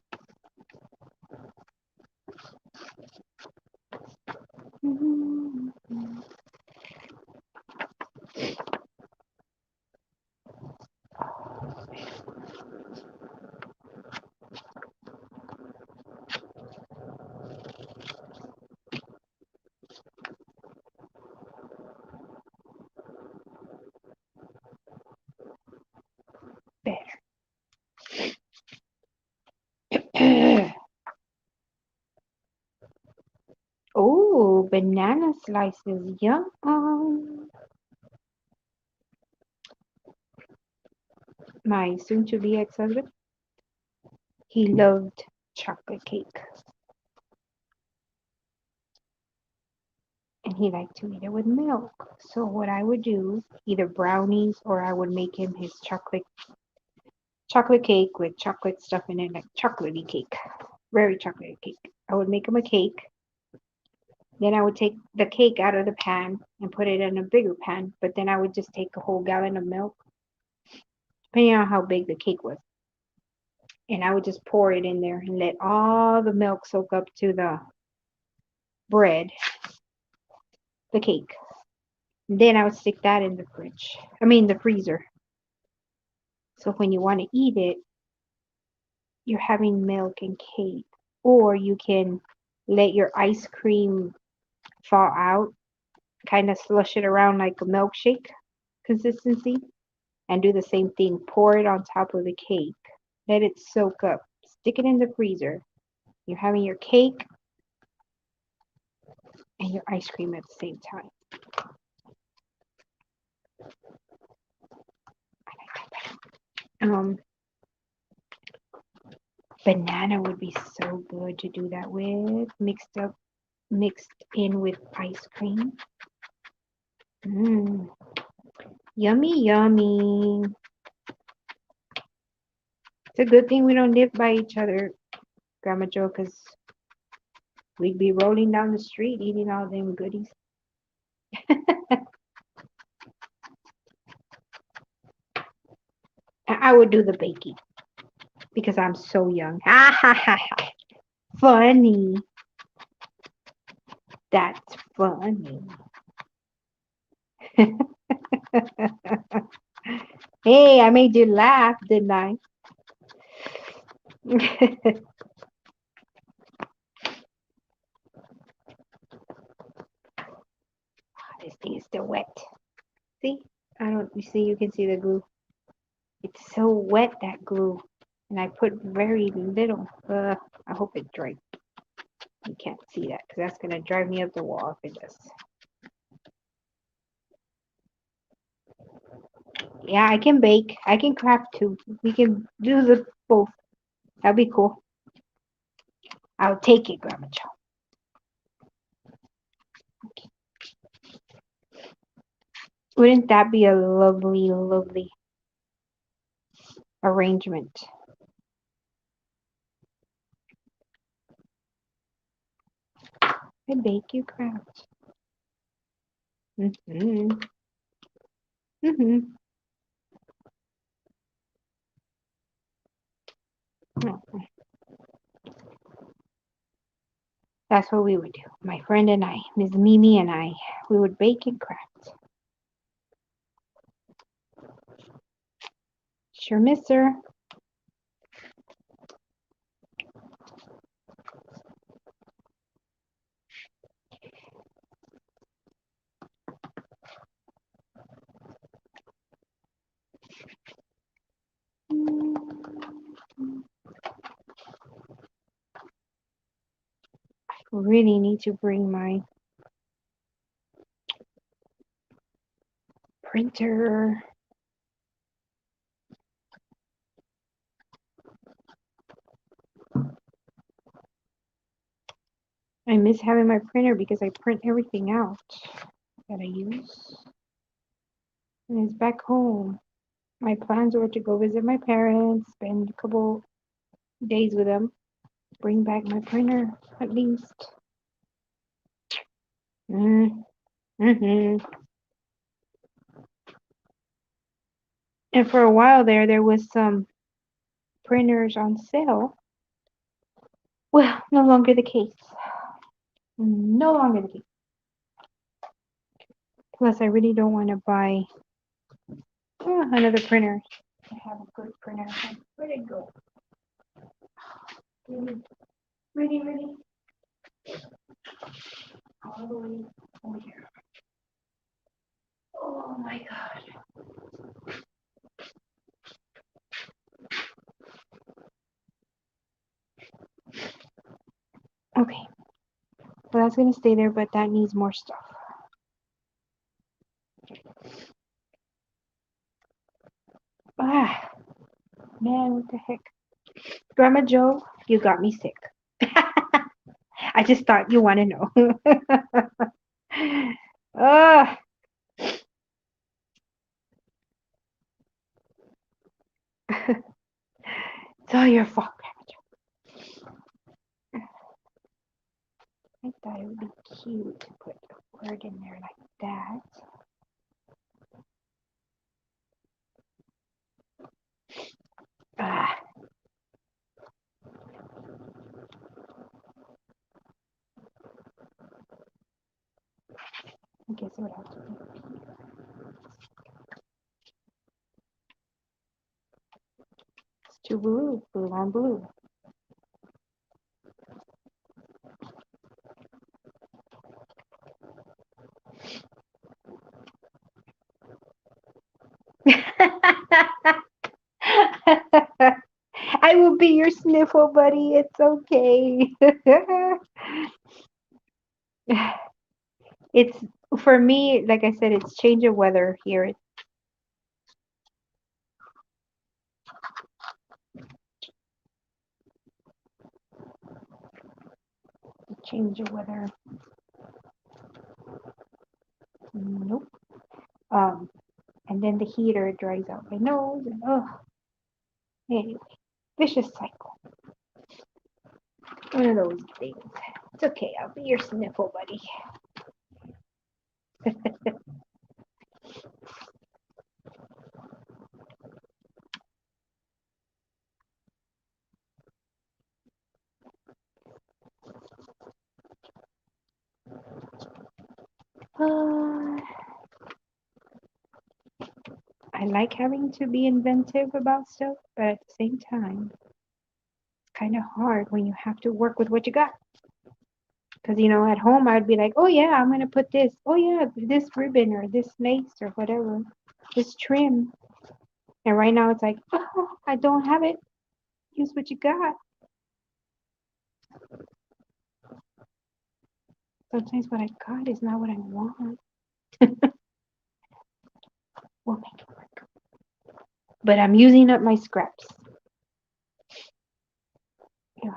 Better. Oh, banana slices. Yum. My soon-to-be ex-husband, he loved chocolate cake. And he liked to eat it with milk. So what I would do, either brownies or I would make him his chocolate cake with chocolate stuff in it, like chocolatey cake, very chocolatey cake. I would make him a cake. Then I would take the cake out of the pan and put it in a bigger pan. But then I would just take a whole gallon of milk depending on how big the cake was. And I would just pour it in there and let all the milk soak up to the bread, the cake. And then I would stick that in the fridge. I mean the freezer. So when you want to eat it, you're having milk and cake. Or you can let your ice cream thaw out, kind of slush it around like a milkshake consistency, and do the same thing. Pour it on top of the cake. Let it soak up. Stick it in the freezer. You're having your cake and your ice cream at the same time. Um, Banana would be so good to do that with, mixed in with ice cream. Mmm, yummy, yummy. It's a good thing we don't live by each other, Grandma Joe, because we'd be rolling down the street eating all them goodies. I would do the baking because I'm so young. Ha ha ha ha. Funny. That's funny. Hey, I made you laugh, didn't I? This thing is still wet. See? I don't, you see, you can see the glue. It's so wet, that glue. And I put very little. I hope it dries. You can't see that because that's going to drive me up the wall if it does. Yeah, I can bake. I can craft too. We can do the both. That'd be cool. I'll take it, Grandma Joe. Okay. Wouldn't that be a lovely, lovely arrangement? I bake, you craft. Mm-hmm. Mm-hmm. Oh, that's what we would do. My friend and I, Ms. Mimi and I, we would bake and craft. Sure, miss her. I really need to bring my printer. I miss having my printer because I print everything out that I use. And it's back home. My plans were to go visit my parents, spend a couple days with them, bring back my printer at least. Mm-hmm. And for a while there was some printers on sale. Well, no longer the case. No longer the case. Plus, I really don't want to buy another printer. I have a good printer. Where'd it go? Really? All the way over here. Oh my God. Okay. Well, that's going to stay there, but that needs more stuff. Ah, man, what the heck? Grandma Joe, you got me sick. I just thought you want to know. Ah. It's all your fault, Grandma Joe. I thought it would be cute to put a word in there like that. guess it would have to be. It's too blue. Blue on blue. I will be your sniffle buddy. It's okay. It's for me, like I said, it's change of weather here. It's a change of weather. Nope. And then the heater dries out my nose, and anyway, vicious cycle. One of those things. It's okay. I'll be your sniffle buddy. I like having to be inventive about stuff, but at the same time, it's kind of hard when you have to work with what you got. Because, at home, I'd be like, oh, yeah, I'm going to put this. Oh, yeah, this ribbon or this lace or whatever, this trim. And right now, it's like, oh, I don't have it. Use what you got. Sometimes what I got is not what I want. We'll make it work. But I'm using up my scraps. Yeah.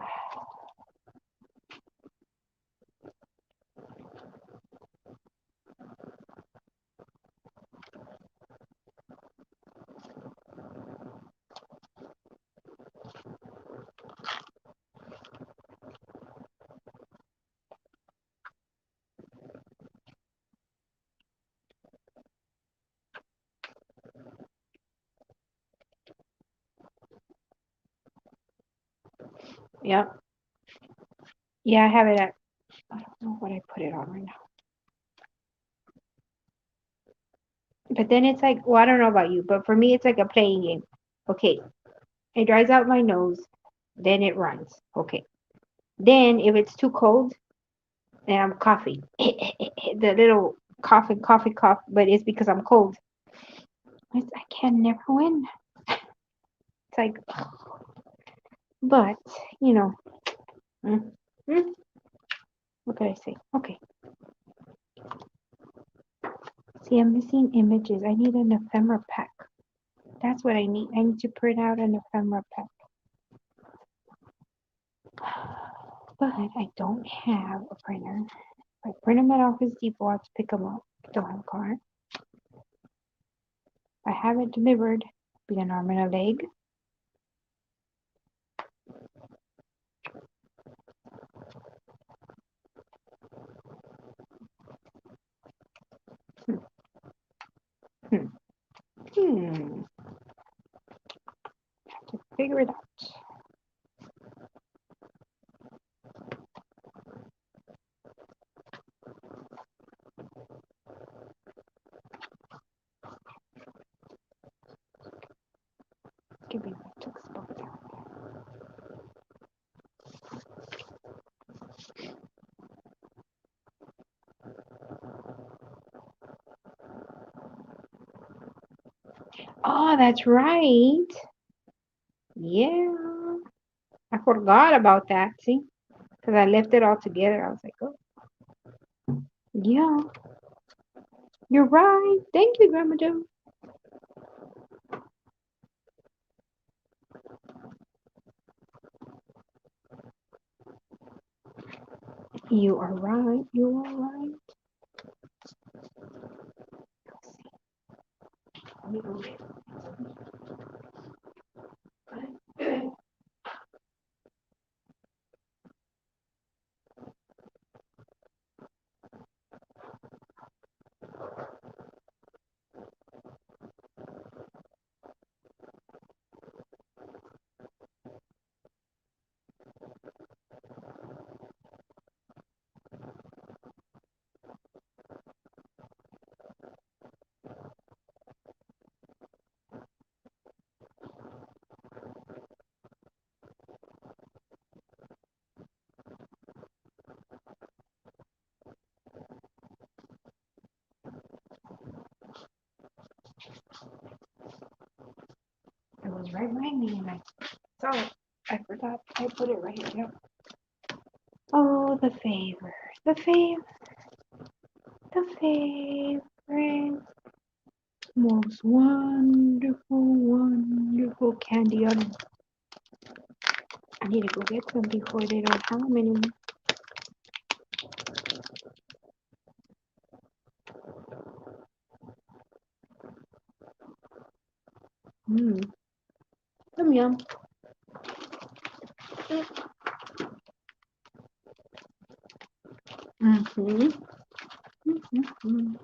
Yep. Yeah, I have it at, I don't know what I put it on right now. But then it's like, well, I don't know about you, but for me, it's like a playing game. Okay, it dries out my nose, then it runs. Okay. Then if it's too cold, then I'm coughing. The little coughing, cough, but it's because I'm cold. I can never win. It's like, but, you know, mm, mm, what could I say? Okay. See, I'm missing images. I need an ephemera pack. That's what I need. I need to print out an ephemera pack. But I don't have a printer. If I print them at Office Depot, I have to pick them up. I don't have a car. I have it delivered. Be an arm and a leg. Hmm. Have to figure it out. Give me my textbook down. Oh, that's right. Yeah. I forgot about that. See? Because I left it all together. I was like, oh, yeah. You're right. Thank you, Grandma Joe. You are right. You are right. Let me move it. remind me, and I saw it. I forgot. I put it right here. Yep. Oh, the favor, the favor, the favorite, most wonderful, wonderful candy on. I need to go get some before they don't have them anymore. Mmm, yum yum. Mm-hmm. Mm-hmm.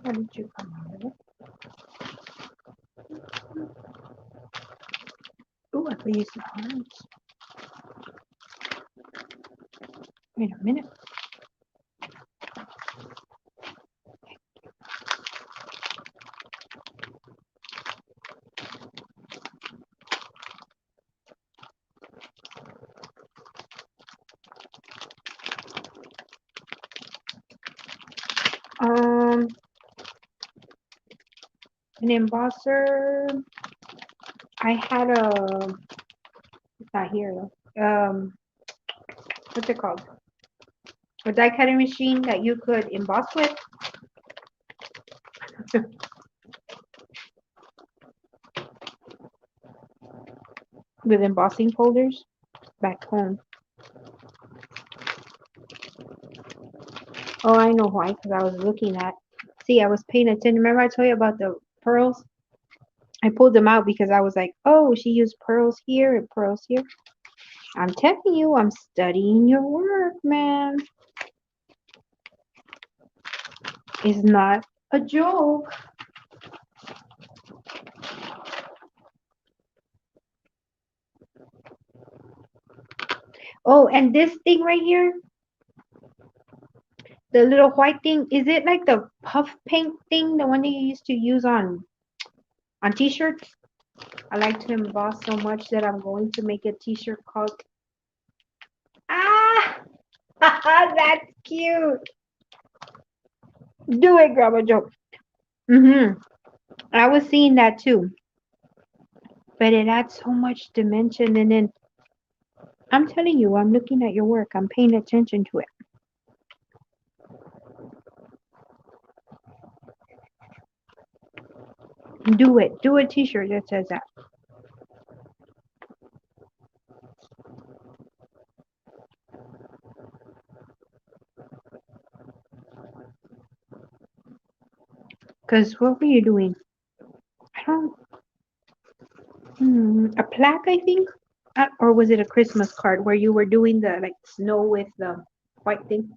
How did you come out of it? Oh, I could use the hearts. Wait a minute. Um, an embosser. I had a. It's not here though. What's it called? A die cutting machine that you could emboss with. With embossing folders back home. Oh, I know why, because I was looking at. See, I was paying attention. Remember I told you about the pearls? I pulled them out because I was like, oh, she used pearls here and pearls here. I'm telling you, I'm studying your work, man. It's not a joke. Oh, and this thing right here, the little white thing, is it like the puff paint thing, the one that you used to use on t-shirts? I like to emboss so much that I'm going to make a t-shirt called Ah, that's cute. Do it, Grandma Joe. I was seeing that too, but it adds so much dimension. And then I'm telling you, I'm looking at your work. I'm paying attention to it. Do it. Do a t-shirt that says that. Because what were you doing? I don't. A plaque, I think, or was it a Christmas card where you were doing the like snow with the white thing?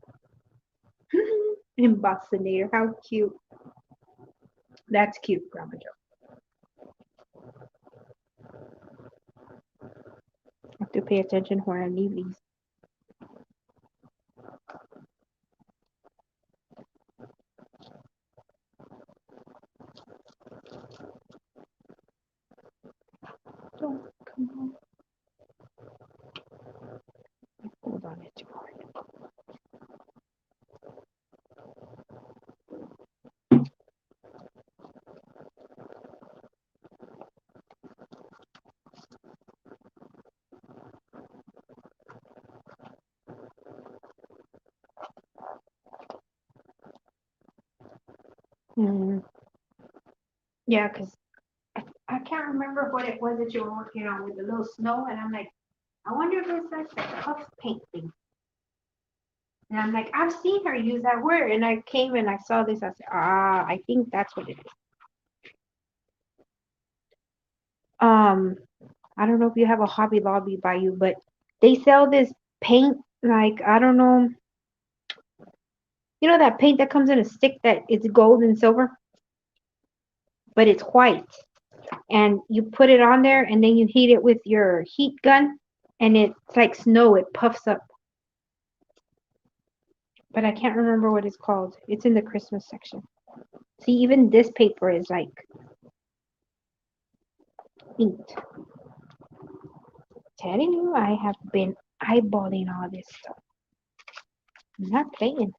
Embossinator. How cute. That's cute, Grandma Joe. I have to pay attention where I leave these. Don't come on. Hold on, it's hard. Yeah, because I can't remember what it was that you were working on with the little snow, and I'm like, I wonder if it's like the puff paint thing. And I'm like, I've seen her use that word, and I came and I saw this. I said, I think that's what it is. I don't know if you have a Hobby Lobby by you, but they sell this paint, like I don't know, you know that paint that comes in a stick that it's gold and silver, but it's white, and you put it on there, and then you heat it with your heat gun, and it's like snow. It puffs up. But I can't remember what it's called. It's in the Christmas section. See, even this paper is like, inked. Telling you, I have been eyeballing all this stuff. I'm not playing.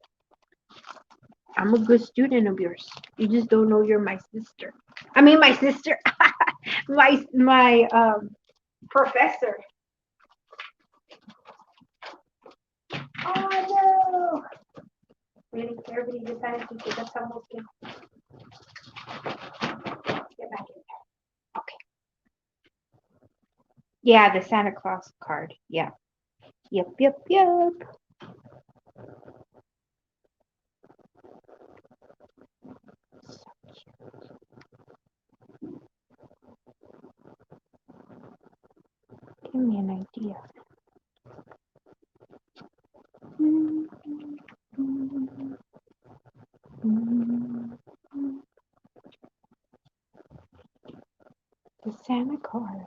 I'm a good student of yours. You just don't know you're my sister. I mean, my sister, my professor. Oh no! Really, everybody decided to take us almost get back in there. Okay. Yeah, the Santa Claus card. Yeah. Yep, yep, yep. Give me an idea. The Santa card.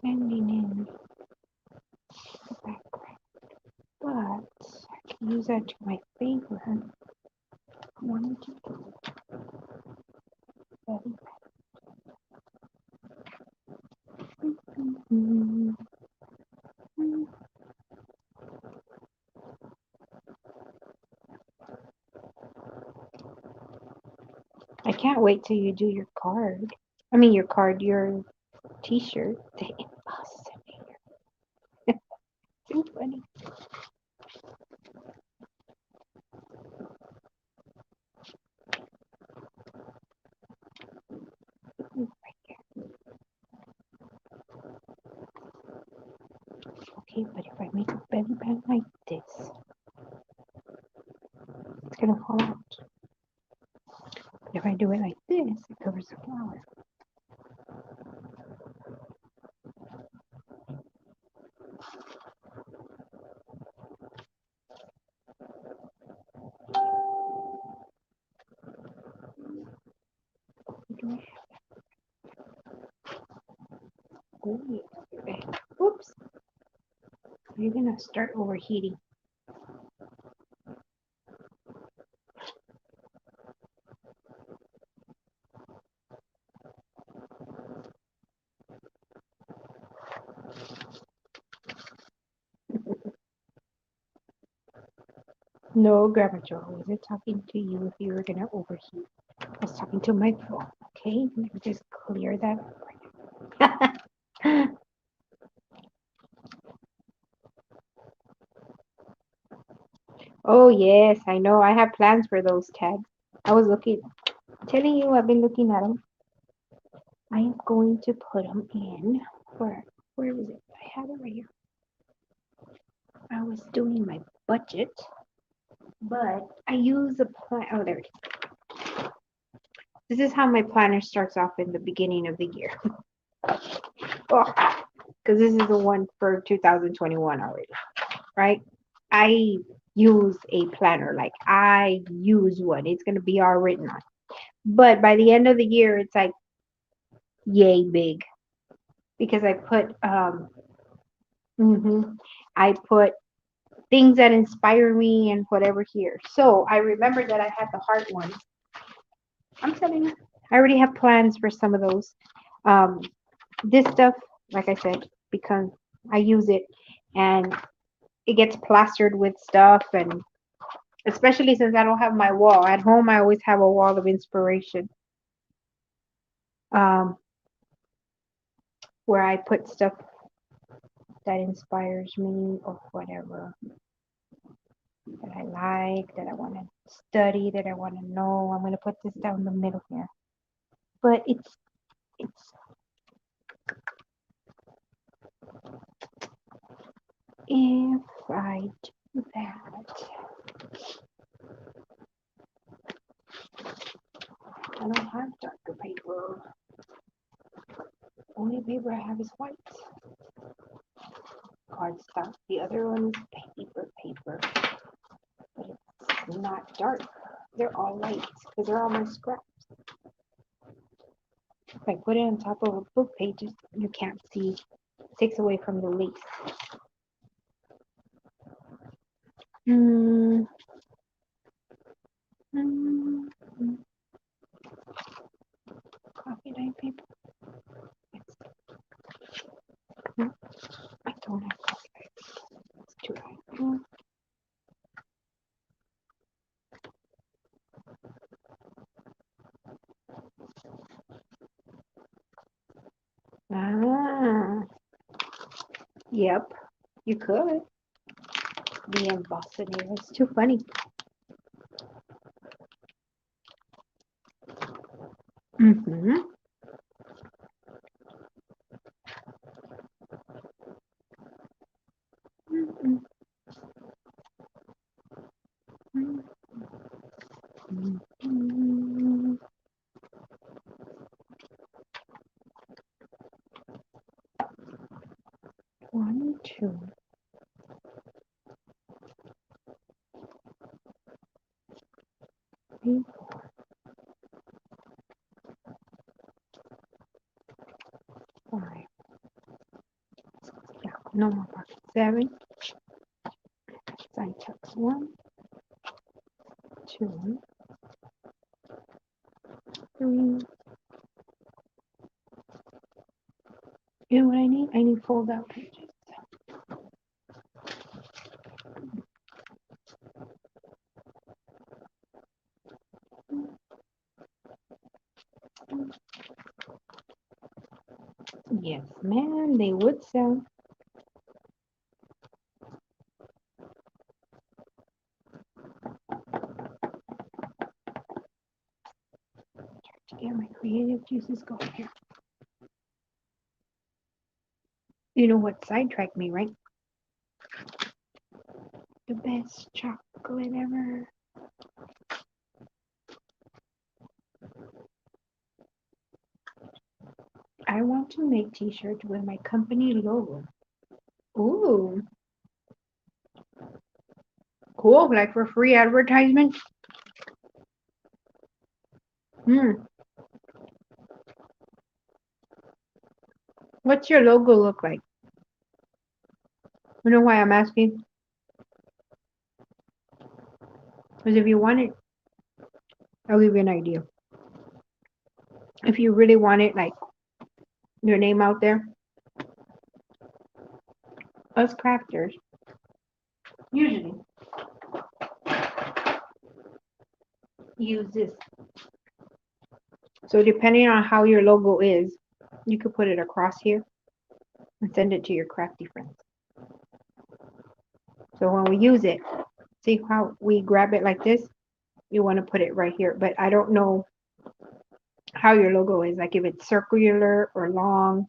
Ending in the background. But I can use that to my favor. I wanted to do very I can't wait till you do your card. I mean, your t-shirt. The impossible. Too funny. Okay, but if I make a belly band like this, it's gonna fall out. But if I do it like this, it covers the flower. Oh, yeah. Oops. You're gonna start overheating. No, Grandma Jo, I wasn't talking to you if you were gonna overheat. I was talking to my phone, okay? Let me just clear that up right now. Oh yes, I know. I have plans for those tags. I was telling you I've been looking at them. I am going to put them in. Where was it? I had it right here. I was doing my budget, but I use a plan. Oh, there it is. This is how my planner starts off in the beginning of the year. Oh, because this is the one for 2021 already, right? I use a planner, like I use one. It's gonna be all written on. But by the end of the year, it's like yay big because I put things that inspire me and whatever here. So I remember that I had the heart one. I'm telling you, I already have plans for some of those. Um, this stuff, like I said, because I use it and it gets plastered with stuff, and especially since I don't have my wall at home, I always have a wall of inspiration, um, where I put stuff that inspires me or whatever that I like, that I want to study, that I want to know. I'm going to put this down the middle here. But it's if I do that, I don't have darker paper. Only paper I have is white. Cardstock. The other one is paper, but it's not dark. They're all light because they're all my scraps. If I put it on top of a book page, you can't see. It takes away from the lace. Yep, you could be in Boston area. It's too funny. Mm-hmm. Mm-hmm. Mm-hmm. 1, 2, 3, 5. Yeah, no more pocket. 7. Side tucks. 1, 2, 3. You know what I need? I need fold out pages. Yes, man, they would sell. To get my creative juices going here. You know what sidetracked me, right? The best chocolate ever. I want to make t-shirts with my company logo. Ooh, cool. Like for free advertisement. Hmm. What's your logo look like? You know why I'm asking? Because if you want it, I'll give you an idea. If you really want it, like your name out there, us crafters usually use this. So depending on how your logo is, you could put it across here and send it to your crafty friends. So when we use it, see how we grab it like this? You want to put it right here, but I don't know how your logo is, like if it's circular or long.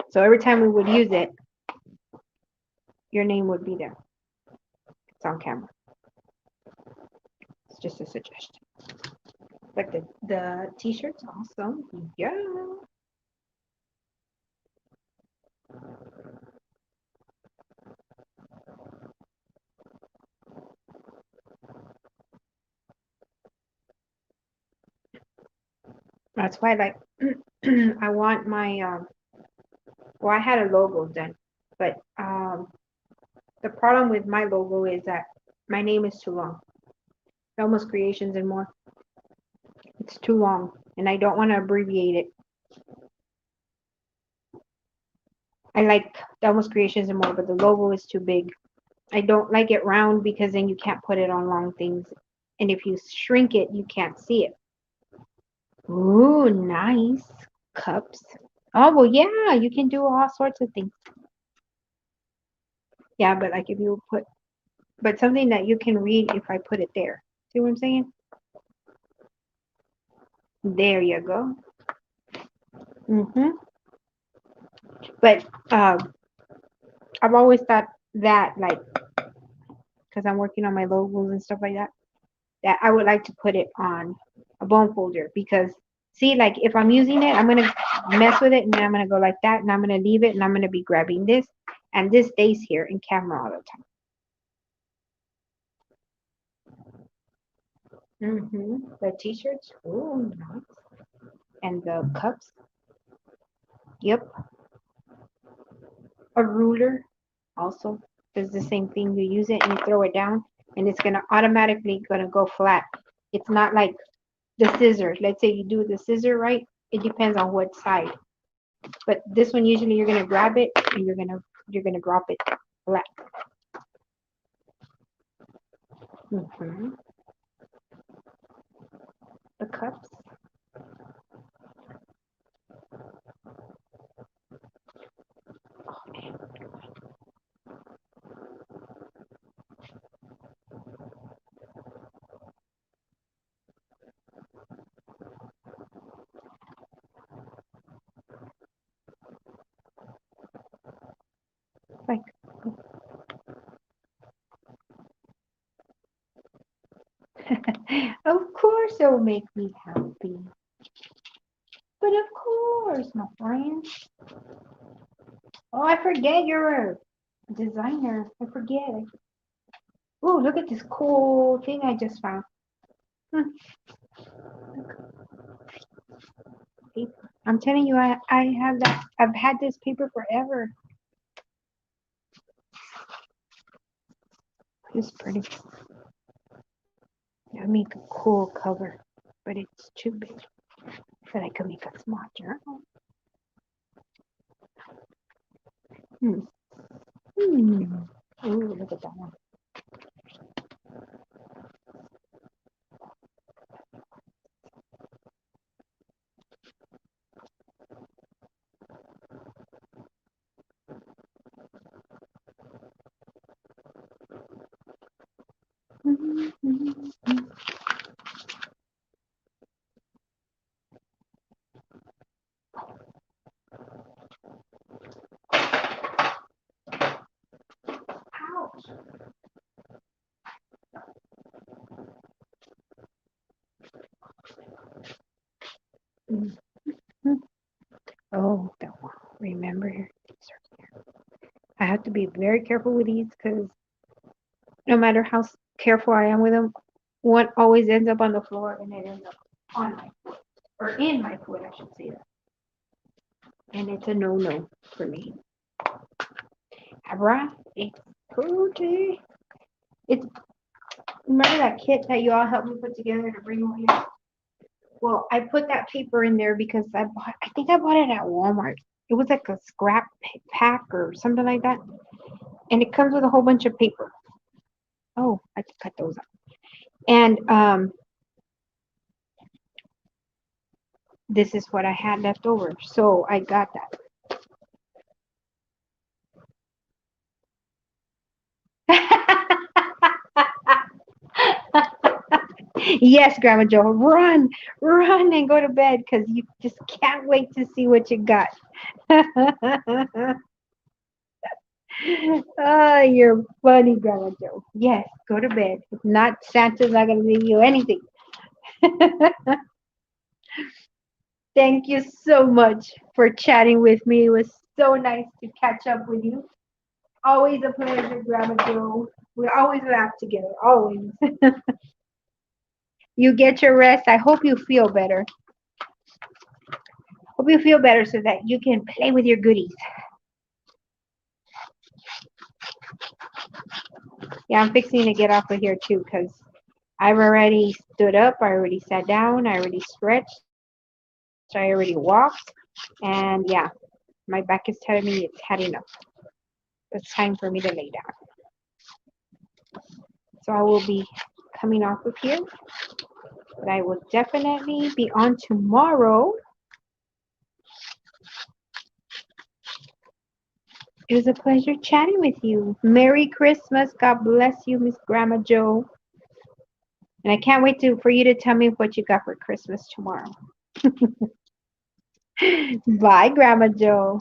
So every time we would use it, your name would be there. It's on camera. It's just a suggestion. But the t-shirt's awesome. Yeah. That's why, like, I want my well, I had a logo done, but the problem with my logo is that my name is too long. Almost Creations and More. It's too long, and I don't want to abbreviate it. I like Almost Creations and More, but the logo is too big. I don't like it round because then you can't put it on long things, and if you shrink it, you can't see it. Ooh, nice cups. Oh, well, yeah, you can do all sorts of things. Yeah, but like if you put, but something that you can read if I put it there. See what I'm saying? There you go. But I've always thought that, like, because I'm working on my logos and stuff like that, that I would like to put it on a bone folder because, see, like if I'm using it, I'm going to mess with it and then I'm going to go like that and I'm going to leave it and I'm going to be grabbing this and this stays here in camera all the time. The t-shirts, oh, nice. And the cups, yep. A ruler also does the same thing. You use it and you throw it down and it's going to automatically going to go flat. It's not like the scissors. Let's say you do the scissor right. It depends on what side. But this one usually you're gonna grab it and you're gonna drop it flat. The cups. Oh, man. Of course it'll make me happy. But of course, my friend. Oh, I forget you're a designer. I forget. Oh, look at this cool thing I just found. Hmm, paper. I'm telling you, I have that. I've had this paper forever. It's pretty. I make a cool cover, but it's too big. But I could make a small journal. Hmm. Hmm. Ooh, look at that one. Ouch. Mhm. Oh, that one. Remember, these are here. I have to be very careful with these because no matter how careful I am with them, one always ends up on the floor and it ends up on my foot or in my foot, I should say that. And it's a no-no for me. Abra, it's pretty. It's remember that kit that you all helped me put together to bring over here? Well, I put that paper in there because I think I bought it at Walmart. It was like a scrap pack or something like that. And it comes with a whole bunch of paper. Oh, I can cut those out. And this is what I had left over. So I got that. Yes, Grandma Joe, run and go to bed because you just can't wait to see what you got. Oh, you're funny, Grandma Joe. Yes, go to bed. If not, Santa's not going to leave you anything. Thank you so much for chatting with me. It was so nice to catch up with you. Always a pleasure, Grandma Joe. We always laugh together, always. You get your rest. I hope you feel better. Hope you feel better so that you can play with your goodies. Yeah, I'm fixing to get off of here too because I've already stood up. I already sat down. I already stretched. I already walked. And yeah, my back is telling me it's had enough. It's time for me to lay down. So I will be coming off of here. But I will definitely be on tomorrow. It was a pleasure chatting with you. Merry Christmas. God bless you, Miss Grandma Joe. And I can't wait for you to tell me what you got for Christmas tomorrow. Bye, Grandma Joe.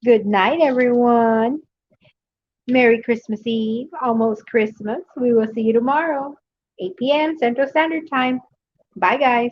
Good night, everyone. Merry Christmas Eve, almost Christmas. We will see you tomorrow, 8 p.m. Central Standard Time. Bye, guys.